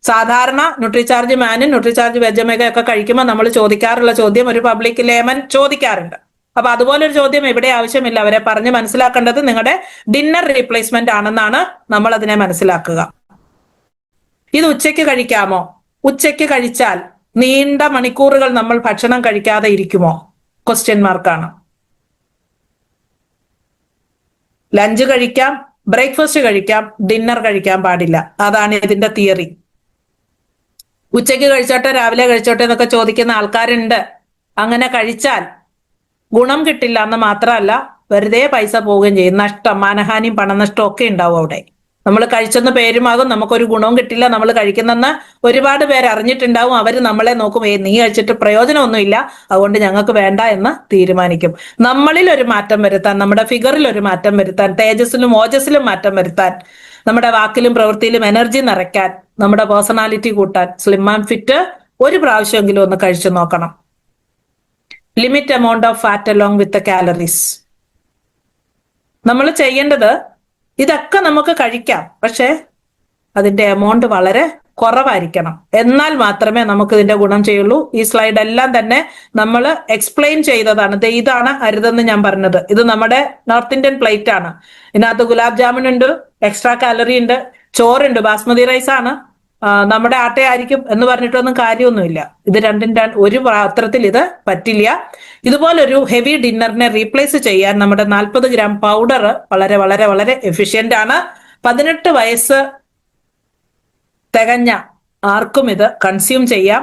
സാധാരണ ന്യൂട്രിചാർജ് മാനും ന്യൂട്രിചാർജ് വെജമേഗ ഒക്കെ കഴിക്കുമ്പോൾ നമ്മൾ ചോദിക്കാറുള്ള ചോദ്യം ഒരു പബ്ലിക് ലേമൻ ചോദിക്കാറുണ്ട്. അപ്പൊ അതുപോലൊരു ചോദ്യം ഇവിടെ ആവശ്യമില്ല. അവരെ പറഞ്ഞ് മനസ്സിലാക്കേണ്ടത് നിങ്ങളുടെ ഡിന്നർ റീപ്ലേസ്മെന്റ് ആണെന്നാണ് നമ്മൾ അതിനെ മനസ്സിലാക്കുക. ഇത് ഉച്ചയ്ക്ക് കഴിക്കാമോ? ഉച്ചയ്ക്ക് കഴിച്ചാൽ നീണ്ട മണിക്കൂറുകൾ നമ്മൾ ഭക്ഷണം കഴിക്കാതെ ഇരിക്കുമോ? ക്വസ്റ്റ്യൻ മാർക്കാണ്. ലഞ്ച് കഴിക്കാം, ബ്രേക്ക്ഫാസ്റ്റ് കഴിക്കാം, ഡിന്നർ കഴിക്കാൻ പാടില്ല. അതാണ് ഇതിന്റെ തിയറി. ഉച്ചയ്ക്ക് കഴിച്ചോട്ടെ രാവിലെ കഴിച്ചോട്ടെ എന്നൊക്കെ ചോദിക്കുന്ന ആൾക്കാരുണ്ട്. അങ്ങനെ കഴിച്ചാൽ ഗുണം കിട്ടില്ല എന്ന് മാത്രമല്ല, വെറുതെ പൈസ പോവുകയും ചെയ്യും. നഷ്ടം, മാനഹാനിയും പണനഷ്ടവും ഒക്കെ ഉണ്ടാവും അവിടെ. നമ്മൾ കഴിച്ചെന്ന് പേരുമാകും, നമുക്കൊരു ഗുണവും കിട്ടില്ല. നമ്മൾ കഴിക്കുന്നെന്ന് ഒരുപാട് പേര് അറിഞ്ഞിട്ടുണ്ടാവും. അവർ നമ്മളെ നോക്കും, നീ കഴിച്ചിട്ട് പ്രയോജനമൊന്നുമില്ല, അതുകൊണ്ട് ഞങ്ങൾക്ക് വേണ്ട എന്ന് തീരുമാനിക്കും. നമ്മളിൽ ഒരു മാറ്റം വരുത്താൻ, നമ്മുടെ ഫിഗറിൽ ഒരു മാറ്റം വരുത്താൻ, തേജസ്സിലും ഓജസ്സിലും മാറ്റം വരുത്താൻ, നമ്മുടെ വാക്കിലും പ്രവൃത്തിയിലും എനർജി നിറയ്ക്കാൻ, നമ്മുടെ പേഴ്സണാലിറ്റി കൂട്ടാൻ സ്ലിം ആൻഡ് ഫിറ്റ് ഒരു പ്രാവശ്യമെങ്കിലും ഒന്ന് കഴിച്ചു നോക്കണം. Limit amount of fat along with calories. നമ്മൾ ചെയ്യേണ്ടത് ഇതൊക്കെ നമുക്ക് കഴിക്കാം, പക്ഷെ അതിന്റെ എമൗണ്ട് വളരെ കുറവായിരിക്കണം. എന്നാൽ മാത്രമേ നമുക്ക് ഇതിന്റെ ഗുണം ചെയ്യുള്ളൂ. ഈ സ്ലൈഡ് എല്ലാം തന്നെ നമ്മൾ എക്സ്പ്ലെയിൻ ചെയ്തതാണ്. ഇതാണ് അരുതെന്ന് ഞാൻ പറഞ്ഞത്. ഇത് നമ്മുടെ നോർത്ത് ഇന്ത്യൻ പ്ലേറ്റ് ആണ്. ഇതിനകത്ത് ഗുലാബ് ജാമുൻ ഉണ്ട്, എക്സ്ട്രാ കാലറി ഉണ്ട്, ചോറുണ്ട്, ബാസ്മതി റൈസ് ആണ്, നമ്മുടെ ആട്ടയായിരിക്കും എന്ന് പറഞ്ഞിട്ടൊന്നും കാര്യമൊന്നുമില്ല. ഇത് രണ്ടും ഒരു പാത്രത്തിൽ ഇത് പറ്റില്ല. ഇതുപോലൊരു ഹെവി ഡിന്നറിനെ റീപ്ലേസ് ചെയ്യാൻ നമ്മുടെ 40 ഗ്രാം പൗഡർ വളരെ വളരെ വളരെ എഫിഷ്യന്റ് ആണ്. 18 വയസ്സ് തികഞ്ഞ ആർക്കും ഇത് കൺസ്യൂം ചെയ്യാം.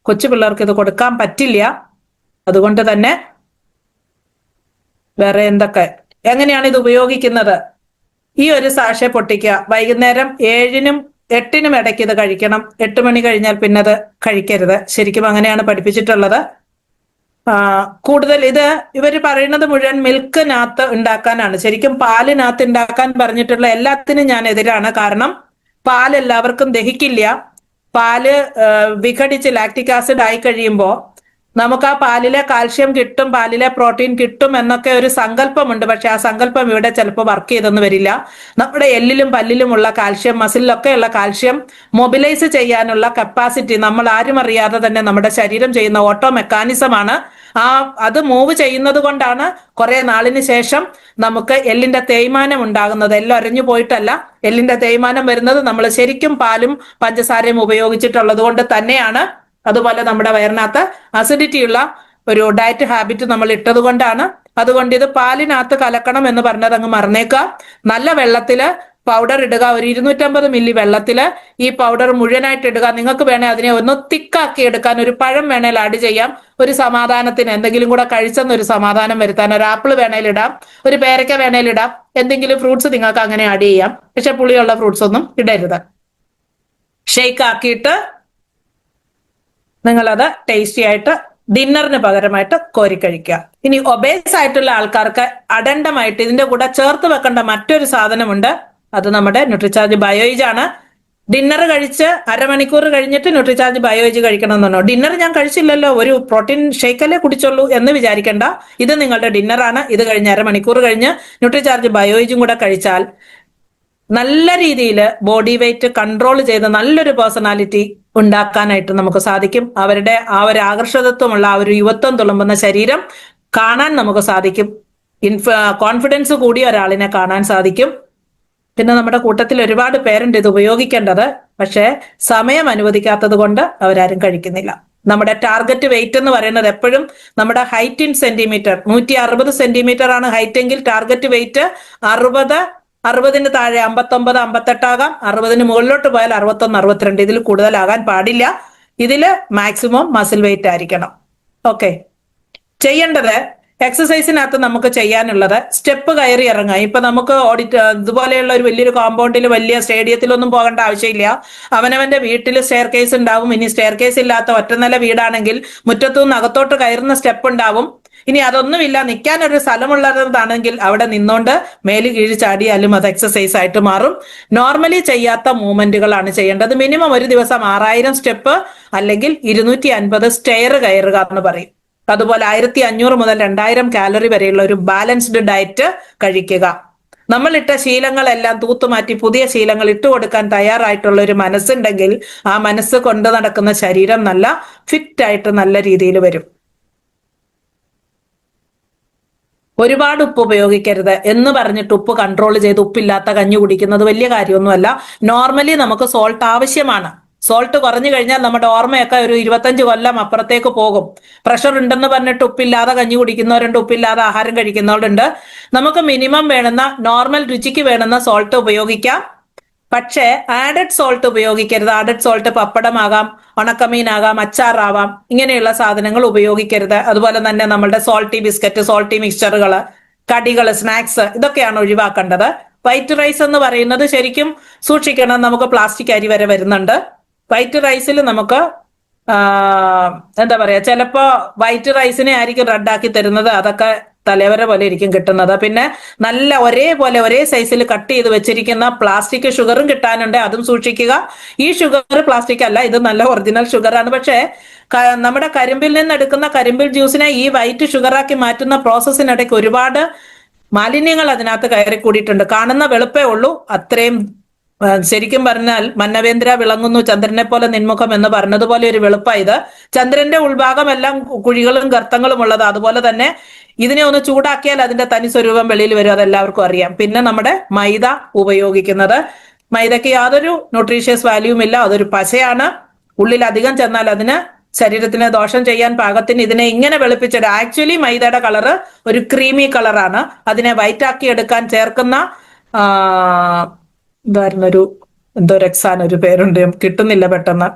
കൊച്ചു പിള്ളേർക്ക് ഇത് കൊടുക്കാൻ പറ്റില്ല. അതുകൊണ്ട് തന്നെ വേറെ എങ്ങനെയാണ് ഇത് ഉപയോഗിക്കുന്നത്? ഈ ഒരു സാഷെ പൊട്ടിക്കുക. വൈകുന്നേരം 7-നും 8-നും ഇടയ്ക്ക് ഇത് കഴിക്കണം. 8 മണി കഴിഞ്ഞാൽ പിന്നെ അത് കഴിക്കരുത്. ശരിക്കും അങ്ങനെയാണ് പഠിപ്പിച്ചിട്ടുള്ളത്. കൂടുതൽ ഇവർ പറയുന്നത് മുഴുവൻ മിൽക്കിനകത്ത് ഉണ്ടാക്കാനാണ്. ശരിക്കും പാലിനകത്ത് ഉണ്ടാക്കാൻ പറഞ്ഞിട്ടുള്ള എല്ലാത്തിനും ഞാൻ എതിരാണ്. കാരണം പാൽ എല്ലാവർക്കും ദഹിക്കില്ല. പാല് വിഘടിച്ച് ലാക്റ്റിക് ആസിഡ് ആയി കഴിയുമ്പോൾ നമുക്ക് ആ പാലിലെ കാൽഷ്യം കിട്ടും, പാലിലെ പ്രോട്ടീൻ കിട്ടും എന്നൊക്കെ ഒരു സങ്കല്പമുണ്ട്. പക്ഷെ ആ സങ്കല്പം ഇവിടെ ചിലപ്പോൾ വർക്ക് ചെയ്തെന്ന് വരില്ല. നമ്മുടെ എല്ലിലും പല്ലിലുമുള്ള കാൽഷ്യം, മസിലിലൊക്കെയുള്ള കാൽഷ്യം മൊബിലൈസ് ചെയ്യാനുള്ള കപ്പാസിറ്റി നമ്മൾ ആരും അറിയാതെ തന്നെ നമ്മുടെ ശരീരം ചെയ്യുന്ന ഓട്ടോ മെക്കാനിസമാണ്. അത് മൂവ് ചെയ്യുന്നത് കൊണ്ടാണ് കുറെ നാളിന് ശേഷം നമുക്ക് എല്ലിന്റെ തേയ്മാനം ഉണ്ടാകുന്നത്. എല്ലാം അരഞ്ഞു പോയിട്ടല്ല, എല്ലിന്റെ തേയ്മാനം വരുന്നത് നമ്മൾ ശരിക്കും പാലും പഞ്ചസാരയും ഉപയോഗിച്ചിട്ടുള്ളത് കൊണ്ട് തന്നെയാണ്. അതുപോലെ നമ്മുടെ വയറിനകത്ത് അസിഡിറ്റി ഉള്ള ഒരു ഡയറ്റ് ഹാബിറ്റ് നമ്മൾ ഇട്ടത് കൊണ്ടാണ്. അതുകൊണ്ട് ഇത് പാലിനകത്ത് കലക്കണം എന്ന് പറഞ്ഞത് അങ്ങ് മറന്നേക്കുക. നല്ല വെള്ളത്തില് പൗഡർ ഇടുക. ഒരു 250 മില്ലി വെള്ളത്തില് ഈ പൗഡർ മുഴുവനായിട്ട് ഇടുക. നിങ്ങൾക്ക് വേണേൽ അതിനെ ഒന്ന് തിക്കാക്കി എടുക്കാൻ ഒരു പഴം വേണേൽ ആഡ് ചെയ്യാം. ഒരു സമാധാനത്തിന്, എന്തെങ്കിലും കൂടെ കഴിച്ചെന്നൊരു സമാധാനം വരുത്താൻ ഒരു ആപ്പിൾ വേണേൽ ഇടാം, ഒരു പേരയ്ക്ക വേണേൽ ഇടാം, എന്തെങ്കിലും ഫ്രൂട്ട്സ് നിങ്ങൾക്ക് അങ്ങനെ ആഡ് ചെയ്യാം. പക്ഷെ പുളിയുള്ള ഫ്രൂട്ട്സ് ഒന്നും ഇടരുത്. ഷെയ്ക്ക് ആക്കിയിട്ട് നിങ്ങളത് ടേസ്റ്റി ആയിട്ട് ഡിന്നറിന് പകരമായിട്ട് കോരി കഴിക്കുക. ഇനി ഒബേസ് ആയിട്ടുള്ള ആൾക്കാർക്ക് അഡണ്ടമായിട്ട് ഇതിന്റെ കൂടെ ചേർത്ത് വെക്കേണ്ട മറ്റൊരു സാധനമുണ്ട്. അത് നമ്മുടെ ന്യൂട്രിചാർജ് ബയോയിജ് ആണ്. ഡിന്നർ കഴിച്ച് അരമണിക്കൂർ കഴിഞ്ഞിട്ട് ന്യൂട്രിചാർജ് ബയോയിജ് കഴിക്കണം എന്ന് പറഞ്ഞോ. ഡിന്നർ ഞാൻ കഴിച്ചില്ലല്ലോ, ഒരു പ്രോട്ടീൻ ഷേക്കല്ലേ കുടിച്ചുള്ളൂ എന്ന് വിചാരിക്കേണ്ട. ഇത് നിങ്ങളുടെ ഡിന്നറാണ്. ഇത് കഴിഞ്ഞ് അരമണിക്കൂർ കഴിഞ്ഞ് ന്യൂട്രിചാർജ് ബയോയിജും കൂടെ കഴിച്ചാൽ നല്ല രീതിയിൽ ബോഡി വെയിറ്റ് കൺട്രോൾ ചെയ്ത് നല്ലൊരു പേഴ്സണാലിറ്റി ഉണ്ടാക്കാനായിട്ട് നമുക്ക് സാധിക്കും. അവരുടെ ആ ഒരു ആകർഷകത്വമുള്ള ആ ഒരു യുവത്വം തുളുമ്പുന്ന ശരീരം കാണാൻ നമുക്ക് സാധിക്കും. കോൺഫിഡൻസ് കൂടിയ ഒരാളിനെ കാണാൻ സാധിക്കും. പിന്നെ നമ്മുടെ കൂട്ടത്തിൽ ഒരുപാട് പേരുണ്ട് ഇത് ഉപയോഗിക്കേണ്ടത്, പക്ഷേ സമയം അനുവദിക്കാത്തത് കൊണ്ട് അവരാരും കഴിക്കുന്നില്ല. നമ്മുടെ ടാർഗറ്റ് വെയിറ്റ് എന്ന് പറയുന്നത് എപ്പോഴും നമ്മുടെ ഹൈറ്റ് ഇൻ സെന്റിമീറ്റർ, 160 സെന്റിമീറ്റർ ആണ് ഹൈറ്റ് എങ്കിൽ ടാർഗറ്റ് വെയിറ്റ് 60 താഴെ 59 58 ആകാം, 60 മുകളിലോട്ട് പോയാൽ 61 62, ഇതിൽ കൂടുതലാകാൻ പാടില്ല. ഇതിൽ മാക്സിമം മസിൽ വെയിറ്റ് ആയിരിക്കണം. ഓക്കെ, ചെയ്യേണ്ടത് എക്സസൈസിനകത്ത് നമുക്ക് ചെയ്യാനുള്ളത് സ്റ്റെപ്പ് കയറി ഇറങ്ങുക. ഇപ്പൊ നമുക്ക് ഇതുപോലെയുള്ള ഒരു വലിയൊരു കോമ്പൗണ്ടിൽ വലിയ സ്റ്റേഡിയത്തിലൊന്നും പോകേണ്ട ആവശ്യമില്ല. അവനവന്റെ വീട്ടിൽ സ്റ്റെയർ കേസ് ഉണ്ടാവും. ഇനി സ്റ്റെയർ കേസ് ഇല്ലാത്ത ഒറ്റനില വീടാണെങ്കിൽ മുറ്റത്തുനിന്ന് അകത്തോട്ട് കയറുന്ന സ്റ്റെപ്പ് ഉണ്ടാവും. ഇനി അതൊന്നുമില്ല, നിൽക്കാൻ ഒരു സ്ഥലമുള്ളതാണെങ്കിൽ അവിടെ നിന്നോണ്ട് മേല് കീഴ് ചാടിയാലും അത് എക്സസൈസ് ആയിട്ട് മാറും. നോർമലി ചെയ്യാത്ത മൂവ്മെന്റുകളാണ് ചെയ്യേണ്ടത്. മിനിമം ഒരു ദിവസം 6000 സ്റ്റെപ്പ് അല്ലെങ്കിൽ 250 സ്റ്റെയർ കയറുക എന്ന് പറയും. അതുപോലെ 1500 മുതൽ 2000 കാലറി വരെയുള്ള ഒരു ബാലൻസ്ഡ് ഡയറ്റ് കഴിക്കുക. നമ്മൾ ഇട്ട ശീലങ്ങളെല്ലാം തൂത്തുമാറ്റി പുതിയ ശീലങ്ങൾ ഇട്ടുകൊടുക്കാൻ തയ്യാറായിട്ടുള്ള ഒരു മനസ്സുണ്ടെങ്കിൽ ആ മനസ്സ് കൊണ്ട് നടക്കുന്ന ശരീരം നല്ല ഫിറ്റ് ആയിട്ട് നല്ല രീതിയിൽ വരും. ഒരുപാട് ഉപ്പ് ഉപയോഗിക്കരുത് എന്ന് പറഞ്ഞിട്ട് ഉപ്പ് കൺട്രോൾ ചെയ്ത് ഉപ്പില്ലാത്ത കഞ്ഞി കുടിക്കുന്നത് വലിയ കാര്യമൊന്നുമല്ല. നോർമലി നമുക്ക് സോൾട്ട് ആവശ്യമാണ്. സോൾട്ട് കുറഞ്ഞു കഴിഞ്ഞാൽ നമ്മുടെ ഓർമ്മയൊക്കെ ഒരു 25 കൊല്ലം അപ്പുറത്തേക്ക് പോകും. പ്രഷർ ഉണ്ടെന്ന് പറഞ്ഞിട്ട് ഉപ്പില്ലാതെ കഞ്ഞി കുടിക്കുന്നവരുണ്ട്, ഉപ്പില്ലാതെ ആഹാരം കഴിക്കുന്നവരുണ്ട്. നമുക്ക് മിനിമം വേണ്ടുന്ന നോർമൽ രുചിക്ക് വേണ്ടുന്ന സോൾട്ട് ഉപയോഗിക്കാം. പക്ഷേ ആഡഡ് സോൾട്ട് ഉപയോഗിക്കരുത്. ആഡഡ് സോൾട്ട് പപ്പടമാകാം, ഉണക്കമീനാകാം, അച്ചാറാവാം, ഇങ്ങനെയുള്ള സാധനങ്ങൾ ഉപയോഗിക്കരുത്. അതുപോലെ തന്നെ നമ്മളുടെ സോൾട്ടി ബിസ്ക്കറ്റ്, സോൾട്ടി മിക്സ്ചറുകൾ, കടികൾ, സ്നാക്സ് ഇതൊക്കെയാണ് ഒഴിവാക്കേണ്ടത്. വൈറ്റ് റൈസ് എന്ന് പറയുന്നത് ശരിക്കും സൂക്ഷിക്കണം. നമുക്ക് പ്ലാസ്റ്റിക് അരി വരെ വരുന്നുണ്ട്. വൈറ്റ് റൈസിൽ നമുക്ക് എന്താ പറയാ, ചിലപ്പോ വൈറ്റ് റൈസിനെ ആയിരിക്കും റെഡാക്കി തരുന്നത്. അതൊക്കെ തലവര പോലെ ഇരിക്കും കിട്ടുന്നത്. പിന്നെ നല്ല ഒരേപോലെ ഒരേ സൈസിൽ കട്ട് ചെയ്ത് വെച്ചിരിക്കുന്ന പ്ലാസ്റ്റിക് ഷുഗറും കിട്ടാനുണ്ട്, അതും സൂക്ഷിക്കുക. ഈ ഷുഗർ പ്ലാസ്റ്റിക് അല്ല, ഇത് നല്ല ഒറിജിനൽ ഷുഗറാണ്. പക്ഷേ നമ്മുടെ കരിമ്പിൽ നിന്ന് എടുക്കുന്ന കരിമ്പിൽ ജ്യൂസിനെ ഈ വൈറ്റ് ഷുഗറാക്കി മാറ്റുന്ന പ്രോസസ്സിനിടയ്ക്ക് ഒരുപാട് മാലിന്യങ്ങൾ അതിനകത്ത് കയറി കൂടിയിട്ടുണ്ട്. കാണുന്ന വെളുപ്പേ ഉള്ളൂ, അത്രയും ശരിക്കും പറഞ്ഞാൽ മന്നവേന്ദ്ര വിളങ്ങുന്നു ചന്ദ്രനെ പോലെ നിൻമുഖം എന്ന് പറഞ്ഞതുപോലെ ഒരു വെളുപ്പാ ഇത്. ചന്ദ്രന്റെ ഉൾഭാഗം എല്ലാം കുഴികളും ഗർത്തങ്ങളും ഉള്ളത്. അതുപോലെ തന്നെ ഇതിനെ ഒന്ന് ചൂടാക്കിയാൽ അതിന്റെ തനി സ്വരൂപം വെളിയിൽ വരും, അതെല്ലാവർക്കും അറിയാം. പിന്നെ നമ്മുടെ മൈദ ഉപയോഗിക്കുന്നത്, മൈദയ്ക്ക് യാതൊരു ന്യൂട്രീഷ്യസ് വാല്യൂവും ഇല്ല. അതൊരു പശയാണ്. ഉള്ളിൽ അധികം ചെന്നാൽ അതിന് ശരീരത്തിന് ദോഷം ചെയ്യാൻ പാകത്തിന് ഇതിനെ ഇങ്ങനെ വെളുപ്പിച്ചിട്ട്, ആക്ച്വലി മൈദയുടെ കളറ് ഒരു ക്രീമി കളറാണ്. അതിനെ വൈറ്റ് ആക്കി എടുക്കാൻ ചേർക്കുന്ന എന്തോ രക്സാൻ ഒരു പേരുണ്ട്, കിട്ടുന്നില്ല പെട്ടെന്ന്.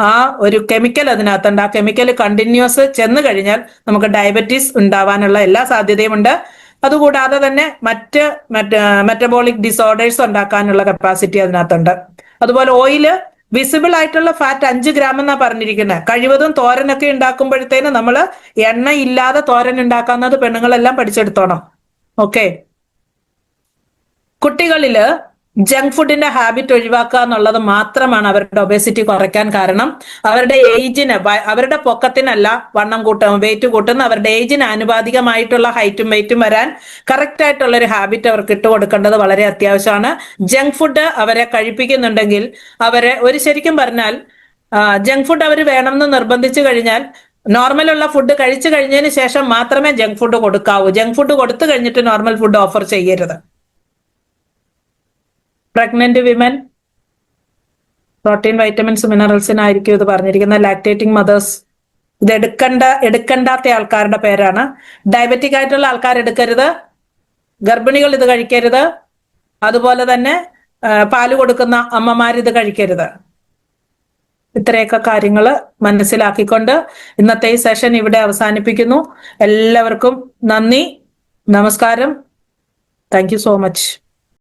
ആ ഒരു കെമിക്കൽ അതിനകത്തുണ്ട്. ആ കെമിക്കൽ കണ്ടിന്യൂസ് ചെന്ന് കഴിഞ്ഞാൽ നമുക്ക് ഡയബറ്റീസ് ഉണ്ടാവാനുള്ള എല്ലാ സാധ്യതയും ഉണ്ട്. അതുകൂടാതെ തന്നെ മറ്റ് മെറ്റബോളിക് ഡിസോർഡേഴ്സ് ഉണ്ടാക്കാനുള്ള കപ്പാസിറ്റി അതിനകത്തുണ്ട്. അതുപോലെ ഓയില്, വിസിബിൾ ആയിട്ടുള്ള ഫാറ്റ് 5 ഗ്രാം എന്നാ പറഞ്ഞിരിക്കുന്നത്. കഴിവതും തോരനൊക്കെ ഉണ്ടാക്കുമ്പോഴത്തേന് നമ്മൾ എണ്ണ ഇല്ലാതെ തോരൻ ഉണ്ടാക്കുന്നത് പെണ്ണുങ്ങളെല്ലാം പഠിച്ചെടുത്തോണം. ഓക്കെ, കുട്ടികളില് ജങ്ക് ഫുഡിന്റെ ഹാബിറ്റ് ഒഴിവാക്കുക എന്നുള്ളത് മാത്രമാണ് അവരുടെ ഒബേസിറ്റി കുറയ്ക്കാൻ കാരണം. അവരുടെ ഏജിന്, അവരുടെ പൊക്കത്തിനല്ല വണ്ണം കൂട്ടും വെയിറ്റ് കൂട്ടുന്ന, അവരുടെ ഏജിന് ആനുപാതികമായിട്ടുള്ള ഹൈറ്റും വെയിറ്റും വരാൻ കറക്റ്റ് ആയിട്ടുള്ള ഒരു ഹാബിറ്റ് അവർക്ക് ഇട്ടുകൊടുക്കേണ്ടത് വളരെ അത്യാവശ്യമാണ്. ജങ്ക് ഫുഡ് അവരെ കഴിപ്പിക്കുന്നുണ്ടെങ്കിൽ അവരെ ശരിക്കും പറഞ്ഞാൽ ജങ്ക് ഫുഡ് അവർ വേണമെന്ന് നിർബന്ധിച്ചു കഴിഞ്ഞാൽ നോർമലുള്ള ഫുഡ് കഴിച്ചു കഴിഞ്ഞതിന് ശേഷം മാത്രമേ ജങ്ക് ഫുഡ് കൊടുക്കാവൂ. ജങ്ക് ഫുഡ് കൊടുത്തു കഴിഞ്ഞിട്ട് നോർമൽ ഫുഡ് ഓഫർ ചെയ്യരുത്. പ്രഗ്നന്റ് വിമൻ പ്രോട്ടീൻ, വൈറ്റമിൻസ്, മിനറൽസിനായിരിക്കും ഇത് പറഞ്ഞിരിക്കുന്നത്. ലാക്ടേറ്റിംഗ് മദേഴ്സ് ഇത് എടുക്കണ്ടാത്ത ആൾക്കാരുടെ പേരാണ്. ഡയബറ്റിക് ആയിട്ടുള്ള ആൾക്കാർ എടുക്കരുത്, ഗർഭിണികൾ ഇത് കഴിക്കരുത്, അതുപോലെ തന്നെ പാല് കൊടുക്കുന്ന അമ്മമാർ ഇത് കഴിക്കരുത്. ഇത്രയൊക്കെ കാര്യങ്ങൾ മനസ്സിലാക്കിക്കൊണ്ട് ഇന്നത്തെ ഈ സെഷൻ ഇവിടെ അവസാനിപ്പിക്കുന്നു. എല്ലാവർക്കും നന്ദി, നമസ്കാരം. Thank you so much.